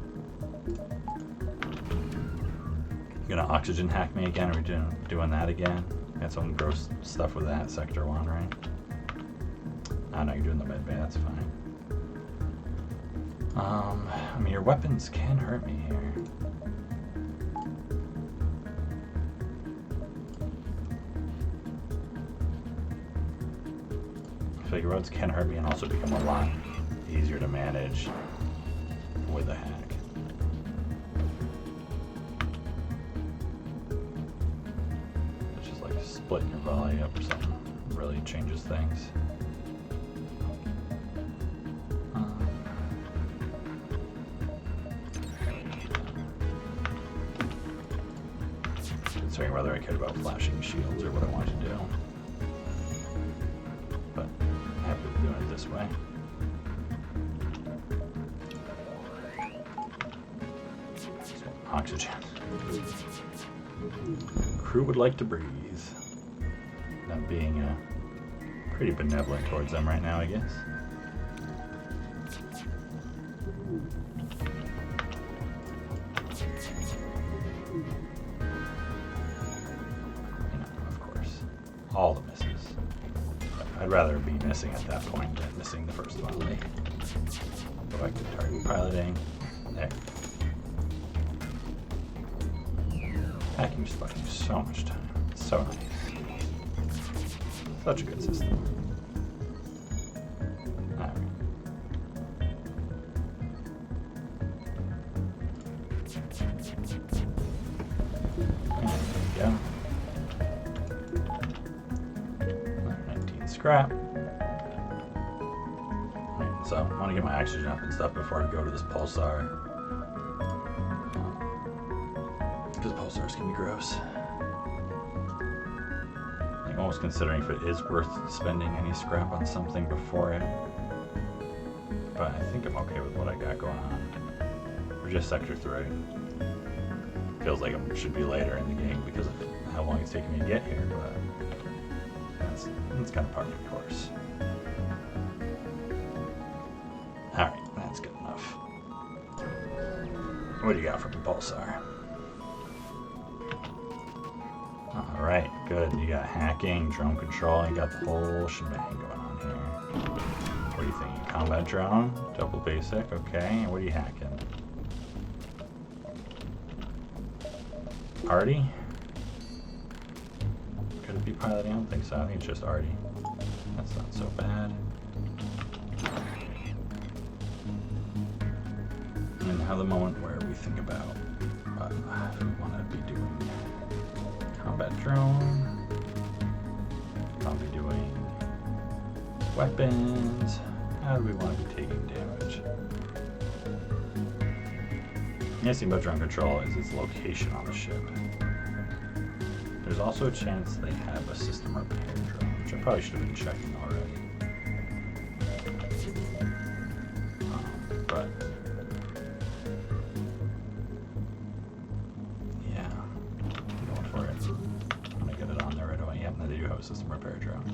Gonna oxygen hack me again? Are we doing that again? Got some gross stuff with that Sector 1, right? I know you're doing the med bay, that's fine. I mean, your weapons can hurt me here. feel like roads can hurt me and also become a lot easier to manage with a hack. It's just like splitting your volley up or something really changes things. Considering whether I cared about flashing shields or what I wanted to do. But I'm happy with doing it this way. Oxygen. Crew would like to breathe. Not being pretty benevolent towards them right now, I guess. Of course, all the misses. I'd rather be missing at that point than missing the first volley. Go back to target piloting. There. Hacking just buys you so much time. It's so nice. Such a good system. Alright. There we go. 19 scrap. Right, so I want to get my oxygen up and stuff before I go to this pulsar. Because pulsars can be gross. I'm almost considering if it is worth spending any scrap on something before it. But I think I'm okay with what I got going on. We're just Sector 3. Feels like it should be later in the game because of how long it's taking me to get here, but that's kind of part of the course. Alright, that's good enough. What do you got for me, pulsar? Alright, good. You got hacking, drone control, you got the whole shebang going on here. What are you thinking? Combat drone? Double basic, okay. What are you hacking? Arty? Could it be piloting? I don't think so. I think it's just Arty. That's not so bad. And now the moment where we think about what we want to be doing. Combat drone. I'll be doing weapons. How do we want to be taking damage? The nice thing about drone control is its location on the ship. There's also a chance they have a system repair drone, which I probably should have been checking already. But yeah, I'm going for it. I'm gonna get it on there right away. Yep, they do have a system repair drone.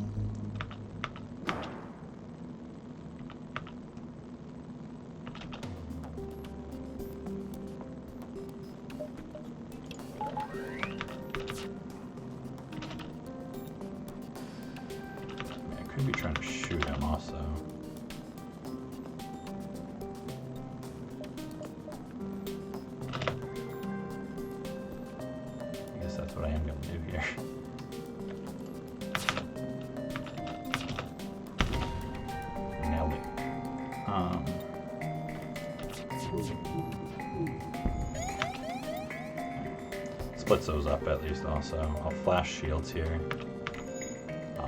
Could be trying to shoot him also. I guess that's what I am going to do here. Nailed it. Splits those up at least also. I'll flash shields here.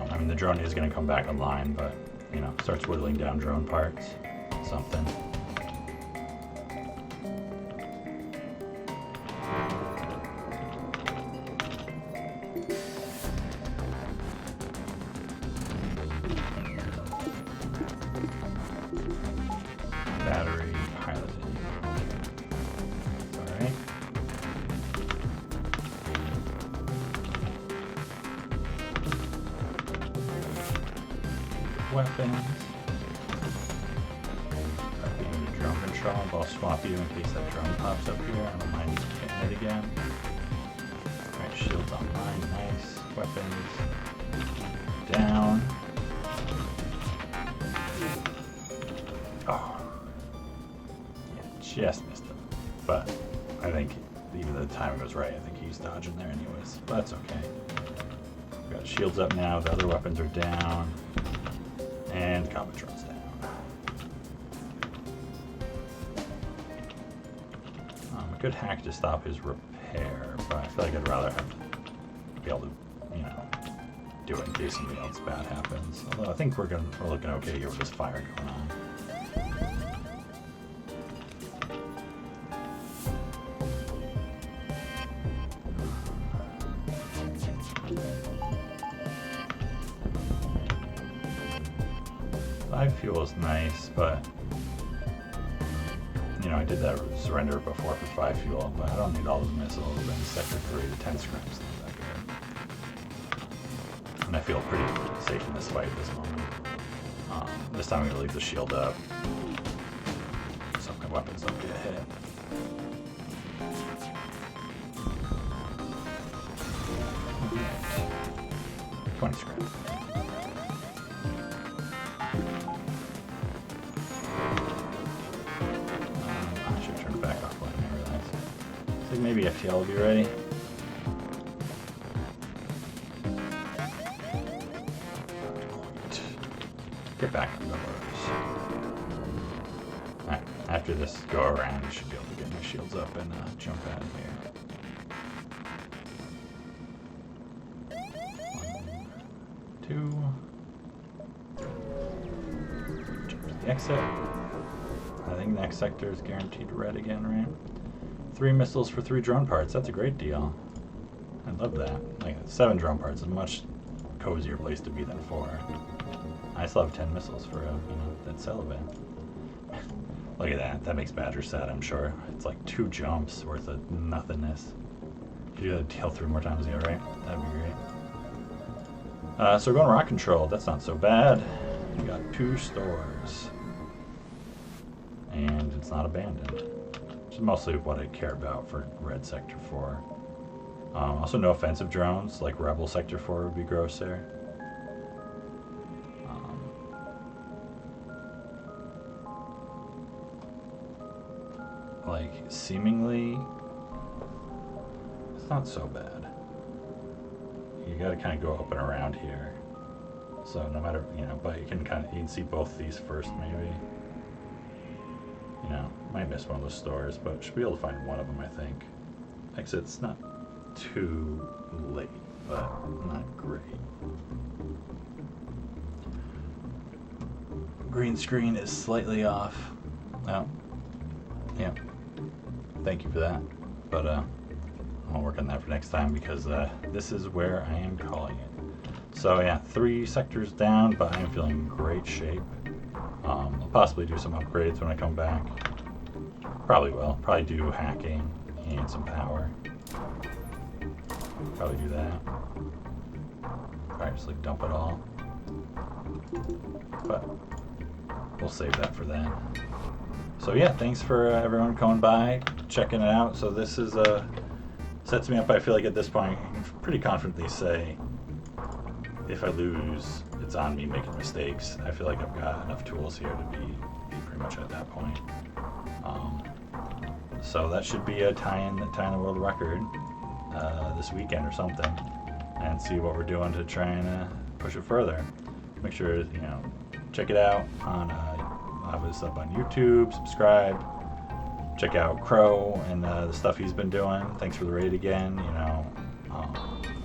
I mean, the drone is going to come back online, but, you know, starts whittling down drone parts. Something. Battery piloting. Alright. Weapons. Being the drone control, I'll swap you in case that drone pops up here. I don't mind getting it again. Alright, shields online, nice. Weapons. Down. Oh. Yeah, just missed him. But I think even though the timing was right, I think he's dodging there anyways. But that's okay. We've got shields up now, the other weapons are down. And Cometron's down. A good hack to stop his repair, but I feel like I'd rather have to be able to, you know, do it in case something else bad happens. Although I think we're looking okay here with this fire going on. Live fuel is nice, but you know, I did that surrender before for 5 fuel, but I don't need all those missiles, and sector 3 to 10 scraps is not that good. And I feel pretty safe in this fight at this moment. This time I'm going to leave the shield up, so my weapons don't get hit. Right. 20 scraps. Maybe FTL will be ready. Get back on the roads. Alright, after this go around, we should be able to get my shields up and jump out of here. 1, 2. Jump to the exit. I think next sector is guaranteed red again, right? 3 missiles for 3 drone parts. That's a great deal. I love that. Like 7 drone parts is a much cozier place to be than 4. I still have 10 missiles for that celibate. Look at that. That makes Badger sad, I'm sure. It's like 2 jumps worth of nothingness. Could you do that deal 3 more times? Yeah, right? That'd be great. So we're going rock control. That's not so bad. We got 2 stores. And it's not abandoned. Which is mostly what I care about for Red Sector 4. Also no offensive drones, like Rebel Sector 4 would be gross there. Like, seemingly, it's not so bad. You gotta kind of go up and around here. So no matter, but you can see both these first maybe. Might miss one of those stores, but should be able to find one of them, I think. Exit's not too late, but not great. Green screen is slightly off. Oh, yeah. Thank you for that. But I'll work on that for next time because this is where I am calling it. So yeah, 3 sectors down, but I am feeling in great shape. I'll possibly do some upgrades when I come back. Probably will. Probably do hacking and some power. Probably do that. Probably just like dump it all. But we'll save that for then. So yeah, thanks for everyone coming by, checking it out. So this is sets me up, I feel like at this point, I can pretty confidently say if I lose, it's on me making mistakes. I feel like I've got enough tools here to be pretty much at that point. So that should be a tying the world record this weekend or something, and see what we're doing to try and push it further. Make sure check it out on I'll have this up on YouTube. Subscribe. Check out Crow and the stuff he's been doing. Thanks for the raid again.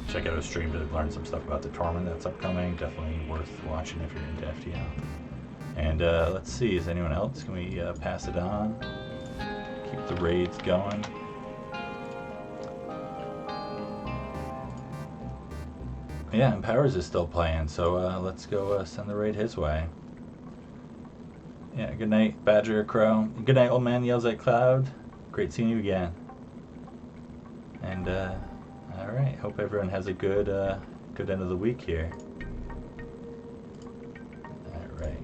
Check out his stream to learn some stuff about the tournament that's upcoming. Definitely worth watching if you're into FTL. And let's see, is anyone else? Can we pass it on? Keep the raids going. Yeah, and Powers is still playing, so let's go send the raid his way. Yeah, good night, Badger Crow. Good night, old man yells at Cloud. Great seeing you again. And alright, hope everyone has a good end of the week here. Alright.